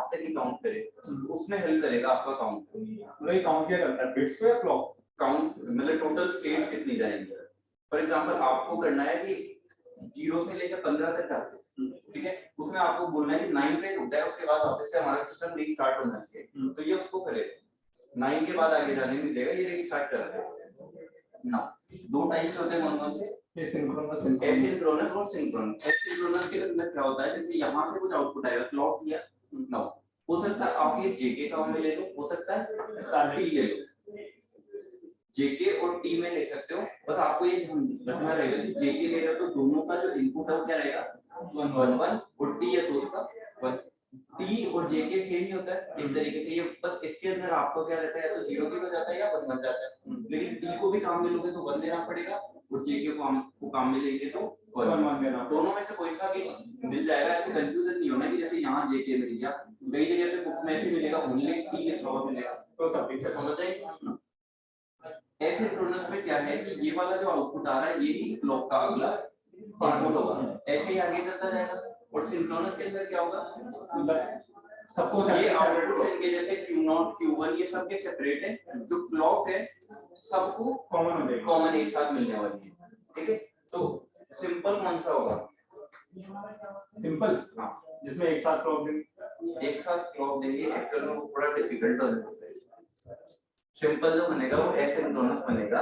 After he count करे, उसमें help करेगा आपका काउंट। वही काउंट क्या करता है, बिट्स को या क्लॉक? काउंट मतलब टोटल स्टेट्स कितनी जाएंगी। फॉर एग्जांपल आपको करना है कि 0 से लेकर 15 तक जाते हैं, ठीक है, उसमें आपको बोलना है कि 9 पे रुक जाए, उसके बाद वापस से हमारा सिस्टम रीस्टार्ट होना चाहिए, तो ये उसको करेगा। 9 के बाद आगे जाने नहीं देगा, ये रीस्टार्ट कर देगा ना। दो टाइप्स होते हैं, कौन से? एसिंक्रोनस और सिंक्रोनस। एसिंक्रोनस के अंदर क्या होता है, जैसे यहाँ से कुछ आउटपुट आएगा, क्लॉक दिया ना, हो सकता है आप ये जेके का में ले लो, हो सकता है टी ले लो, जेके और टी में ले सकते हो। बस आपको ये रखना रहेगा कि जेके ले रहे हो तो दोनों का जो इनपुट है क्या रहेगा 1 1, और टी है तो उसका 1। टी और जेके सेम ही होता है इस तरीके से, ये बस इसके अंदर आपको क्या रहता है, तो 0 की हो जाता है या 1 बन जाता है। लेकिन टी को भी काम में लोगे तो 1 देना पड़ेगा, और जेके को काम में लेंगे तो 1 देना। दोनों में से कोई सा भी मिल जाएगा, ऐसे कंफ्यूजन नहीं होना कि जैसे यहाँ जेके मिल गया, कई जगह पे बुक में ऐसे मिलेगा ओनली टी लिखा हुआ मिलेगा, तो तब भी समझ जाएंगे। एसिंक्रोनस में क्या है कि ये वाला जो आउटपुट आ रहा है यही क्लॉक का अगला इनपुट होगा, ऐसे ही आगे चलता जाएगा। और सिंक्रोनस के अंदर क्या होगा, सबको ये आउटपुट इनके जैसे Q0 Q1 ये सब के सेपरेट है, जो क्लॉक है सबको कॉमन एक साथ मिलने वाली है, ठीक है। तो सिंपल कौन सा होगा? सिंपल, हाँ, जिसमें एक साथ क्लॉक देंगे एक्चुअल में वो थोड़ा डिफिकल्ट हो जाता है। सिंपल जो बनेगा वो एसिंक्रोनस बनेगा।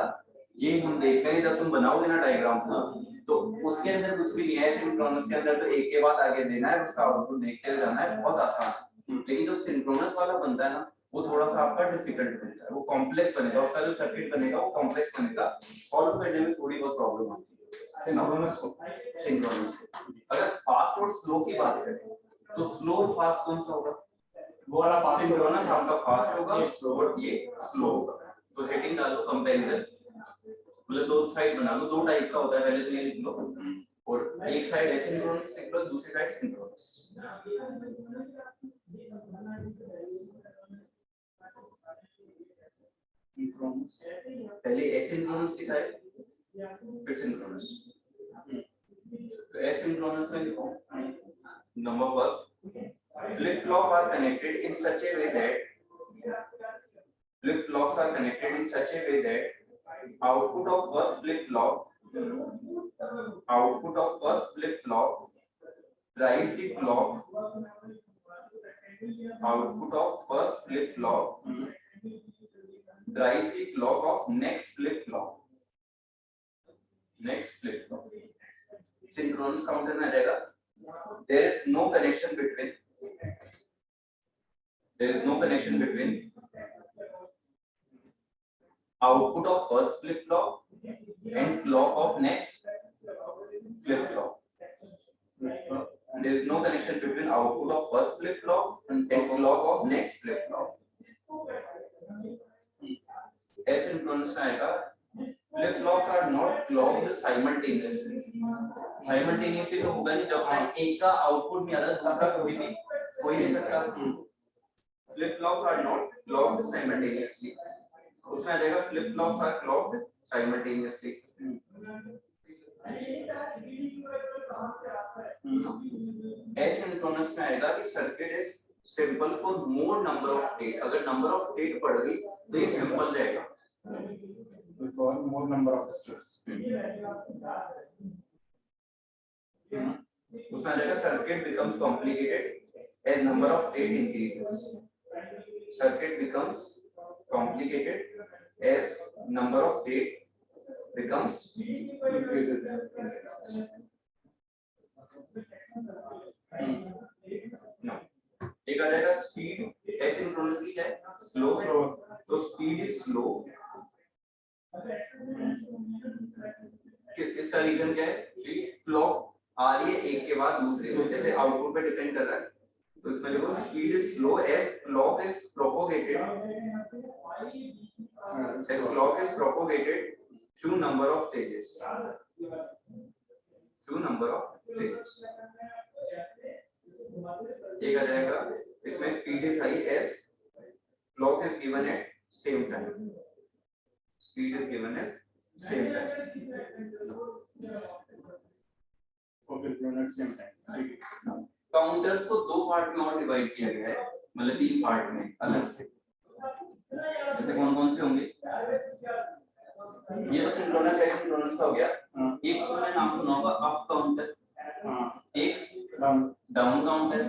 ये हम देख रहे हैं जब तुम बनाओगे ना डायग्राम को, तो उसके अंदर कुछ भी नहीं है। एसिंक्रोनस के अंदर तो एक के बाद आगे देना है, उसका आउटपुट देखते हुए जाना है, बहुत आसान। लेकिन जो सिंक्रोनस वाला बनता है ना, वो थोड़ा सा आपका डिफिकल्ट बनता है, वो कॉम्प्लेक्स बनेगा, उसका जो सर्किट बनेगा वो कॉम्प्लेक्स बनेगा, सॉल्व करने में थोड़ी बहुत प्रॉब्लम आती है सिंक्रोनस को। अगर फास्ट और स्लो की बात करें तो स्लो और फास्ट कौन सा होगा? वो वाला फास्ट सिंक्रोनस आपका फास्ट होगा और ये स्लो होगा। तो हेडिंग डालो कंपैरिजन, मतलब दो साइड बना लो, दो टाइप का होता है, पहले तो ये लिख लो, और एक साइड एसिंक्रोनस लिख लो, दूसरी साइड सिंक्रोनस। पहले एसिंक्रोनस लिखा है फिर सिंक्रोनस। तो एसिंक्रोनस में लिखो number first, flip-flop are connected in such a way that output of first flip-flop drives the clock. Output of first flip-flop drives the clock of next flip-flop. Synchronous counter में आ जाएगा. There is no connection between output of first flip-flop and clock of next flip-flop. There is no connection between output of first flip-flop and clock of next flip-flop. Asynchronous में आएगा, flip-flops are not clocked simultaneously. Simultaneously तो होगा नहीं, जब तक एक का output नहीं आता दूसरा कोई नहीं सकता। Flip-flops are not clocked simultaneously. उसमें आ जाएगा flip-flops are clocked simultaneously. Asynchronous में आएगा कि circuit is simple for more number of state. अगर number of state बढ़ गई तो ये simple रहेगा. For more number of states. उसमें आ जाएगा circuit becomes complicated as number of state increases. Circuit becomes complicated as number of state becomes increases. No. एक आ जाएगा speed, एसिंक्रोनस की क्या है? Slow है, तो speed is slow. इसका रीजन क्या है? कि क्लॉक आ रही है एक के बाद दूसरे में, जैसे आउटपुट पे डिपेंड कर रहा है, तो इसमें देखो speed is slow as clock is propagated through number of stages. एक आ जाएगा इसमें speed is high as clock is given at same time. Speed is given as same time. Okay, given at same time. Counters को दो part में और divide किया गया है, मतलब 3 पार्ट में अलग से। जैसे कौन कौन से होंगे? ये तो सिंक्रोनस एसिंक्रोनस का हो गया। एक तो मैंने नाम सुना होगा अप काउंटर, एक डाउन काउंटर,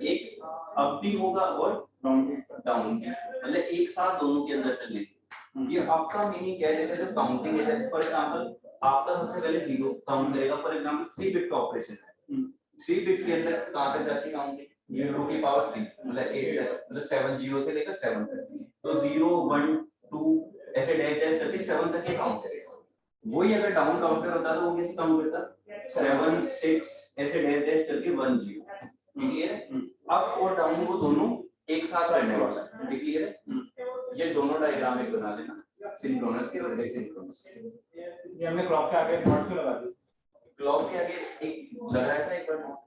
एक अप भी होगा और डाउन भी, मतलब एक साथ दोनों के अंदर चलेंगे। ये अप का मीनिंग क्या है? जैसे जो काउंटिंग है, फॉर एग्जांपल आपका सबसे पहले 0 काउंट करेगा, फॉर एग्जांपल 3 बिट का ऑपरेशन है, 3 बिट के अंदर कहां तक जाती है काउंटिंग? 2 की पावर 3, मतलब 8 तक, मतलब 7 0 से लेकर 7 तक। तो 0 1 2 ऐसे डैश डैश करके 7 तक ये काउंट करेगा। वही अगर डाउन काउंटर होता तो वो कैसे काउंट करता? 7 6 ऐसे डैश डैश करके 1 0। क्लियर है? अप और डाउन वो दोनों एक साथ रहने वाला है। क्लियर है? ये दोनों डायग्राम एक बना लेना, सिंक्रोनस के और एसिंक्रोनस के। ये हमने क्लॉक के आगे नॉट क्यों लगा दी? क्लॉक के आगे एक लगाया था, एक बार नॉट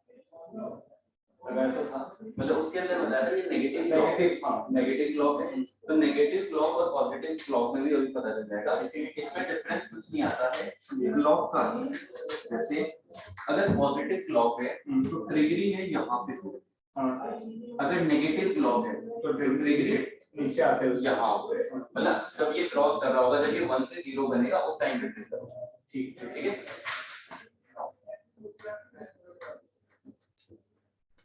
लगाया तो था, मतलब उसके अंदर बताया था ये नेगेटिव क्लॉक है। तो नेगेटिव क्लॉक और पॉजिटिव क्लॉक में भी अभी पता चल जाएगा। इसमें डिफरेंस कुछ नहीं आता है क्लॉक का। जैसे अगर पॉजिटिव क्लॉक है तो ट्रिगरिंग है यहाँ पे, अगर नेगेटिव क्लॉक है तो ट्रिगरिंग नीचे आते हुए यहाँ पे, मतलब जब ये क्रॉस कर रहा होगा, जब ये 1 से 0 बनेगा उस टाइम पे ट्रिगर होगा। ठीक है।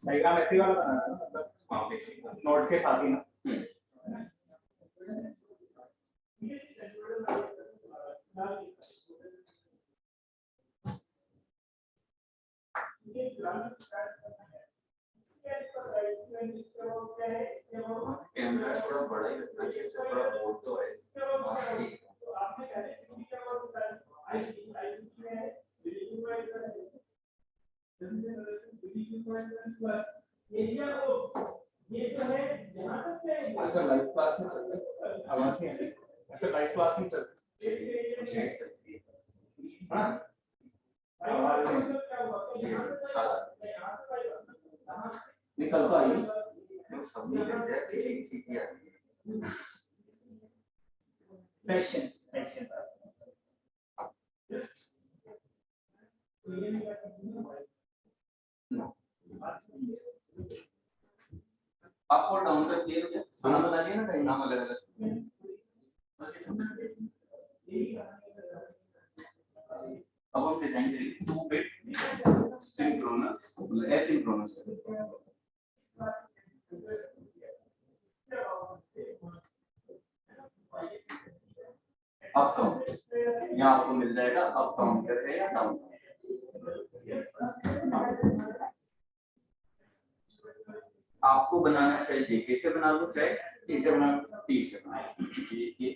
डायग्राम ऐसे वाला बनाना है, मतलब हां बेसिक नोट के साथ ही ना। कैमरा थोड़ा बड़ा ही रखना चाहिए, थोड़ा बोर्ड तो है। अगर लाइव क्लास में चल रहा है आवाज नहीं आ रही, अगर लाइव क्लास में चल रही है हां आवाज निकल तो आई, सब नहीं करते हैं, ठीक है। पेशेंट अप और डाउन का क्लियर हो गया? दोनों बता दिया ना, टाइम नाम अलग अलग। अब हम डिजाइन करेंगे 2 bit synchronous asynchronous. Up count यहाँ आपको मिल जाएगा, अप काउंटर है या डाउन। आपको बनाना चाहे जेके से बना लो, चाहे टी से बना लो, टी से बना लो। जेके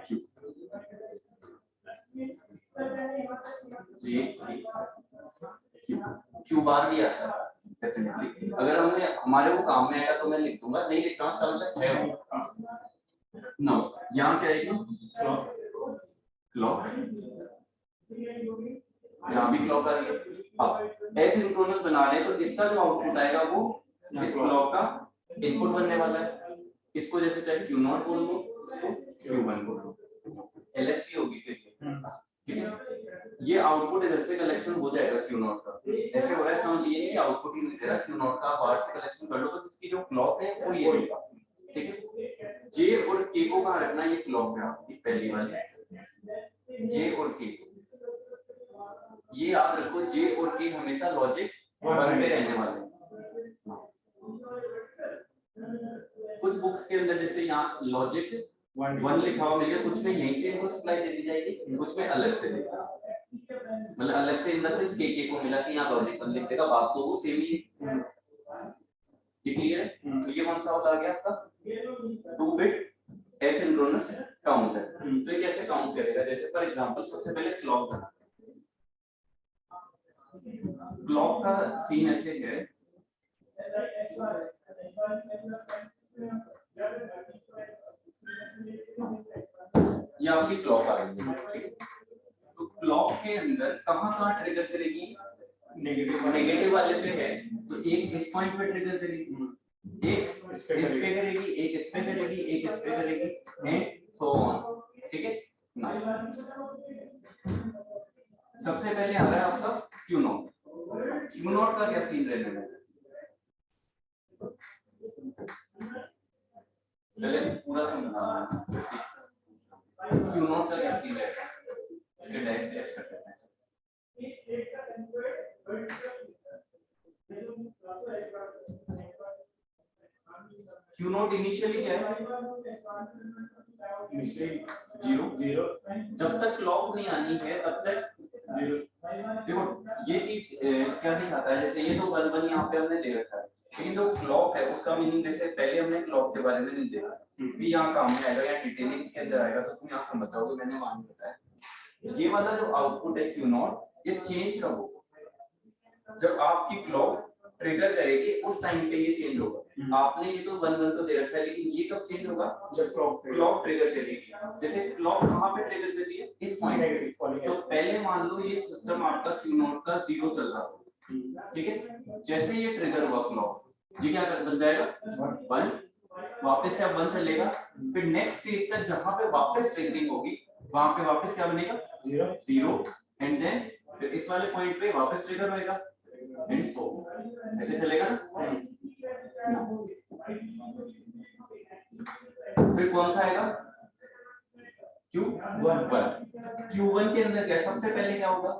क्यू क्यू बार भी आता है डेफिनेटली। अगर हमने हमारे वो काम में आएगा तो मैं लिख दूंगा, नहीं लिख रहा हूँ नो। यहाँ क्या आएगा? क्लॉक, यहाँ भी क्लॉक आ गया। एसिंक्रोनस बना रहे तो इसका जो आउटपुट आएगा वो इस क्लॉक का इनपुट बनने वाला है। इसको जैसे चाहे Q0 बोल लो, इसको Q1 बोल लो, LSB होगी फिर। ठीक है, ये आउटपुट इधर से कलेक्शन हो जाएगा Q0 का। ऐसे हो रहा है, समझ लिए आउटपुट ही नहीं दे रहा, Q0 का बाहर से कलेक्शन कर लो, बस इसकी जो क्लॉक है वो ये होगा। ठीक है, J और K को कहाँ रखना है? ये क्लॉक है आपकी पहली वाली, J और K को ये याद रखो, J और K हमेशा लॉजिक 1 पे रहने वाले हैं। कुछ बुक्स के अंदर जैसे यहाँ लॉजिक 1 लिखा हुआ मिलेगा, कुछ में यहीं से इनको सप्लाई दे दी जाएगी, कुछ में अलग से देगा, मतलब अलग से इन द सेंस के को मिला कि यहाँ लॉजिक 1 लिख देगा, बात तो वो सेम ही है। ये क्लियर है? तो ये कौन सा वाला आ गया आपका 2 बिट एसिंक्रोनस काउंटर। तो ये कैसे काउंट करेगा? जैसे फॉर एग्जांपल सबसे पहले क्लॉक बनाते हैं। क्लॉक का सीन ऐसे है, ये आपकी क्लॉक आ रही है। तो क्लॉक के अंदर कहाँ ट्रिगर करेगी? नेगेटिव वाले पे है तो एक इस पॉइंट पे ट्रिगर करेगी, एक इस पे करेगी, एक इस पे करेगी, एक इस पे करेगी एंड सो ऑन। ठीक है, सबसे पहले आ रहा है आपका Q0 का क्या सीन रहने वाला है? पहले पूरा सम बनाना है। क्यू नॉट का क्या सीन है, इसके डायरेक्ट एक्स कर देते हैं। क्यू नॉट इनिशियली क्या है, जीरो जीरो, जब तक क्लॉक नहीं आनी है तब तक जीरो। देखो ये चीज क्या दिखाता है, जैसे ये तो 1 1 यहाँ पे हमने दे रखा है, लेकिन जो क्लॉक है उसका मीनिंग जैसे पहले हमने क्लॉक के बारे में नहीं देखा, कि यहाँ काम में आएगा या डिटेलिंग के अंदर आएगा, तो तुम यहाँ समझ जाओगे, मैंने वहां नहीं बताया। ये वाला जो आउटपुट है क्यू नॉट, ये चेंज कब होगा, जब आपकी क्लॉक ट्रिगर करेगी उस टाइम पे ये चेंज होगा। आपने ये तो 1 1 तो दे रखा है, लेकिन ये कब चेंज होगा, जब क्लॉक ट्रिगर करेगी। जैसे क्लॉक कहाँ पे ट्रिगर कर रही है, इस पॉइंट पे। तो पहले मान लो ये सिस्टम आपका क्यू नॉट का 0 चल रहा था, ठीक है। जैसे ये ट्रिगर हुआ क्लॉक, ये क्या बन जाएगा 1, वापस से अब 1 चलेगा, फिर नेक्स्ट स्टेज तक जहां पे वापस ट्रिगरिंग होगी वहां पे वापस क्या बनेगा 0, एंड देन फिर इस वाले पॉइंट पे वापस ट्रिगर होएगा एंड सो ऐसे चलेगा ना। फिर कौन सा आएगा Q1 के अंदर क्या सबसे पहले क्या होगा,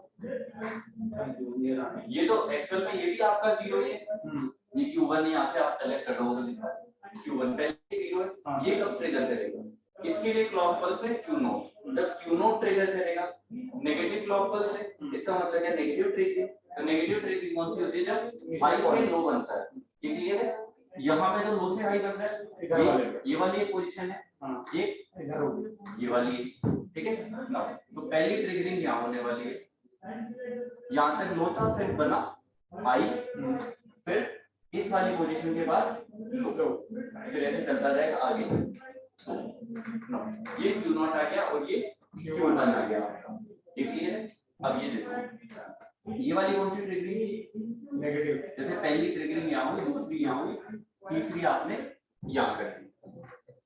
ये तो एक्चुअल में ये भी आपका 0 है, ये Q1 यहाँ से आप कलेक्ट कर रहे हो तो दिखा Q1 पहले 0 है, ये कब ट्रिगर करेगा, इसके लिए क्लॉक पल्स है Q0, जब Q0 ट्रिगर करेगा नेगेटिव क्लॉक पल्स है, इसका मतलब है नेगेटिव ट्रिगरिंग। तो नेगेटिव ट्रिगरिंग कौन सी होती है, जब हाई से लो बनता है, ये क्लियर है। यहाँ पे तो लो से हाई बनता है, ये वाली एक पोजीशन है, एक इधर होगी ये वाली, ठीक है ना। तो पहली ट्रिगरिंग यहाँ होने वाली है, यहाँ तक लो था, फिर बना हाई, फिर इस वाली पोजीशन के बाद लो, फिर ऐसे चलता जाएगा आगे। ये Q0 आ गया और ये Q1 आ गया, ये क्लियर है। अब ये देखो, ये वाली कौन सी ट्रिगरिंग थी, नेगेटिव। जैसे पहली ट्रिगरिंग यहाँ हुई, दूसरी यहाँ हुई, तीसरी आपने यहाँ कर दी।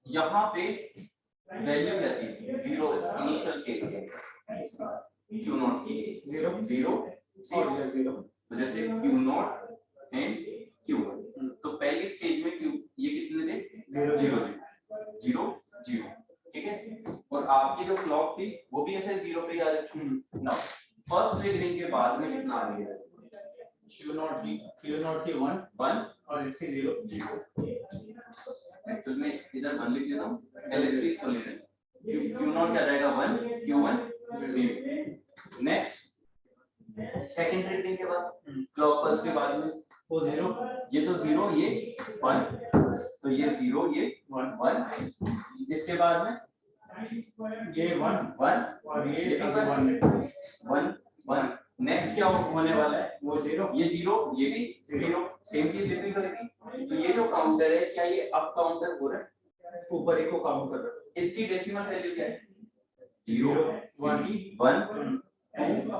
यहाँ पे वैल्यू क्या थी 0, इनिशियल स्टेट Q0 की 0 तो जैसे Q0 एंड Q1, तो पहली स्टेज में Q ये कितने थे 0 0, ठीक है। और आपकी जो क्लॉक थी वो भी ऐसे 0 पे आ रखी है ना। फर्स्ट ट्रिगरिंग के बाद में कितना आ गया Q0 की 1 और इसकी 0 एक्चुअल में इधर 1 लिख देता हूं, एलएसपी इसको ले लें, Q0 क्या जाएगा 1, Q1 0। नेक्स्ट सेकंड ट्रिगरिंग के बाद क्लॉक पल्स के बाद में वो 0, ये तो 0 ये 1, तो ये 0 ये 1, इसके बाद में ये 1 और ये 1। नेक्स्ट क्या होने वाला है, वो 0, ये 0 ये भी 0, सेम चीज रिपीट करेगी। तो ये जो काउंटर है, क्या ये अप काउंटर हो रहा है, ऊपर एक को काउंट कर रहा है, इसकी डेसिमल वैल्यू क्या है 0 1 2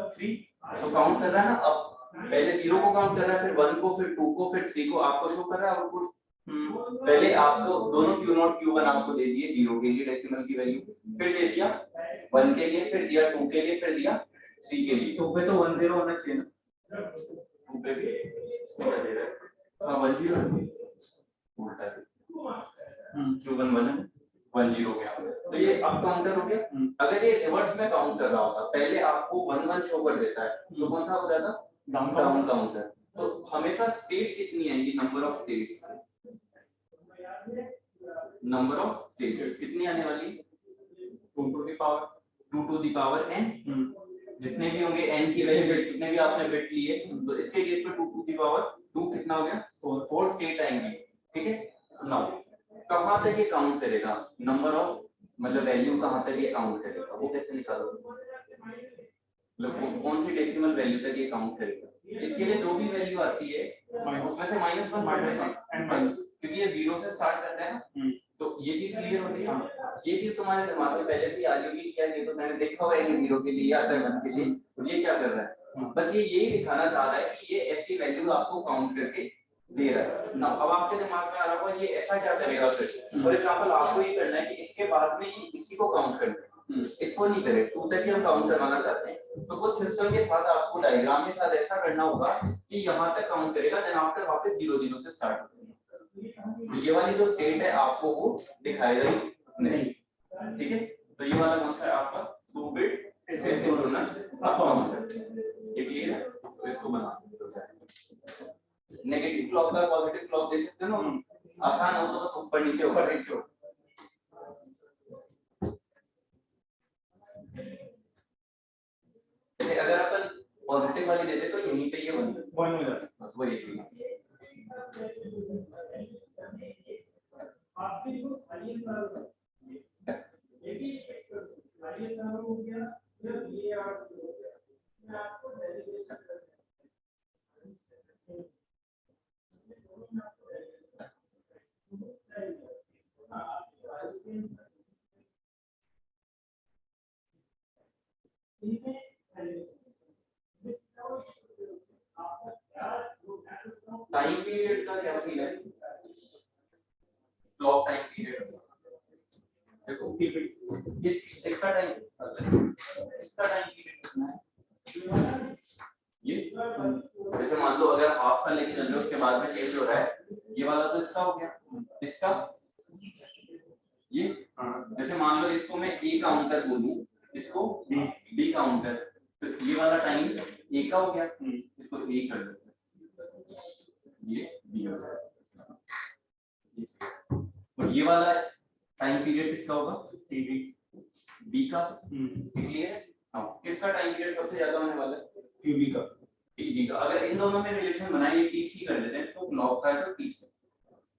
3, तो काउंट कर रहा है ना। अब पहले 0 को काउंट कर रहा है, फिर 1 को, फिर 2 को, फिर 3 को आपको शो कर रहा है आउटपुट। पहले आपको दोनों Q0 Q1 आपको दे दिए 0 के लिए डेसिमल की वैल्यू, फिर दे दिया 1 के लिए, फिर दिया 2 के लिए, फिर दिया 3 के लिए। 2 पे तो 1 0 होना चाहिए ना, 2 पे भी इसमें क्या दे रहा है, हां 1 0 उल्टा है, Q1 1 0 गया, तो ये अप काउंटर हो गया। अगर ये रिवर्स में काउंट कर रहा होता, पहले आपको 1 1 शो कर देता है, तो कौन सा हो जाता डाउन काउंटर। तो हमेशा स्टेट कितनी आएगी, number of states, number of states कितनी आने वाली 2 टू द पावर n, जितने भी होंगे n की वैल्यू जितने भी आपने बिट लिए, तो इसके केस में 2 टू द पावर 2 कितना हो गया 4 स्टेट आएंगी, ठीक है। नाउ कहां तक ये काउंट करेगा, नंबर ऑफ मतलब वैल्यू कहां तक ये काउंट करेगा, वो कैसे निकालोगे, मतलब कौन सी डेसिमल वैल्यू तक ये काउंट करेगा। इसके लिए जो भी वैल्यू आती है उसमें से -1 क्योंकि ये 0 से स्टार्ट करता है ना। तो ये चीज क्लियर हो रही है, ये चीज तुम्हारे दिमाग में पहले से ही आ रही होगी, क्या ये तो मैंने देखा हुआ है कि 0 के लिए आता है 1 के लिए, और ये क्या कर रहा है, बस ये यही दिखाना चाह रहा है कि ये ऐसी वैल्यू आपको काउंट करके दे रहा है ना। अब आपके दिमाग में आ रहा होगा ये ऐसा क्या करेगा, फिर फॉर एग्जांपल आपको ये करना है कि इसके बाद में ये इसी को काउंट करना है, इसको नहीं करे 2 तक ही हम काउंट करवाना चाहते हैं। तो कुछ सिस्टम के साथ आपको डायग्राम के साथ ऐसा करना होगा कि यहाँ तक काउंट करेगा, देन आफ्टर वापस 0 0 से स्टार्ट होगा, तो ये वाली जो स्टेट है आपको वो दिखाएगा ही नहीं, ठीक है। तो ये वाला कौन सा है आपका 2 बिट एसिंक्रोनस अप काउंटर, ये क्लियर है। तो इसको बना सकते हो, नेगेटिव क्लॉक का पॉजिटिव क्लॉक दे सकते हो ना, आसान हो तो बस ऊपर नीचे ऊपर नीचे हो। जैसे अगर अपन पॉजिटिव वाली देते तो यहीं पे ये 1 हो जाता, बस वही चीज। टाइम पीरियड का क्या सीन है, क्लॉक टाइम पीरियड देखो इसका टाइम पीरियड कितना है, ये जैसे मान लो अगर हाफ का लेके चल रहे हो उसके बाद में चेंज हो रहा है, ये वाला तो इसका हो गया, इसका ये जैसे मान लो इसको मैं ए काउंटर बोलूं, इसको बी काउंटर, तो ये वाला टाइम ए का हो गया, इसको ए कर दो, ये बी हो जाएगा, और ये वाला टाइम पीरियड किसका होगा, टीवी बी का, क्लियर है। हाँ, किसका टाइम पीरियड सबसे ज्यादा होने वाला है, टीवी का, टीवी का। अगर इन दोनों में रिलेशन बनाए टीसी कर देते हैं, इसको क्लॉक का है तो टीसी,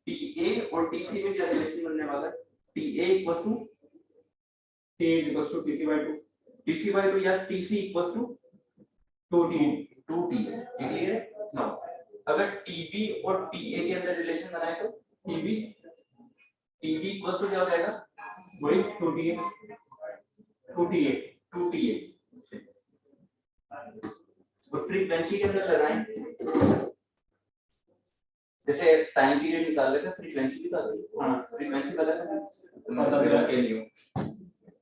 टीए और टीसी में क्या रिलेशन बनने वाला है, TA equals to T equals to टीसी/2 या टीसी इक्वल्स टू 2टी, क्लियर है ना। अगर टीबी और टीए के अंदर रिलेशन बनाए तो टीबी इक्वल्स टू क्या हो जाएगा, वही 2टीए और फ्रीक्वेंसी के अंदर लगाएं, जैसे टाइम पीरियड निकाल लेते हैं, फ्रीक्वेंसी निकाल लेते हैं। हां, फ्रीक्वेंसी पता है तो मैं बता के नहीं हूं,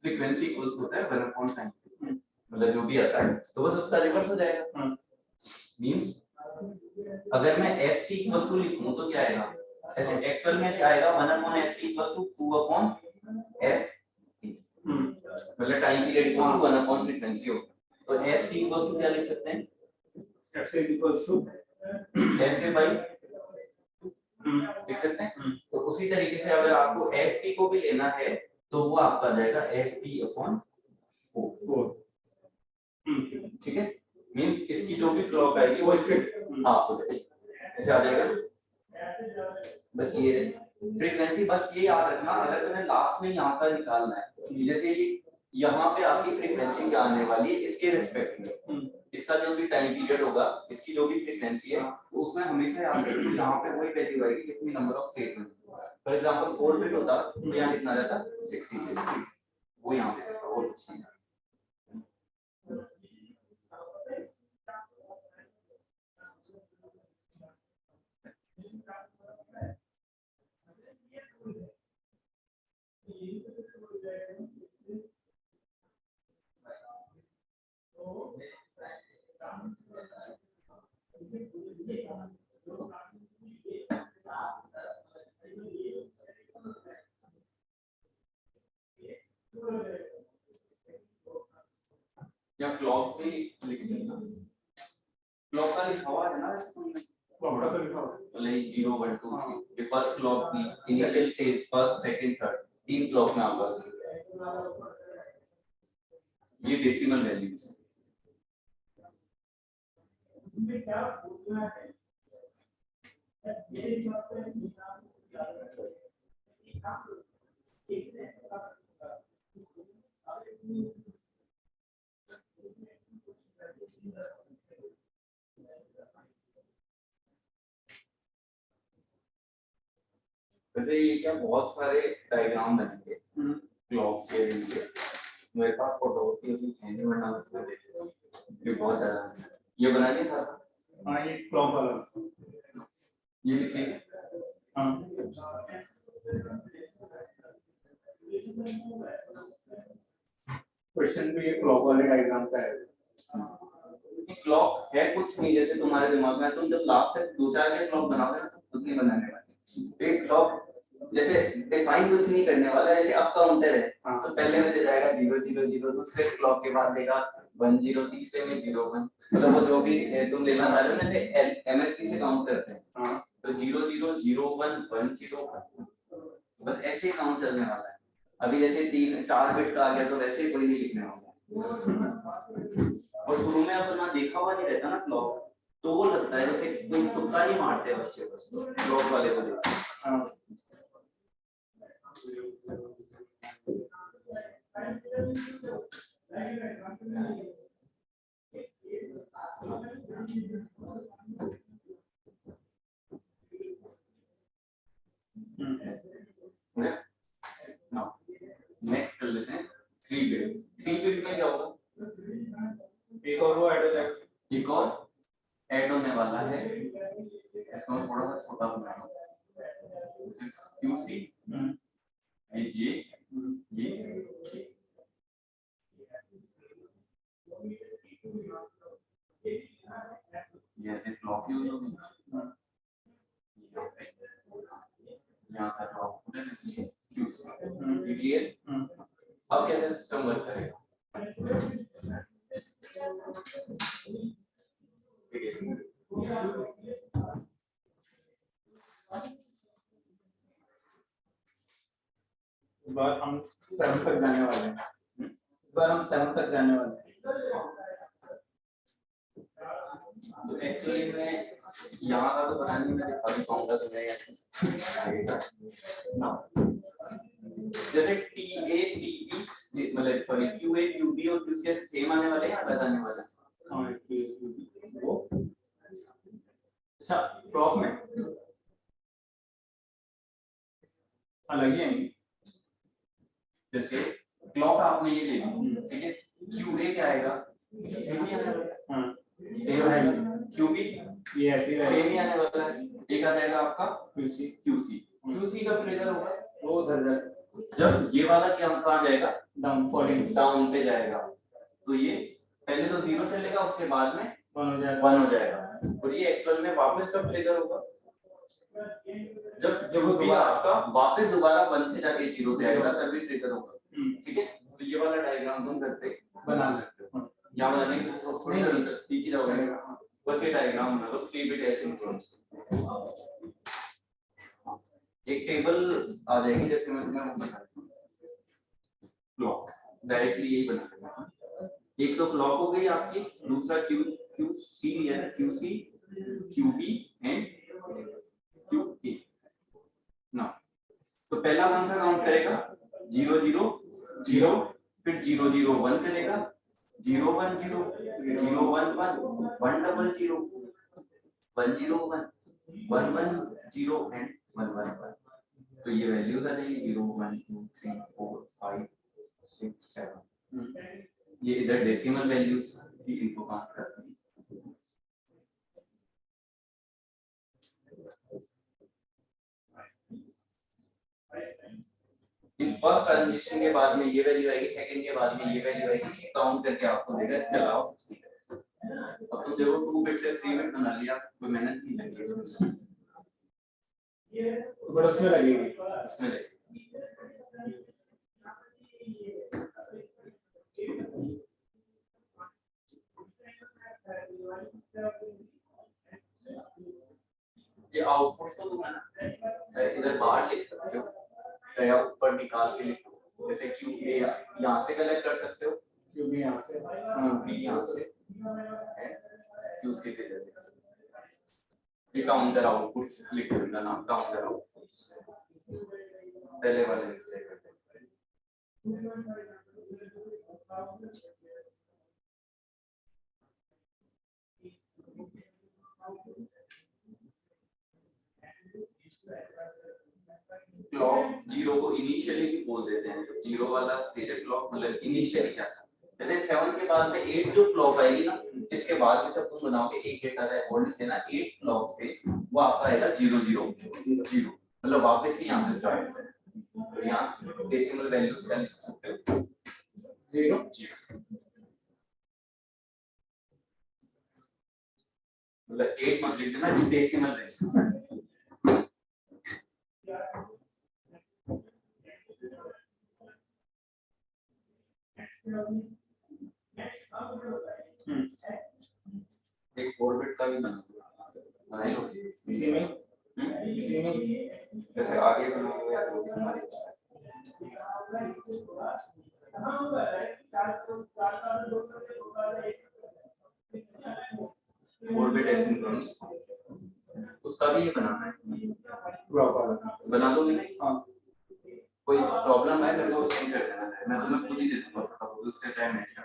फ्रीक्वेंसी इक्वल होता है 1 टाइम, मतलब जो भी आता है तो बस उसका रिवर्स हो जाएगा। मींस अगर मैं fc इक्वल टू लिखूं तो क्या आएगा, ऐसे एक्चुअल में क्या आएगा 1/fc इक्वल टू 2/f, मतलब टाइम पीरियड इक्वल टू 1/फ्रीक्वेंसी हो, तो fc इक्वल टू क्या लिख सकते हैं, fc इक्वल टू fa/, लिख सकते हैं। तो उसी तरीके से अगर आपको ft को भी लेना है तो वो आपका आ जाएगा ft/4, ठीक है। मींस इसकी जो भी क्लॉक आएगी वो इसके हाफ हो जाएगी, ऐसे आ जाएगा। बस ये फ्रीक्वेंसी, बस ये याद रखना, अगर तुम्हें लास्ट में यहाँ का निकालना है, जैसे यहाँ पे आपकी फ्रीक्वेंसी क्या आने वाली है इसके रिस्पेक्ट में, इसका जो भी टाइम पीरियड होगा, इसकी जो भी फ्रीक्वेंसी है, तो उसमें हमेशा याद रखो यहाँ पे वही वैल्यू आएगी जितनी number of statement. For example 4 bit होता तो यहाँ कितना रहता 66, वो यहाँ पे रहता, और कुछ नहीं। या क्लॉक भी लिख देना, क्लॉक का लिखा हुआ है ना स्कूल में, क्लॉक का लिखा हुआ है, लाइक 0 1 2 3, ये फर्स्ट क्लॉक की initial stage, first second third, 3 clock में आपका ये डेसिमल वैल्यूज है। इसमें क्या पूछना है, ये हिसाब से वैसे ये क्या बहुत सारे डायग्राम बनेंगे क्लॉक के लिए, मेरे पास फोटोकॉपी अभी है नहीं, वरना मैं दे देता हूं, ये बहुत ज्यादा ये बना दिया था। हां, ये क्लॉक वाला ये लिखिए। हां, क्वेश्चन भी ये क्लॉक वाले डायग्राम का है। क्लॉक है कुछ नहीं, जैसे तुम्हारे दिमाग में तुम जब लास्ट तक 2-4 के क्लॉक बनाओगे तो खुद नहीं बनाने वाले, एक क्लॉक जैसे डिफाइन कुछ नहीं करने वाला, जैसे अब काउंटर है तो पहले में दे जाएगा 0 0 0, दूसरे क्लॉक के बाद देगा 1 0, तीसरे में 0 1, मतलब वो जो भी तुम लेना चाह रहे हो ना, जैसे एमएसपी से काउंट करते हैं तो 0 0 0 1 1 0 1, बस ऐसे ही काउंट चलने वाला है। अभी जैसे 3 4 बिट का आ गया तो वैसे ही कोई नहीं लिखने वाला। और शुरू में अपना देखा हुआ नहीं रहता ना क्लॉक, तो वो लगता है जैसे कोई तुक्का ही मारते हैं बच्चे बस क्लॉक वाले को देखते हैं। नेक्स्ट कर लेते हैं 3 बिट। 3 बिट में क्या होगा, एक और वो ऐड हो जाएगा, एक और ऐड होने वाला है, इसको मैं थोड़ा सा छोटा बनाऊंगा, QC ये J ये ऐसे क्लॉक यूज होगी, यहाँ का क्लॉक है QC, क्लियर। अब कैसे सिस्टम वर्क करेगा, इस बार हम 7 तक जाने वाले हैं, इस बार हम 7 तक जाने वाले हैं। तो एक्चुअली मैं यहाँ का तो पता नहीं, मैं दिखा भी पाऊंगा तुम्हें ना, जैसे TA TB मतलब सॉरी QA QB और QC सेम आने वाले हैं या अलग आने वाले हैं? वो अच्छा क्लॉक में अलग ही आएंगे, जैसे क्लॉक आपने ये ले ली, ठीक है, QA क्या आएगा, सेम ही आने वाला है, हाँ सेम आएगा, QB ये ऐसे ही सेम ही आने वाला है, एक आ जाएगा आपका QC QC का ट्रिगर होगा वो उधर जाएगा, जब ये वाला क्या कहाँ जाएगा, डाउन फॉलिंग डाउन पे जाएगा, तो ये पहले तो 0 चलेगा, उसके बाद में 1 हो जाएगा, और ये एक्चुअल में वापस कब ट्रिगर होगा, जब वो भी आपका वापस दोबारा 1 से जाके 0 पे आएगा तभी ट्रिगर होगा, ठीक है। तो ये वाला डायग्राम तुम घर पे बना सकते हो, यहाँ बनाने की तो थोड़ी जरूरत ठीक ही जाओगे, बस ये डायग्राम बना लो 3 बिट एसिंक्रोनस। एक टेबल आ जाएगी, जैसे मैं तुम्हें वो बता दूं, क्लॉक डायरेक्टली यही बना सकते, एक तो क्लॉक हो गई आपकी, दूसरा QC है, QC QB एंड QA ना। तो पहला कौन सा काउंट करेगा, 0 0 0, फिर 0 0 1 करेगा, 0 1 0 0 1 1 1 0 0 1 0 1 1 1 0 एंड 1 1 1। तो ये वैल्यूज आ जाएगी 0 1 2 3 4 5 6 7, ये इधर डेसिमल वैल्यूज की इनको काउंट करते हैं। इस फर्स्ट ट्रांजिशन के बाद में ये वैल्यू आएगी, सेकंड के बाद में ये वैल्यू आएगी, काउंट करके आपको देगा, इसके अलावा कुछ नहीं करेगा। अब तो देखो 2 बिट से 3 बिट बना लिया, कोई मेहनत नहीं लगी, बड़ा उसमें लगेगी, इसमें लगेगी। ये आउटपुट तो तुम है ना इधर बाहर लिख सकते हो या ऊपर निकाल के लिखो, जैसे QA यहाँ से कलेक्ट कर सकते हो, QB यहाँ से, QB यहाँ से, QC पे दे देना, ये काउंटर आउटपुट लिख देना, नाम काउंटर आउटपुट पहले वाले में से करते हैं। क्लॉक 0 को इनिशियली भी बोल देते हैं, जब 0 वाला स्टेटेड क्लॉक मतलब इनिशियली क्या था, जैसे 7 के बाद में 8 जो क्लॉक आएगी ना, इसके बाद में जब तुम बनाओगे 1 गेट आता है और लिख देना 8 क्लॉक से, वो आपका आएगा 0 0 0, मतलब वापस ही यहाँ से स्टार्ट होता है। तो यहाँ डेसिमल वैल्यूज का लिख सकते हो 0 0, मतलब 8 मत लिख देना, डेसिमल वैल्यू एक 4 बिट का भी बनाए लो इसी में जैसे आगे बनाओगे या तो तुम्हारी इच्छा है। 4 बिट एसिंक्रोनस उसका भी ये बनाना है। बना दोगे ना? हाँ, कोई प्रॉब्लम है मेरे को सेंड कर देना है, मैं तुम्हें खुद ही दे दूंगा उसके टाइम मैच कर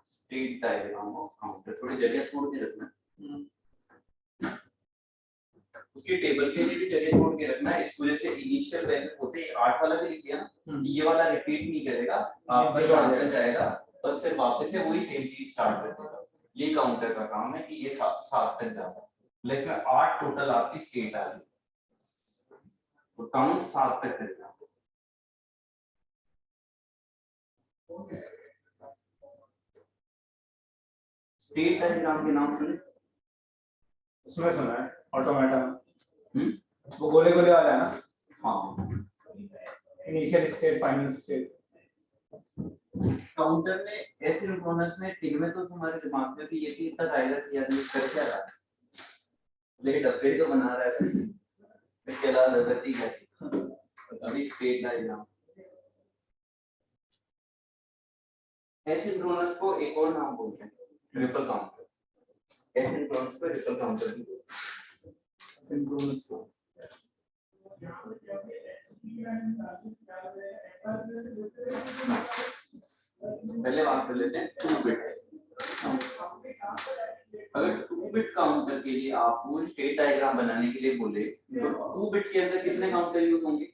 स्टेट डायग्राम ऑफ काउंटर थोड़ी जगह छोड़ के रखना, उसकी टेबल के लिए भी जगह छोड़ के रखना है। इस वजह से इनिशियल वैल्यू होते ही 8 वाला भी लिख दिया ना, ये वाला रिपीट नहीं करेगा, आप तक जाएगा बस फिर वापस से वही सेम चीज स्टार्ट कर देगा। ये काउंटर का काम है कि ये 7 तक जाता है, इसमें 8 टोटल आपकी स्टेट आ गई, तो काउंट 7 तक करेगा। स्टेट डायग्राम के नाम सुने? उसमें सुना है ऑटोमेटा, वो गोले गोले वाला है ना? हाँ, initial state, final state. Counter में एसिंक्रोनस में तीन में तो तुम्हारे दिमाग में भी ये भी इतना डायरेक्ट किया नहीं कर क्या रहा है, लेकिन डब्बे तो बना रहा है इसके अलावा गति है। अभी स्टेट डायग्राम एसिंक्रोनस को एक और नाम बोलते हैं रिपल काउंटर। एसिंक्रोनस को रिपल काउंटर भी बोलते हैं। एसिंक्रोनस को पहले बात कर लेते हैं 2 बिट। अगर 2 बिट काउंटर के लिए आपको स्टेट डायग्राम बनाने के लिए बोले तो 2 बिट के अंदर कितने काउंटर यूज होंगे?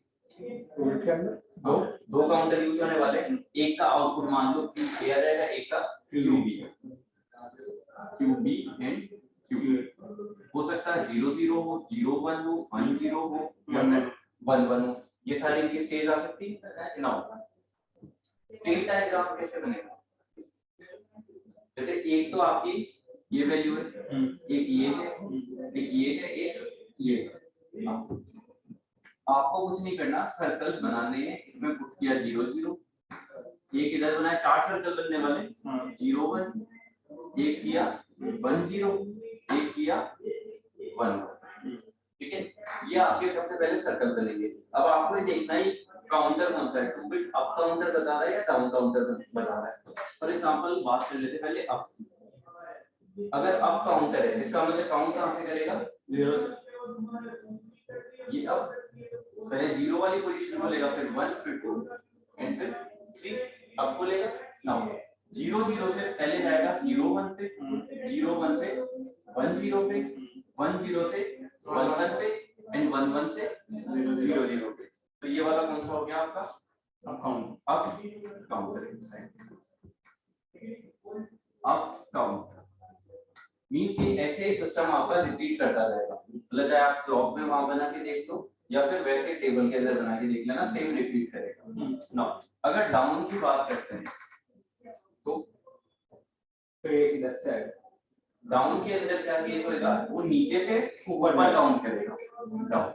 2 बिट के अंदर दो काउंटर यूज होने वाले, एक का आउटपुट मान लो क्यू किया जाएगा, एक का क्यूबी एंड क्यू। हो सकता है 0 हो, 0 1 हो, 1 0 हो या फिर 1 1 हो, ये सारी इनकी स्टेज आ सकती है ना। स्टेट डायग्राम कैसे बनेगा? जैसे एक तो आपकी ये वैल्यू है, एक ये है, एक ये है, एक ये है। आपको कुछ नहीं करना, सर्कल्स बनाने हैं। इसमें पुट किया 0 0, एक इधर बनाया, 4 सर्कल बनने वाले 0 1, एक किया 1 0, एक किया 1 1। ठीक है, ये आपके सबसे पहले सर्कल बनेंगे। अब आपको ये देखना है काउंटर कौन सा है, 2 बिट अप काउंटर बता रहा है या डाउन काउंटर बता रहा है। फॉर एग्जांपल बात कर लेते पहले अप। अगर अप काउंटर है इसका मतलब काउंट कहां से करेगा? 0 से। ये अब पहले 0 वाली पोजीशन को लेगा, फिर 1, फिर 2 एंड फिर 3 अप को लेगा। नाउ 0 0 से पहले जाएगा 0 1 पे, 0 1 से 1 0 पे, 1 0 से 1 1 पे एंड 1 1 से 0 0 पे। तो ये वाला कौन सा हो गया आपका? Up counter. Up counter means ये ऐसे ही सिस्टम आपका रिपीट करता रहेगा। मतलब चाहे आप क्लॉक में वहां बना के देख लो या फिर वैसे टेबल के अंदर बना के देख लेना, सेम रिपीट करेगा। ना अगर डाउन की बात करते हैं तो ये इधर से आएगा। डाउन के अंदर क्या केस होगा? वो नीचे से ऊपर काउंट करेगा। डाउन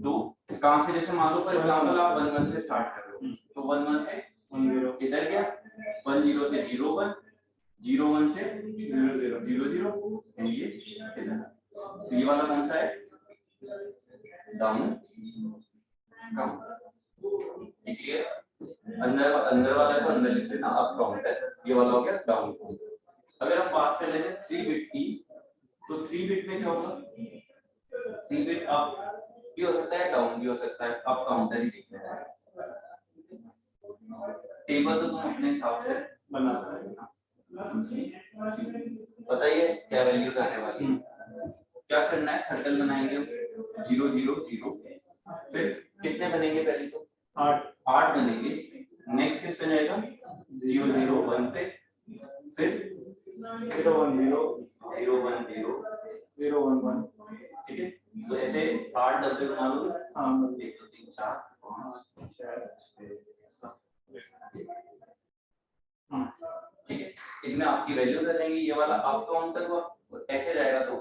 तो कहां से, जैसे मान लो फॉर एग्जांपल आप 1 1 से स्टार्ट कर रहे हो, तो 1 1 से 1 0 इधर गया, 1 0 से 0 1, 0 1 से 0 0 0 0 एंड ये इधर। तो ये वाला कौन सा है? Down counter. क्लियर? अंदर वाला तो अंदर लिख लेना अप काउंटर, ये वाला हो गया डाउन काउंटर। अगर हम बात कर लेते हैं 3 बिट की, तो 3 बिट में क्या होगा? 3 बिट अप भी हो सकता है, डाउन भी हो सकता है, अप काउंटर ही लिख लेना है। टेबल तो तुम अपने हिसाब से बना सकते हो। बताइए क्या वैल्यूज आने वाली है। क्या करना है? सर्कल बनाएंगे 0 0 0, फिर कितने बनेंगे? पहले तो 8 बनेंगे। नेक्स्ट किस पे जाएगा? 0 0 1 पे, फिर 0 1 0 0 1 0 0 1 1। ठीक है, तो ऐसे 8 डब्बे बना लो। हाँ, 1 2 3 4 5 इनमें आपकी वैल्यूज आ जाएंगी, ये वाला अप काउंटर को ऐसे जाएगा तो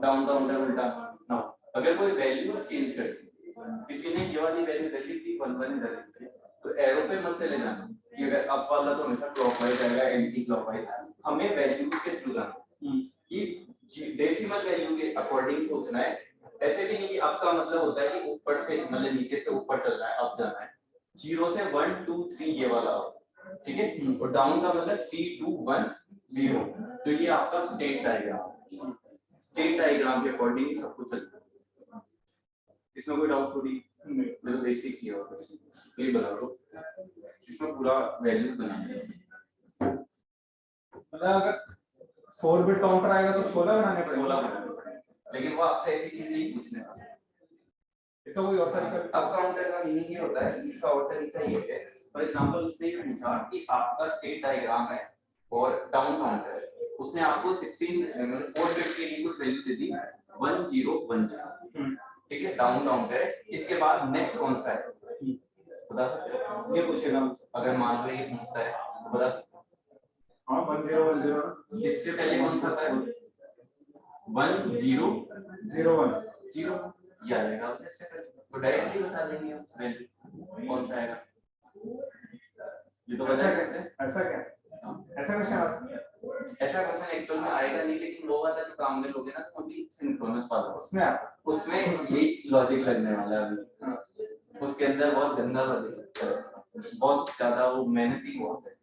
डाउन काउंटर उल्टा। नाउ अगर कोई वैल्यूज चेंज कर दी, किसी ने ये वाली वैल्यू डाली थी 1 1 डाली थी, तो एरो पे मत चले जाना कि अगर अप वाला तो हमेशा क्लॉकवाइज आएगा, एंटी क्लॉकवाइज। हमें वैल्यूज के थ्रू जाना कि डेसिमल वैल्यू के अकॉर्डिंग सोचना है। ऐसे भी नहीं कि अप का मतलब होता है कि ऊपर से मतलब नीचे से ऊपर चल रहा है, अप जाना है 0 से 1 2 3 ये वाला, ठीक है। और डाउन का मतलब 3 2 1 0। तो ये आपका स्टेट डायग्राम, स्टेट डायग्राम के अकॉर्डिंग सब कुछ चलता है। इसमें कोई डाउट थोड़ी नहीं, तो बेसिक ही है और बस ये बना लो। इसमें पूरा वैल्यू बनाना है, मतलब अगर 4 बिट काउंटर आएगा तो 16 बनाने पड़ेंगे। 16 बनाने पड़ेंगे, लेकिन वो आपसे ऐसी चीज नहीं पूछने वाला। इसका कोई और तरीका? अब काउंटर का मीनिंग ये होता है, इसका और तरीका ये है, फॉर एग्जांपल उसने ये पूछा कि आपका स्टेट डायग्राम है और डाउन काउंटर है, उसने आपको 16 मतलब 4 बिट के लिए कुछ वैल्यू दे दी 1 0 1 0, ठीक है, डाउन काउंटर है। इसके बाद नेक्स्ट कौन सा है बता सकते हो? ये पूछेगा अगर मान लो ये पूछता है तो बता सकते हो? हाँ 1 0 1 0। इससे पहले कौन सा था? 1 0 0 1 0 ये आ जाएगा इससे पहले, तो डायरेक्टली बता देंगे वैल्यू कौन सा आएगा। ये तो बता सकते हैं। ऐसा क्या? ऐसा क्वेश्चन ऐसा क्वेश्चन एक्चुअल में आएगा नहीं, लेकिन वो वाला जो काम में लोगे ना तो अभी सिंक्रोनस वाला उसमें यही लॉजिक लगने वाला है अभी। उसके अंदर बहुत गंदा लॉजिक है, बहुत ज्यादा वो मेहनती बहुत है।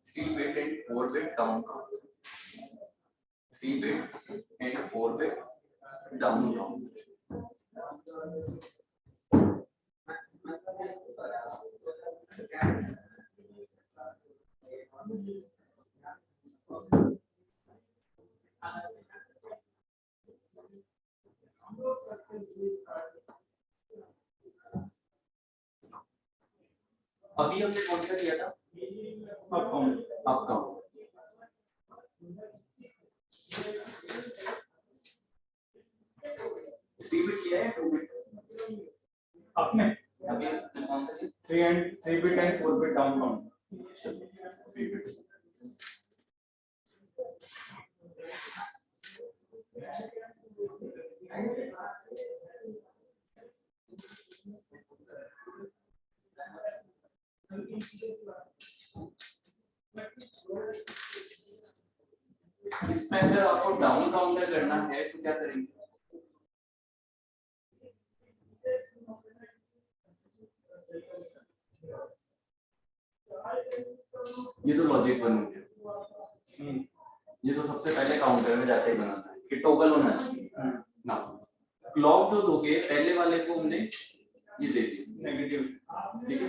Three bit and 4 bit down count. 3 bit and 4 bit down count. अभी हमने कौन सा किया था? Up count. Up count. Three bit किया है 2 बिट अपने अभी कौन सा किया? 3 bit and 4 bit down count. 3 bit. इसमें अगर आपको डाउन काउंटर करना है तो क्या करेंगे? ये तो लॉजिक बन गया। ये तो सबसे पहले काउंटर में जाते ही बनाना है कि टॉगल होना चाहिए ना। क्लॉक जो दोगे पहले वाले को हमने ये दे दी नेगेटिव, ठीक है।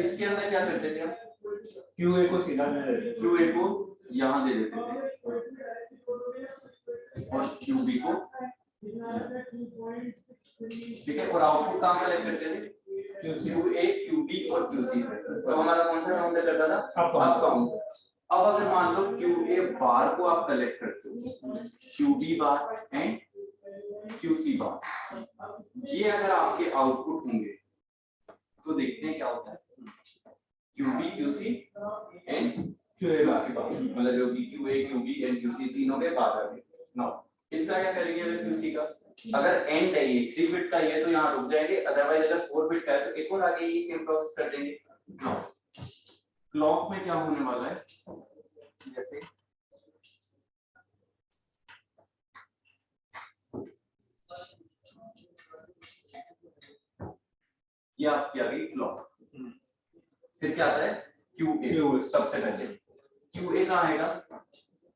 इसके अंदर क्या करते थे हम? QA को सीधा दे देते, QA को यहाँ दे देते थे और QB को, ठीक है। और आउटपुट कहाँ कलेक्ट करते थे? QA, QB और QC। तो हमारा कौन सा काउंटर करता था? Up counter. अब अगर मान लो QA बार को आप कलेक्ट करते हो, QB बार एंड QC बार, ये अगर आपके आउटपुट होंगे तो देखते हैं क्या होता है। QB QC एंड QA बार, मतलब जो कि QA QB एंड QC तीनों के बार आ गए। नाउ इसका क्या करेंगे? अगर QC का अगर एंड है ये 3 बिट का ये तो यहाँ रुक जाएंगे, अदरवाइज अगर 4 बिट का है तो एक और आगे ये सेम प्रोसेस कर देंगे। क्लॉक में क्या होने वाला है? जैसे ये आपकी आ गई क्लॉक। फिर क्या आता है QA सबसे पहले। QA कहाँ आएगा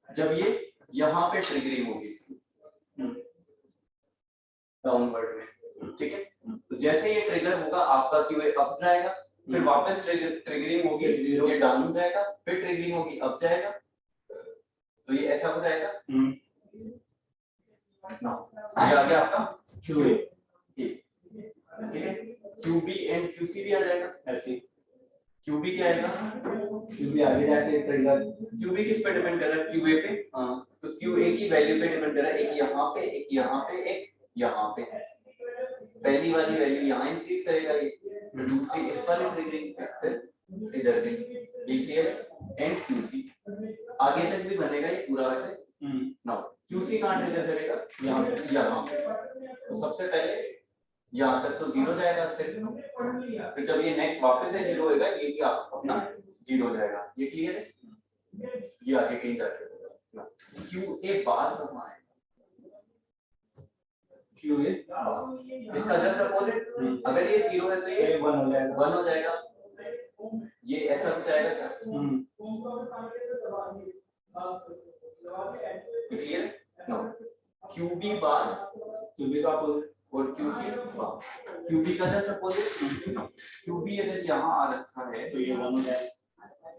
जब ये यहाँ पे ट्रिगरिंग होगी डाउनवर्ड में, ठीक है। तो जैसे ये ट्रिगर होगा आपका QA अप जाएगा, फिर वापस ट्रिगरिंग होगी ये डाउन जाएगा, फिर ट्रिगरिंग होगी अप जाएगा, तो ये ऐसा हो जाएगा ना। ये आ गया आपका QA, ठीक है। QB एंड QC भी आ जाएगा ऐसे। QB क्या आएगा, QB आगे जाके ट्रिगर, QB किस पे डिपेंड कर रहा है, QA पे। हाँ तो QA की वैल्यू पे डिपेंड कर रहा है, एक यहाँ पे एक यहाँ पे एक यहाँ पे। पहली वाली वैल्यू यहाँ इंक्रीज करेगा ये, फिर दूसरी इस वाले ट्रिगरिंग पे, फिर इधर भी। ये क्लियर है। एंड QC आगे तक भी बनेगा ये पूरा वैसे। नाउ QC कहाँ ट्रिगर करेगा, यहाँ पे। तो सबसे पहले यहाँ तक तो 0 जाएगा, फिर जब ये नेक्स्ट वापस से 0 होगा ये भी आपका अपना 0 जाएगा। ये क्लियर है। ये आगे कहीं जाके होगा। QA बार कहाँ है, QA इसका जस्ट अपोजिट। अगर ये 0 है तो ये 1 हो जाएगा। ये ऐसा हो जाएगा क्या, क्लियर है। नो QB बार, QB का अपोजिट और QC बार। QB का जस्ट अपोजिट। QB अगर यहाँ आ रखा है तो ये 1 हो जाएगा,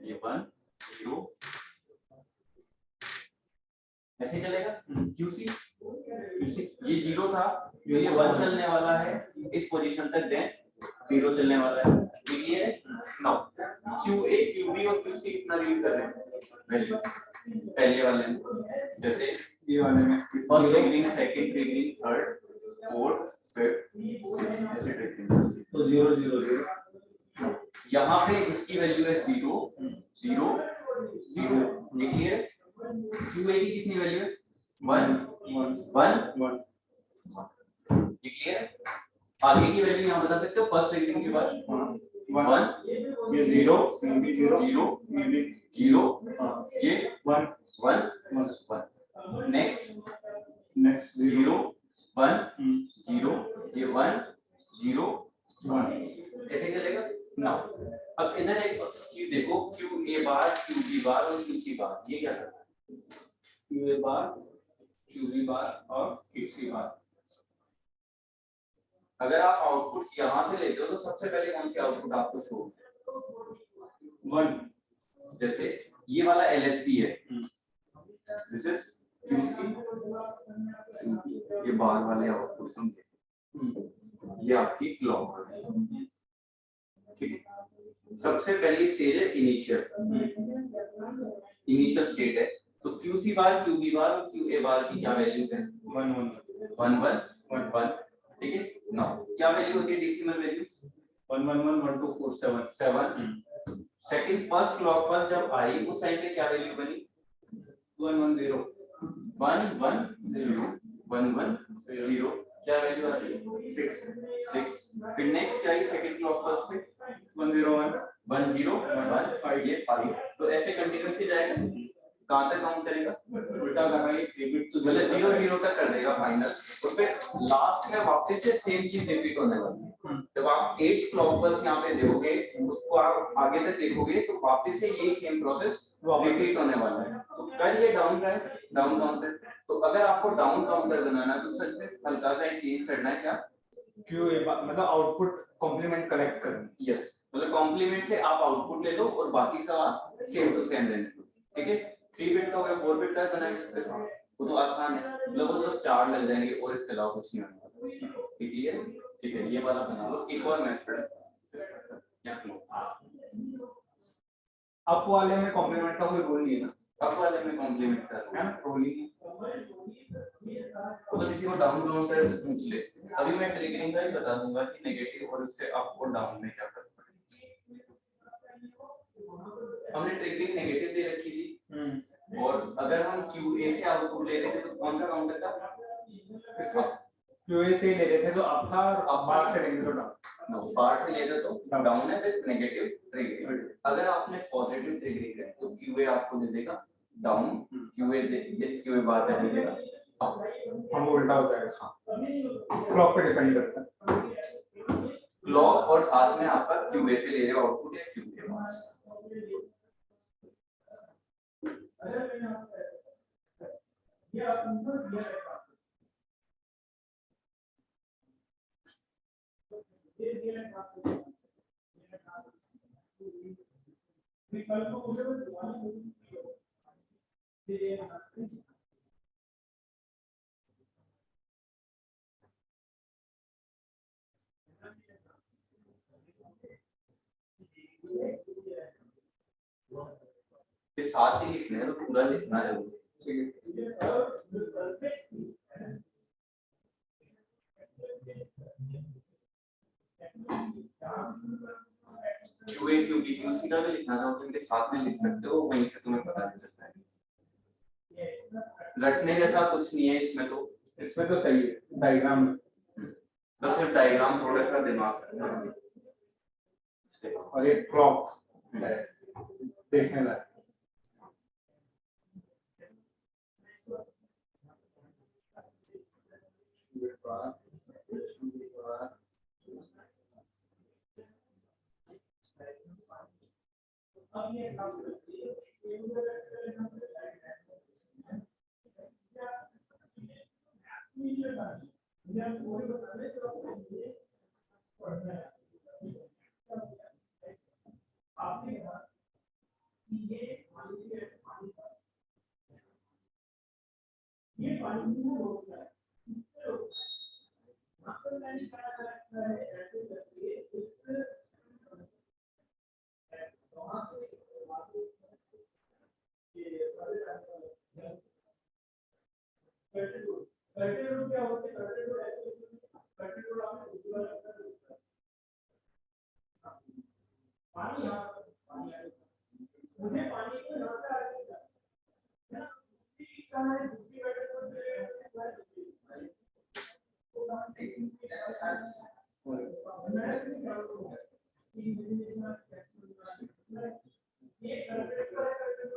ये 1 0 ऐसे चलेगा। QC ये 0 था, ये 1 चलने वाला है इस पोजीशन तक, देन 0 चलने वाला है। क्लियर है। नाउ QA QB और QC कितना रीड कर रहे हैं वैल्यू पहले वाले में, जैसे ये वाले में first triggering, second triggering, third, fourth, fifth, ऐसे ट्रिगरिंग। तो 0 0 0 यहाँ पे इसकी वैल्यू है 0 0 0। ये क्लियर है। QA की कितनी वैल्यू है 1 1 1। ये क्लियर है। आगे की वैल्यू यहाँ बता सकते हो फर्स्ट ट्रिगरिंग के बाद 1, ये 0 0 0 0, ये 1 1 1। नेक्स्ट 0 1 0, ये 1 0 1, ऐसे चलेगा। नाउ अब इधर एक चीज देखो, QA बार QB बार और QC बार, ये क्या करता है, QA बार QB बार और QC बार। अगर आप आउटपुट यहाँ से लेते हो तो सबसे पहले कौन सी आउटपुट आपको शो, 1, जैसे ये वाला LSB है, दिस इज QC, ये बार वाले आउटपुट समझे, ये आपकी क्लॉक है, ठीक है। सबसे पहली स्टेज है इनिशियल स्टेट है। तो QC बार QB बार और QA बार की क्या वैल्यूज है, 1 1 1 1 1, ठीक है। नाउ क्या वैल्यू होती है decimal value, 1 1 1 1 2 4 7 7। Second first clock पर जब आई उस टाइम पे क्या वैल्यू बनी, 1 1 0 1 1 0 1 1 0, क्या वैल्यू आती है 6 6। फिर नेक्स्ट क्या है सेकंड क्लॉक पर पे 1 0 1 1 0 1 5, ये 5। तो ऐसे कंटीन्यूअसली जाएगा, कहां तक काउंट करेगा, उल्टा कर रहा है 3 बिट तो मतलब 0 0 तक कर देगा फाइनल। तो फिर लास्ट में वापस से सेम चीज रिपीट होने वाली है। जब आप 8 क्लॉक पल्स यहाँ पे देखोगे, उसको आप आगे तक देखोगे तो वापस से यही सेम प्रोसेस रिपीट होने वाला है। तो कल ये डाउन का है, डाउन काउंटर। तो अगर आपको डाउन काउंटर बनाना है तो सच में हल्का सा चेंज करना है, क्या QA मतलब आउटपुट कॉम्प्लीमेंट कलेक्ट करना। यस, मतलब कॉम्प्लीमेंट से आप आउटपुट ले लो और बाकी सब आप सेम टू सेम रहने दो, ठीक है। 3 बिट का होगा 4 बिट का बना सकते हो, वो तो आसान है, मतलब वो तो 4 लग जाएंगे और इसके अलावा कुछ नहीं होने वाला, ठीक है। ठीक है, ये वाला बना लो। एक और मेथड अप वाले में कॉम्प्लीमेंट का कोई रोल नहीं है ना, अप वाले में कॉम्प्लीमेंट का है ना, रोल ही नहीं। वो तो किसी को डाउन काउंटर पूछ ले। अभी मैं ट्रिगरिंग का ही बता दूंगा कि नेगेटिव और उससे अप और डाउन में क्या फर्क पड़ेगा। हमने ट्रिगरिंग नेगेटिव दे रखी थी, और अगर हम QA से आउटपुट ले रहे थे तो कौन सा काउंटर था, QA से ले रहे थे तो अप था, और बाहर से लेंगे तो डाउन। नो, बाहर से ले रहे तो डाउन है विद नेगेटिव ट्रिगरिंग। अगर आपने पॉजिटिव ट्रिगरिंग है तो QA आपको दे देगा डाउन क्यूए बार पे दिखेगा अप। हम उल्टा हो जाएगा। हाँ क्लॉक पे डिपेंड करता है। क्लॉक और साथ में आपका क्यूए से ले रहे हो आउटपुट या क्यूए बार से। ये साथ ही लिखना है तो पूरा लिखना है। क्यूए क्यूबी क्यूसी का भी लिखना था तो इनके साथ में लिख सकते हो, वहीं से तुम्हें पता नहीं चलता है। रटने जैसा कुछ नहीं है इसमें तो सही है डायग्राम में। बस सिर्फ डायग्राम थोड़ा सा दिमाग में। और एक क्लॉक देखने लायक।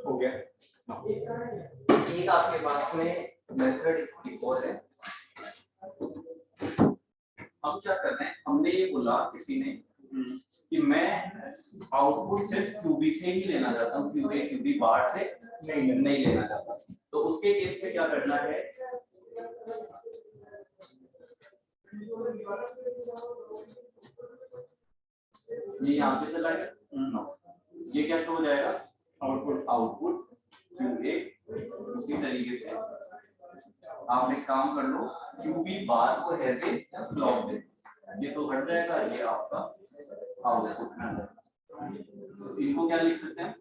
हो गया। एक आपके पास में मेथड एक और है। हम क्या कर रहे हैं, हमने ये बोला किसी ने कि मैं आउटपुट सिर्फ क्यूबी से ही लेना चाहता हूँ, क्यूए क्यूबी बार से नहीं लेना चाहता। तो उसके केस में क्या करना है, ये यहाँ से चला गया, ये क्या शो हो जाएगा आउटपुट क्यूए। उसी तरीके से आप एक काम कर लो, क्यूबी बार को ऐसे ब्लॉक दे, ये तो हट जाएगा, ये आपका आउटपुट है। इनको क्या लिख सकते हैं,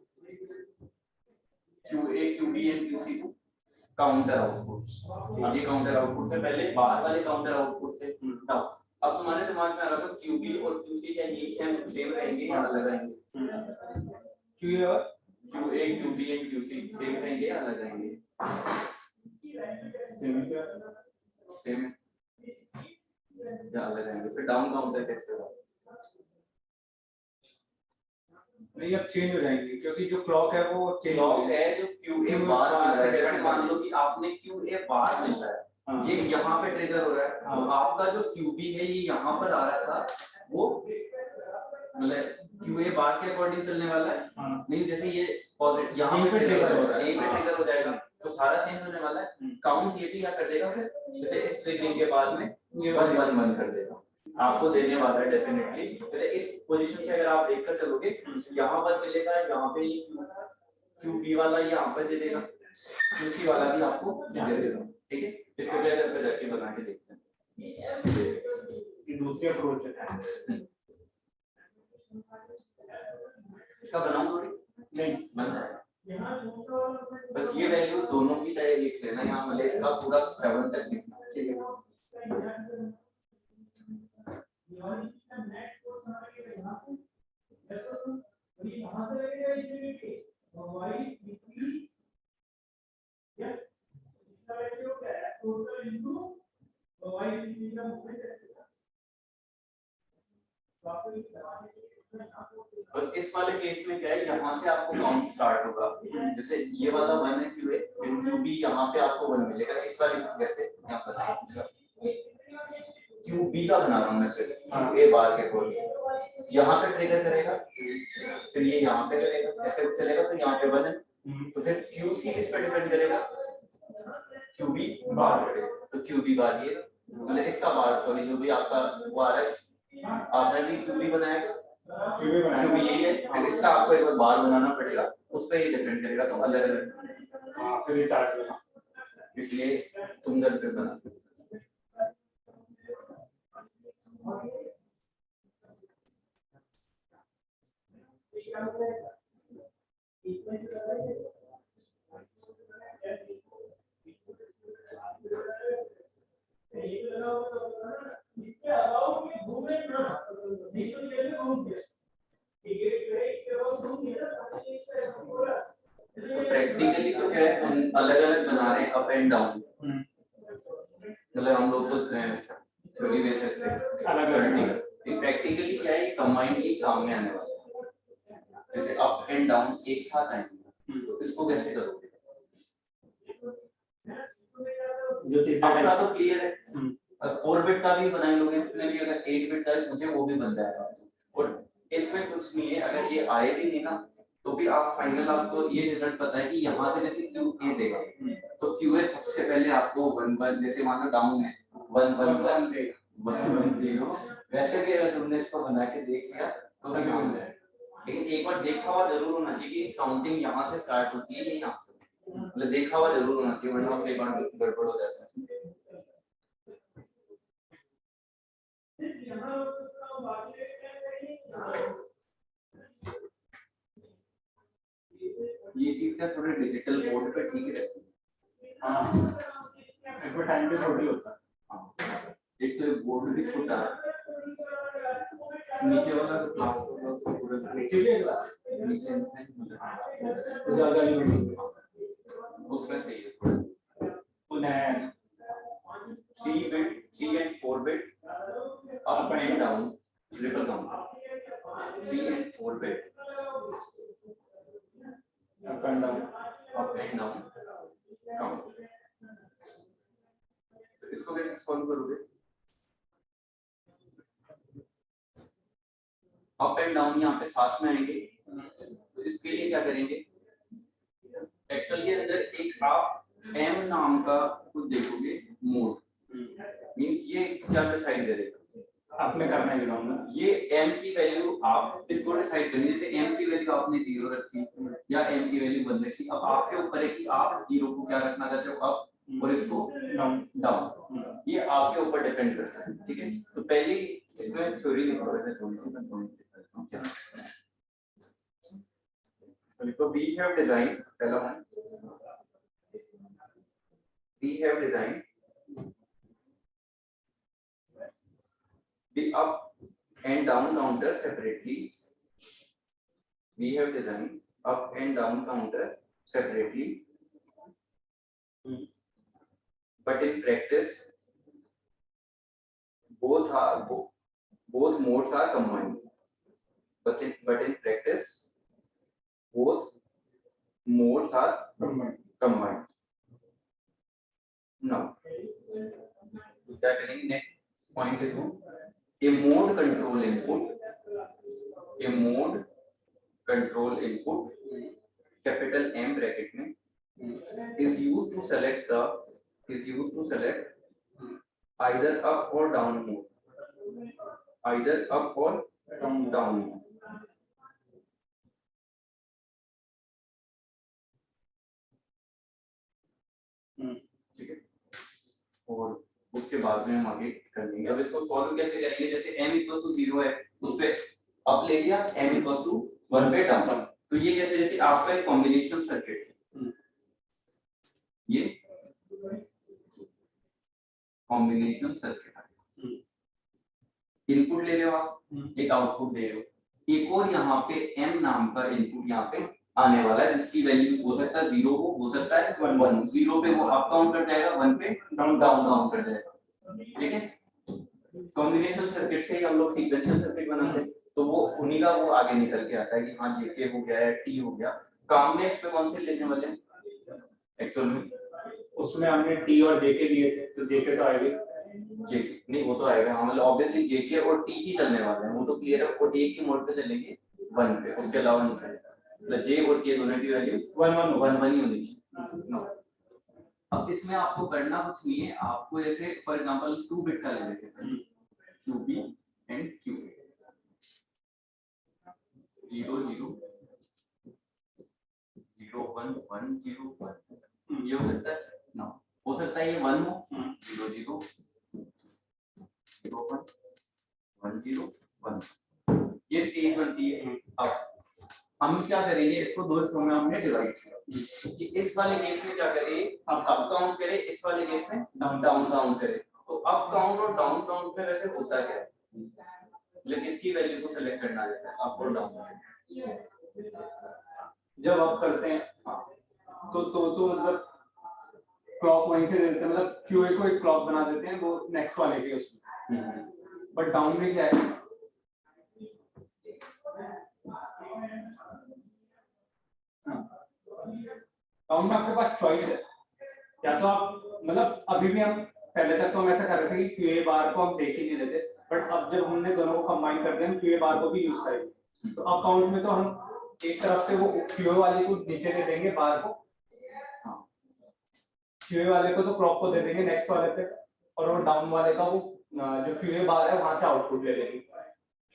क्यूए क्यूबी एंड क्यूसी को काउंटर आउटपुट। ये काउंटर आउटपुट से पहले बाहर वाले काउंटर आउटपुट से डाउन। अब तुम्हारे दिमाग में आ रहा है क्यूबी और क्यूसी क्या ये सेम रहेंगे या अलग रहेंगे? क्यूए और QA QB and QC same रहेंगे या अलग रहेंगे? सेम है या अलग रहेंगे? फिर डाउन काउंटर कैसे होगा? नहीं, अब चेंज हो जाएंगे क्योंकि जो क्लॉक है वो क्लॉक है जो क्यूए बार मिल रहा है। जैसे मान लो कि आपने क्यूए बार मिल रहा है, ये यहाँ पे ट्रिगर हो रहा है, तो आपका जो क्यूबी है ये यहाँ पर आ रहा था, वो मतलब क्यूए बार के अकॉर्डिंग चलने वाला है। नहीं, जैसे ये यहाँ पे ट्रिगर हो रहा है, यहीं पे ट्रिगर हो जाएगा, तो सारा चेंज होने वाला है। काउंट ये भी क्या कर देगा फिर, जैसे इस ट्रिगरिंग के बाद में ये 1 1 1 कर देगा, आपको देने वाला है डेफिनेटली। जैसे इस पोजीशन से अगर आप देखकर चलोगे, यहाँ पर मिलेगा, यहाँ पे ये क्यूबी वाला यहाँ पर दे देगा, क्यूसी वाला भी आपको दे देगा। ठीक है, इसको क्या करके जाके बना के देखते हैं। ये दूसरी अप्रोच है। इसका बनाऊं थोड़ी नहीं बन जाएगा। बस ये वैल्यू दोनों की तरह लिख लेना यहाँ, मतलब इसका पूरा 7 तक लिखना। ठीक है, और इस वाले केस में क्या है, यहाँ से आपको काउंट स्टार्ट होगा, जैसे ये वाला 1 है QA, फिर QB यहाँ पे आपको 1 मिलेगा। इस वाली कैसे यहाँ पर QB का बना रहा हूँ मैं सिर्फ QA बार के कोड, यहाँ पे ट्रिगर करेगा, फिर ये यहाँ पे करेगा, ऐसे चलेगा, तो यहाँ पे 1 है, तो फिर QC किस पे डिपेंड करेगा, QB बार पे, तो QB बार ये मतलब इसका बार, सॉरी जो भी आपका वो आ रहा है, आपने भी QB बनाएगा, QB यही है, फिर इसका आपको एक बार बार बनाना पड़ेगा, उस पे ही डिपेंड करेगा, तो अलग अलग फिर ये चार्ट बना, इसलिए तुम घर पे बना प्रैक्टिकली तो क्या है, हम अलग अलग बना रहे हैं अप एंड डाउन, मतलब हम लोग तो थ्योरी बेसिस पे अलग अलग, प्रैक्टिकली क्या है, कंबाइनली काम में आने वाला है, जैसे अप एंड डाउन एक साथ आएंगे, तो इसको कैसे करोगे, जो तीसरा तो क्लियर है, 4 बिट का भी बना लोगे, जितने भी अगर 8 बिट का है मुझे वो भी बन जाएगा, और इसमें कुछ नहीं है, अगर ये आए भी नहीं ना तो भी आप फाइनल आपको ये रिजल्ट पता है कि यहाँ से जैसे QA देगा, तो QA सबसे पहले आपको 1 1 जैसे मान लो डाउन है 1 1 1 देगा 1 1 0, वैसे भी अगर तुमने इसको बना के देख लिया तो भी मिल जाएगा, लेकिन एक बार देखा हुआ जरूर होना चाहिए कि काउंटिंग यहाँ से स्टार्ट होती है, ये यहाँ से, मतलब देखा हुआ जरूर होना चाहिए, वरना कई बार गड़बड़ हो जाता है। ये चीज का थोड़े डिजिटल बोर्ड पे ठीक रहती है, हाँ इसमें टाइम भी थोड़ी होता है, हाँ एक तो बोर्ड भी छोटा है, नीचे वाला जो क्लास होगा उसको पूरा नीचे भी क्लास नीचे ज्यादा यूनिट उसमें सही है थोड़ा, पुनः 3 bit 3 and 4 bit up and down triple count, 3 and 4 bit up and down count, तो इसको कैसे सॉल्व करोगे, अप एंड डाउन यहाँ पे साथ में आएंगे, तो इसके लिए क्या करेंगे, एक्सेल के अंदर एक आप m नाम का कुछ देखोगे मोड, मींस ये क्या डिसाइड करेगा, आपने करना है ग्राउंड में, ये m की वैल्यू आप बिल्कुल डिसाइड करनी है, जैसे m की वैल्यू आपने 0 रखी या m की वैल्यू 1 रखी, अब आपके ऊपर है कि आप 0 को क्या रखना चाहते हो अप और इसको डाउन, ये आपके ऊपर डिपेंड करता है, ठीक है। तो पहली इसमें थ्योरी थोड़ा सा थोड़ी सी so we have designed, पहला one we have designed the up and down counter separately, we have designed up and down counter separately, but in practice both modes are combined, but in practice both modes are combined. Now क्या करेंगे, next point देखो, a mode control input capital M bracket में is used to select either up or down mode, ठीक है, और उसके बाद में हम आगे कर लेंगे। अब इसको सॉल्व कैसे करेंगे, जैसे m = 0 है उस पे अप ले लिया, m = 1 पे डाउन, तो ये कैसे, जैसे आपका एक कॉम्बिनेशन सर्किट है, ये कॉम्बिनेशन सर्किट है, इनपुट ले रहे हो आप, एक आउटपुट दे रहे हो, एक और यहाँ पे m नाम का इनपुट यहाँ पे आने वाला है, जिसकी वैल्यू हो सकता है 0 हो सकता है 1 0 पे वो अप काउंट कर जाएगा, 1 पे डाउन काउंट कर जाएगा, ठीक है। कॉम्बिनेशन सर्किट से ही हम लोग सीक्वेंशियल सर्किट बनाते हैं, तो वो उन्हीं का वो आगे निकल के आता है कि हाँ जेके हो गया है, टी हो गया। काम में इस पे कौन से लेने वाले हैं एक्चुअल में? उसमें हमने टी और जेके लिए थे, तो जेके तो आएगी। जेके नहीं, वो तो आएगा हाँ, मतलब ऑब्वियसली जेके और टी ही चलने वाले हैं, वो तो क्लियर है। और एक ही मोड पे चलेंगे 1 पे, उसके अलावा नहीं चलेगा। मतलब जे और के दोनों की वैल्यू 1 ही होनी चाहिए। नो, अब इसमें आपको करना कुछ नहीं है, आपको जैसे फॉर एग्जांपल 2 बिट का ले लेते हैं, QB एंड QA 0 0 0 1 1 0 1, ये हो सकता है ना, हो सकता है ये 1 हो 0 0 0 1 1 0 1, ये स्टेज बनती है। अब हम क्या करेंगे, इसको दो हिस्सों में हमने डिवाइड किया कि इस वाले केस में क्या करें, हम अप काउंट करें, इस वाले केस में डाउन काउंट करें। तो अप काउंट और डाउन काउंट में वैसे होता क्या है, लेकिन किसकी वैल्यू को सेलेक्ट करना रहता है, अप और डाउन? जब आप करते हैं तो मतलब क्लॉक वहीं से देते हैं, मतलब क्यूए को एक क्लॉक बना देते हैं, वो नेक्स्ट वाले के उसमें। बट डाउन में क्या है, डाउन में आपके पास चॉइस है, या तो आप मतलब अभी भी हम पहले तक तो हम ऐसा कर रहे थे कि क्यूए बार को हम देख ही नहीं रहे थे, बट अब जब हमने दोनों को कंबाइन कर दिया हम क्यूए बार को भी यूज करेंगे। तो अब काउंट में तो हम एक तरफ से वो क्यूए वाले को नीचे दे देंगे बार को, क्यूए वाले को तो क्लॉक को दे देंगे नेक्स्ट वाले पे, और वो डाउन वाले का वो जो क्यूए बार है वहां से आउटपुट ले लेंगे,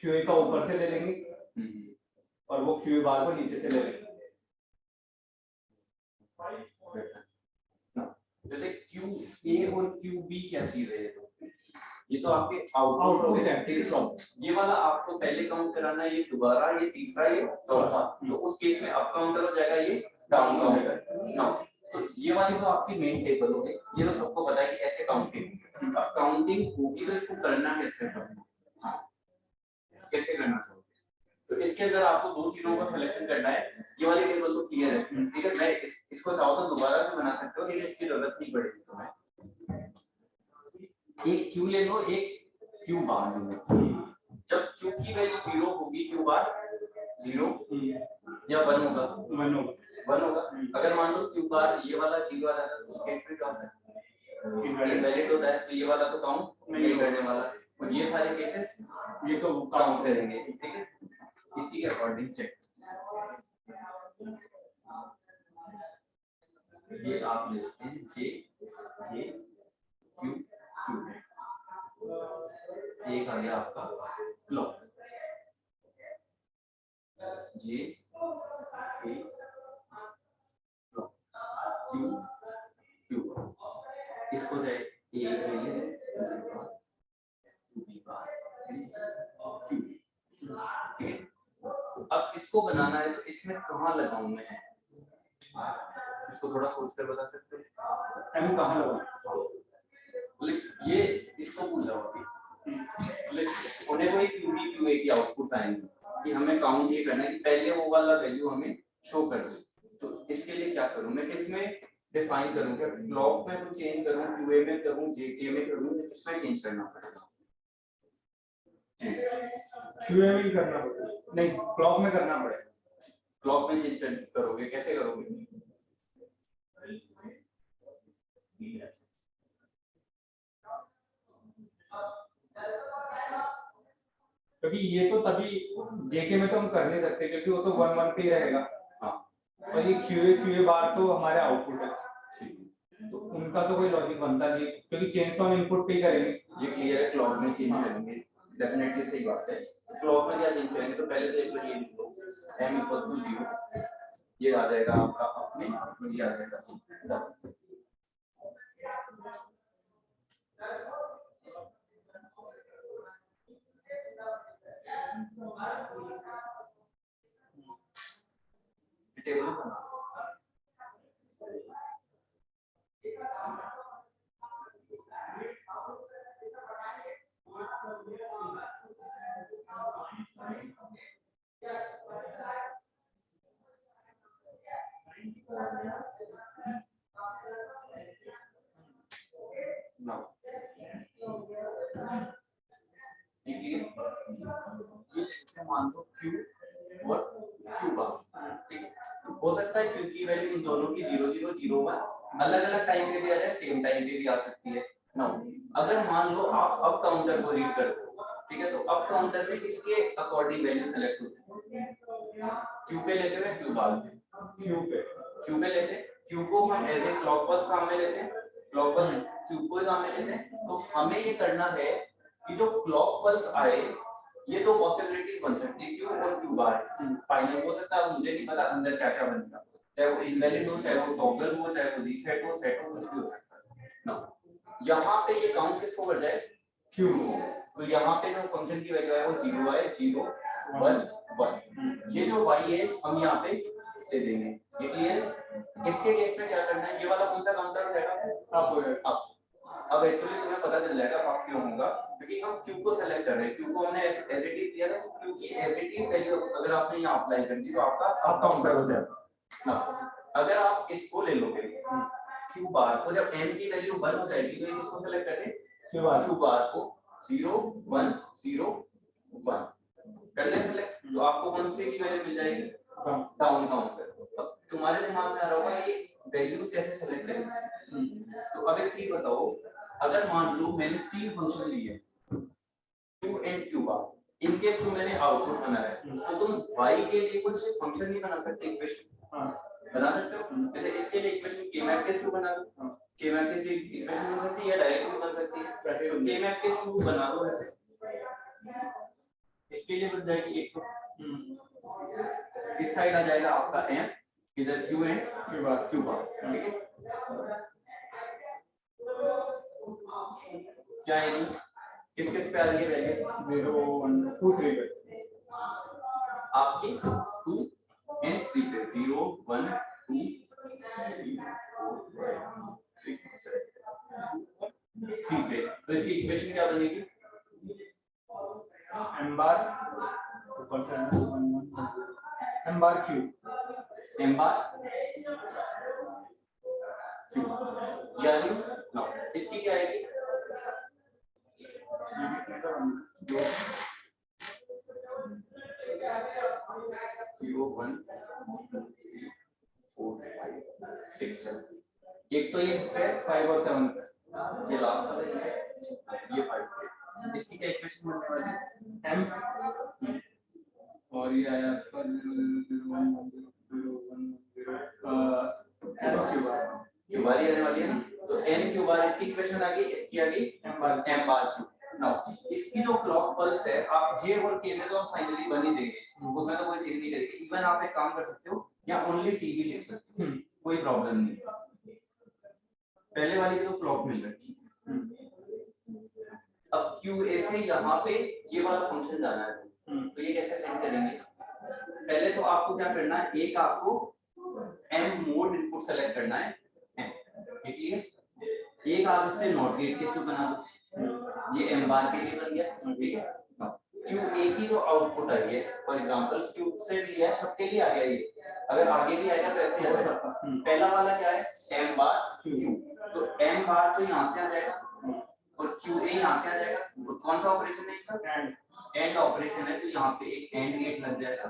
क्यूए का ऊपर से ले लेंगे और वो क्यूए बार को नीचे से ले लेंगे। जैसे QA और QB क्या चीज है, ये तो आपके आउटपुट है, ठीक है। ये वाला आपको पहले काउंट कराना है, ये दोबारा, ये तीसरा, ये चौथा, तो उस केस में अप काउंटर हो जाएगा, ये डाउन काउंटर ना। तो ये वाली तो आपकी मेन टेबल होगी, ये तो सबको पता है कि ऐसे काउंटिंग। अब काउंटिंग होगी तो इसको करना कैसे है, हाँ कैसे करना चाहिए। तो इसके अंदर आपको दो चीजों का सिलेक्शन करना है, ये वाली टेबल तो क्लियर है, ठीक है। मैं इसको चाहो तो दोबारा भी बना सकते हो, लेकिन इसकी जरूरत नहीं पड़ेगी तुम्हें। एक क्यू ले लो, एक क्यू बार ले लो। जब क्यू की वैल्यू 0 होगी, क्यू बार 0 या 1 होगा, 1 होगा। अगर मान लो क्यू बार ये वाला 0 आ जाता है, तो उस केस में क्या होता है, इनवैलिड होता है, तो ये वाला तो काउंट नहीं करने वाला, और ये सारे केसेस ये तो काउंट करेंगे, ठीक है। इसी के अकॉर्डिंग चेक, ये आप ले लेते हैं जे जे क्यू क्यू, एक आ गया आपका क्लॉक जे के क्यू क्यू, इसको जाए ए ले लें, बी बार क्यू, ठीक है। अब इसको बनाना है, तो इसमें कहाँ लगाऊं मैं, इसको थोड़ा सोच कर बता सकते हैं, एम कहाँ लगाऊं? ये इसको भूल जाओ अभी, उन्हें को एक QB QA की आउटपुट आएंगे कि हमें काउंट ये करना है कि पहले वो वाला वैल्यू हमें शो कर दे। तो इसके लिए क्या करूं मैं, किसमें डिफाइन करूं, क्या क्लॉक में कुछ चेंज करूं, QA में करूं, JK में करूं, या किसमें चेंज करना पड़ेगा? QA में करना पड़ेगा, नहीं क्लॉक में करना पड़ेगा। क्लॉक में चेंज करोगे, कैसे करोगे? क्योंकि ये तो तभी जेके में तो हम कर नहीं सकते, क्योंकि वो तो 1 1 पे ही रहेगा। हाँ, और ये QA बार तो हमारे आउटपुट है, तो उनका तो कोई लॉजिक बनता नहीं, क्योंकि चेंज तो हम इनपुट पे ही करेंगे। ये क्लियर है, क्लॉक में चेंज करेंगे, डेफिनेटली सही बात है। क्लॉक में क्या चेंज करेंगे, तो पहले देख लो, ये लिख लो m = 0, ये आ जाएगा आपका अपने, ये आ जाएगा टेबल बना। जैसे मान लो Q और Q बार, ठीक है। हो सकता है Q की वैल्यू इन दोनों की 0 0 0 1 अलग अलग टाइम पे भी आ जाए, सेम टाइम पे भी आ सकती है ना। अगर मान लो आप अप काउंटर को रीड करते हो, ठीक है, तो अप काउंटर में किसके अकॉर्डिंग वैल्यू सेलेक्ट होती है? Q पे लेते हैं, Q बार पे, Q पे लेते हैं। Q को हम एज ए क्लॉक पल्स काम में लेते हैं, क्लॉक पल्स Q को काम में लेते हैं। तो हमें ये करना है कि जो क्लॉक पल्स आए, ये दो पॉसिबिलिटीज बन सकती है, Q और Q बार। फाइनल हो सकता है, मुझे नहीं पता अंदर क्या क्या बनेगा, चाहे वो इनवैलिड हो, चाहे वो टॉगल हो, चाहे वो रीसेट हो, सेट हो, कुछ भी हो सकता है ना। यहाँ पे ये काउंट किसको कर जाए? Q को। तो यहाँ पे जो फंक्शन की वैल्यू है वो 0 है, 0 1 1। ये जो y है हम यहाँ पे दे देंगे, ये क्लियर। इसके केस में क्या करना है, ये वाला कौन सा काउंटर हो जाएगा? अप। अब एक्चुअली तुम्हें पता चल जाएगा अब क्यों होगा, क्योंकि हम Q को सेलेक्ट कर रहे हैं। Q को हमने एज इट इज दिया था, तो Q की एज इट इज वैल्यू अगर आपने यहाँ अप्लाई कर दी तो आपका अप काउंटर हो जाएगा ना। अगर आप इसको ले लोगे Q बार को, जब n की वैल्यू 1 हो जाएगी तो ये किसको सेलेक्ट करें? Q बार को 0 1 0 1 कर ले सेलेक्ट, तो आपको कौन सी की वैल्यू मिल जाएगी? Down counter. अब तुम्हारे दिमाग में आ रहा होगा ये वैल्यूज कैसे सेलेक्ट करें। तो अब एक चीज बताओ, अगर मान लो मैंने तीन फंक्शन लिए Q एंड Q बार, इनके थ्रू मैंने आउटपुट बनाया है, तो तुम y के लिए कुछ फंक्शन नहीं बना सकते, इक्वेशन बना सकते हो। जैसे इसके लिए इक्वेशन k मैप के थ्रू बना दो, k मैप के लिए इक्वेशन बन सकती है या डायरेक्ट भी बन सकती है, तो k मैप के थ्रू बना दो ऐसे। इसके लिए बन जाएगी एक, तो इस साइड आ जाएगा आपका m, इधर Q एंड Q बार, ठीक है। क्या है ये, किस किस पे आ रही है वैल्यू? 0 1 2 3 पे आपकी 2 एंड 3 पे, 0 1 2 3 4 पे। तो इसकी इक्वेशन क्या बनेगी? m बार ऊपर से m बार Q m बार Q, यानी ना इसकी क्या आएगी? एक तो ये 5 और 7 ये लास्ट वाला है, ये 5 इसकी क्या इक्वेशन बनने वाली है? m और ये आया आपका 0 1 0 1 0 क्यू बार ही आने वाली है ना, तो n क्यू बार इसकी इक्वेशन आ गई, इसकी आ गई m बार क्यू। नाउ इसकी जो क्लॉक पल्स है, आप j और k में तो हम फाइनली बन ही देंगे, उसमें तो कोई चेंज नहीं करेगी। इवन आप एक काम कर सकते हो, या ओनली t भी लिख सकते हो, कोई प्रॉब्लम नहीं। पहले वाली की तो क्लॉक मिल रही है। अब QA से यहाँ पे ये वाला फंक्शन जाना है, तो ये कैसे सेंड करेंगे? पहले तो आपको क्या करना है, एक आपको m मोड इनपुट सेलेक्ट करना है, ठीक है। एक आप इससे नॉट गेट के थ्रू बना दो, ये m बार के लिए बन गया, ठीक है। QA की जो आउटपुट आई है, फॉर एग्जांपल Q से लिया है, सबके लिए आ गया ये, अगर आगे भी आएगा तो ऐसे हो सकता है। पहला वाला क्या है, m बार Q, तो m बार तो यहाँ से आ जाएगा और QA यहाँ से आ जाएगा। तो कौन सा ऑपरेशन है इसका? एंड ऑपरेशन है, तो यहाँ पे एक एंड गेट लग जाएगा,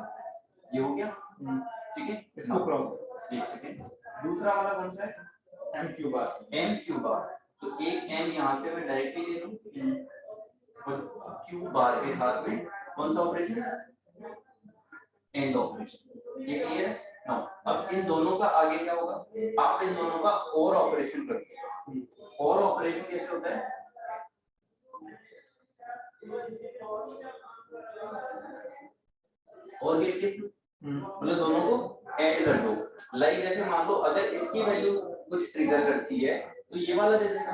ये हो गया, ठीक है। इसको क्लॉक एक सेकंड, दूसरा वाला कौन सा है? m क्यू बार, तो एक m यहाँ से मैं डायरेक्टली ले लूं और q बार के साथ में कौन सा ऑपरेशन? एंड ऑपरेशन, ये क्लियर है ना। अब इन दोनों का आगे क्या होगा, आप इन दोनों का और ऑपरेशन करते हैं। और ऑपरेशन कैसे होता है? और गेट के थ्रू, मतलब दोनों को ऐड कर दो। लाइक जैसे मान लो अगर इसकी वैल्यू कुछ ट्रिगर करती है तो ये वाला दे देगा,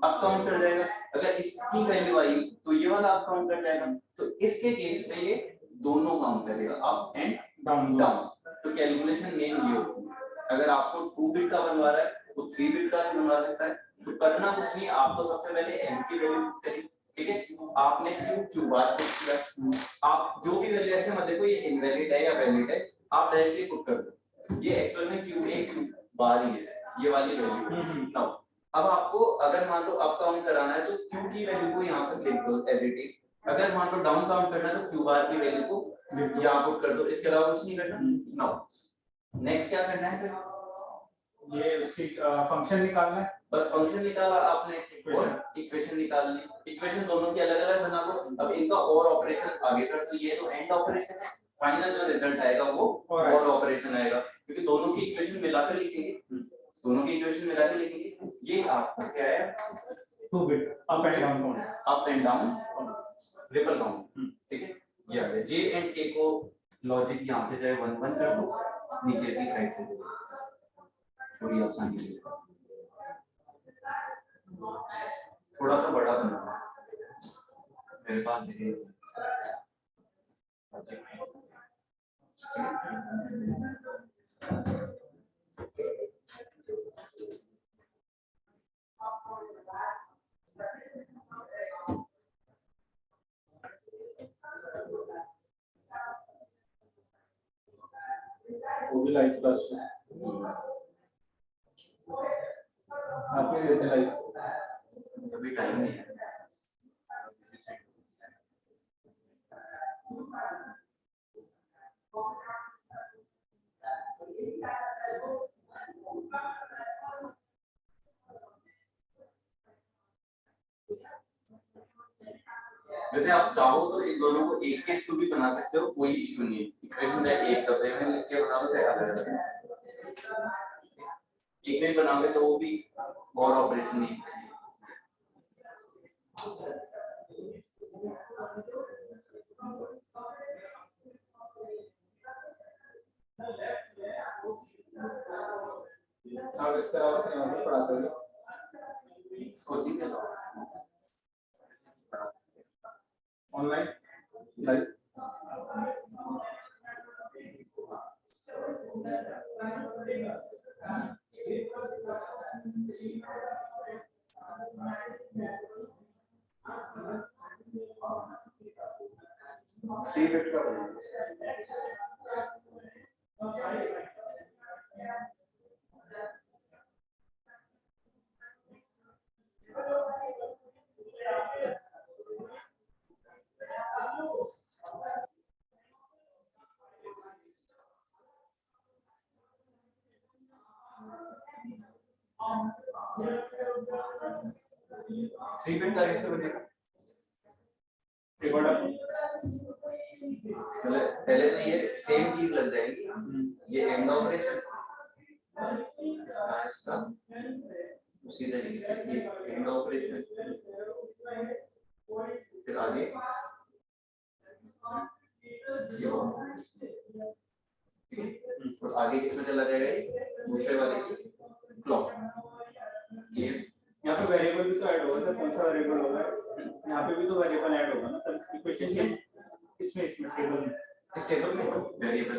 अप काउंट कर जाएगा। अगर इसकी वैल्यू आई तो ये वाला अप काउंट कर जाएगा। तो इसके केस में ये दोनों काउंट करेगा, अप एंड डाउन। तो कैलकुलेशन मेन ये होती है। अगर आपको 2 बिट का बनवा रहा है तो 3 बिट का भी बनवा सकता है। तो करना कुछ नहीं, आपको सबसे पहले m की वैल्यू पुट करें, ठीक है। आपने q बार पुट किया, आप जो भी वैल्यू ऐसे मत देखो ये इनवैलिड है या वैलिड है, आप डायरेक्टली पुट कर दो। ये एक्चुअल में q बार ही है, ये वाली वैल्यू। अब आपको अगर मान लो अप काउंट कराना है तो q की वैल्यू को यहाँ से लिख दो एज इट इज। अगर मान लो डाउन काउंट करना है तो क्यू बार की वैल्यू को यहाँ पुट कर दो, इसके अलावा कुछ नहीं करना। नो नेक्स्ट क्या करना है फिर, ये उसकी फंक्शन निकालना है, बस फंक्शन निकाला आपने और इक्वेशन निकालनी, इक्वेशन दोनों की अलग अलग बना लो। अब इनका और ऑपरेशन आगे कर, तो ये तो एंड ऑपरेशन है, फाइनल जो रिजल्ट आएगा वो और ऑपरेशन आएगा, क्योंकि दोनों की इक्वेशन मिलाकर लिखेंगे, दोनों की इक्वेशन मिलाकर लिखेंगे। ये आपका क्या है, 2 bit up and down count, up and down triple count, ठीक है। ये आ गया जे एंड के को लॉजिक यहाँ से चाहे 1 1 कर दो, नीचे की साइड से थोड़ी आसानी से, थोड़ा सा बड़ा बनाना मेरे पास देखिए। वो भी लाइट प्लस आपके देते लाइट, अभी टाइम नहीं है। वैसे आप चाहो तो इन दोनों को एक के थ्रू भी बना सकते हो, कोई इशू नहीं है। इक्वेशन में एक का पेमेंट लिख के बना दो, क्या करेगा, एक में बनाओगे तो वो भी और ऑपरेशन नहीं है। आप इसके अलावा कहीं और भी पढ़ाते हो? कोचिंग के ऑनलाइन लाइव? थ्री बिट का बना थ्री बिट का कैसे बनेगा, पहले तो ये सेम चीज लग जाएगी, ये एंड ऑपरेशन इसका उसी तरीके से ये एंड ऑपरेशन, फिर आगे और आगे किसमें चला जाएगा, ये दूसरे वाले की क्लॉक। ये यहाँ पे वेरिएबल भी तो ऐड होगा, कौन सा वेरिएबल होगा यहाँ पे भी तो वेरिएबल ऐड होगा ना सर इक्वेशन में, इसमें टेबल में, इस टेबल में वेरिएबल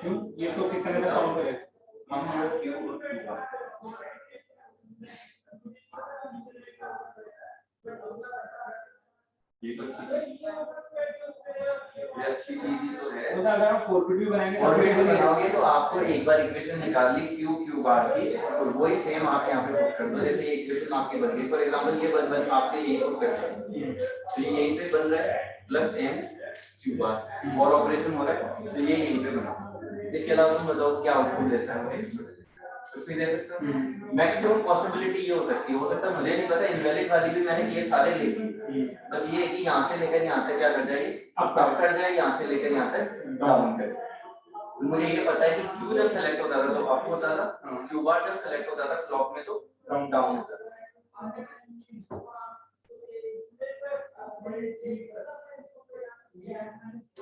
क्यों ये तो कितने का काउंट करेगा, हम क्यों ये तो अच्छी चीज ही तो है। तो अगर हम 4 बिट भी बनाएंगे और वेरिएबल बनाओगे तो आपको एक बार इक्वेशन निकाल ली क्यू बार की, और वही सेम आप यहाँ पे पुट कर दो, जैसे इक्वेशन आपकी बन गई, फॉर एग्जांपल ये बन आपके यही पुट कर तो ये यहीं पे बन रहा है प्लस एम क्यू बार और ऑपरेशन हो रहा है, तो ये यहीं पे बना। इसके अलावा तुम बताओ क्या आउटपुट देता है, कुछ भी दे सकते हो। मैक्सिमम पॉसिबिलिटी ये हो सकती है, मुझे नहीं पता, इनवैलिड वाली भी मैंने ये सारे लिखे, बस ये है कि यहाँ से लेकर यहाँ तक क्या कर जाएगी, अप कर जाए, यहाँ से लेकर यहाँ तक डाउन कर। मुझे ये पता है कि क्यू जब सेलेक्ट होता था तो अप होता था, क्यू बार जब सेलेक्ट होता था क्लॉक में तो डाउन होता था।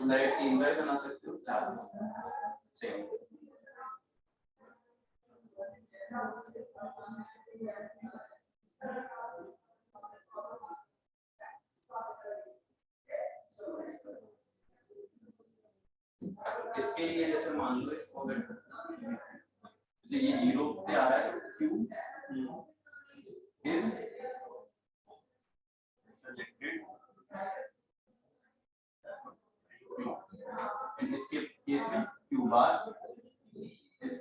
डायरेक्ट 3 बार बना सकते हो, 4 सेम। इसके लिए जैसे मान लो इसको अगर जैसे ये 0 पे आ रहा है, क्यू इज सेलेक्टेड, एंड इसके केस में क्यू बार इज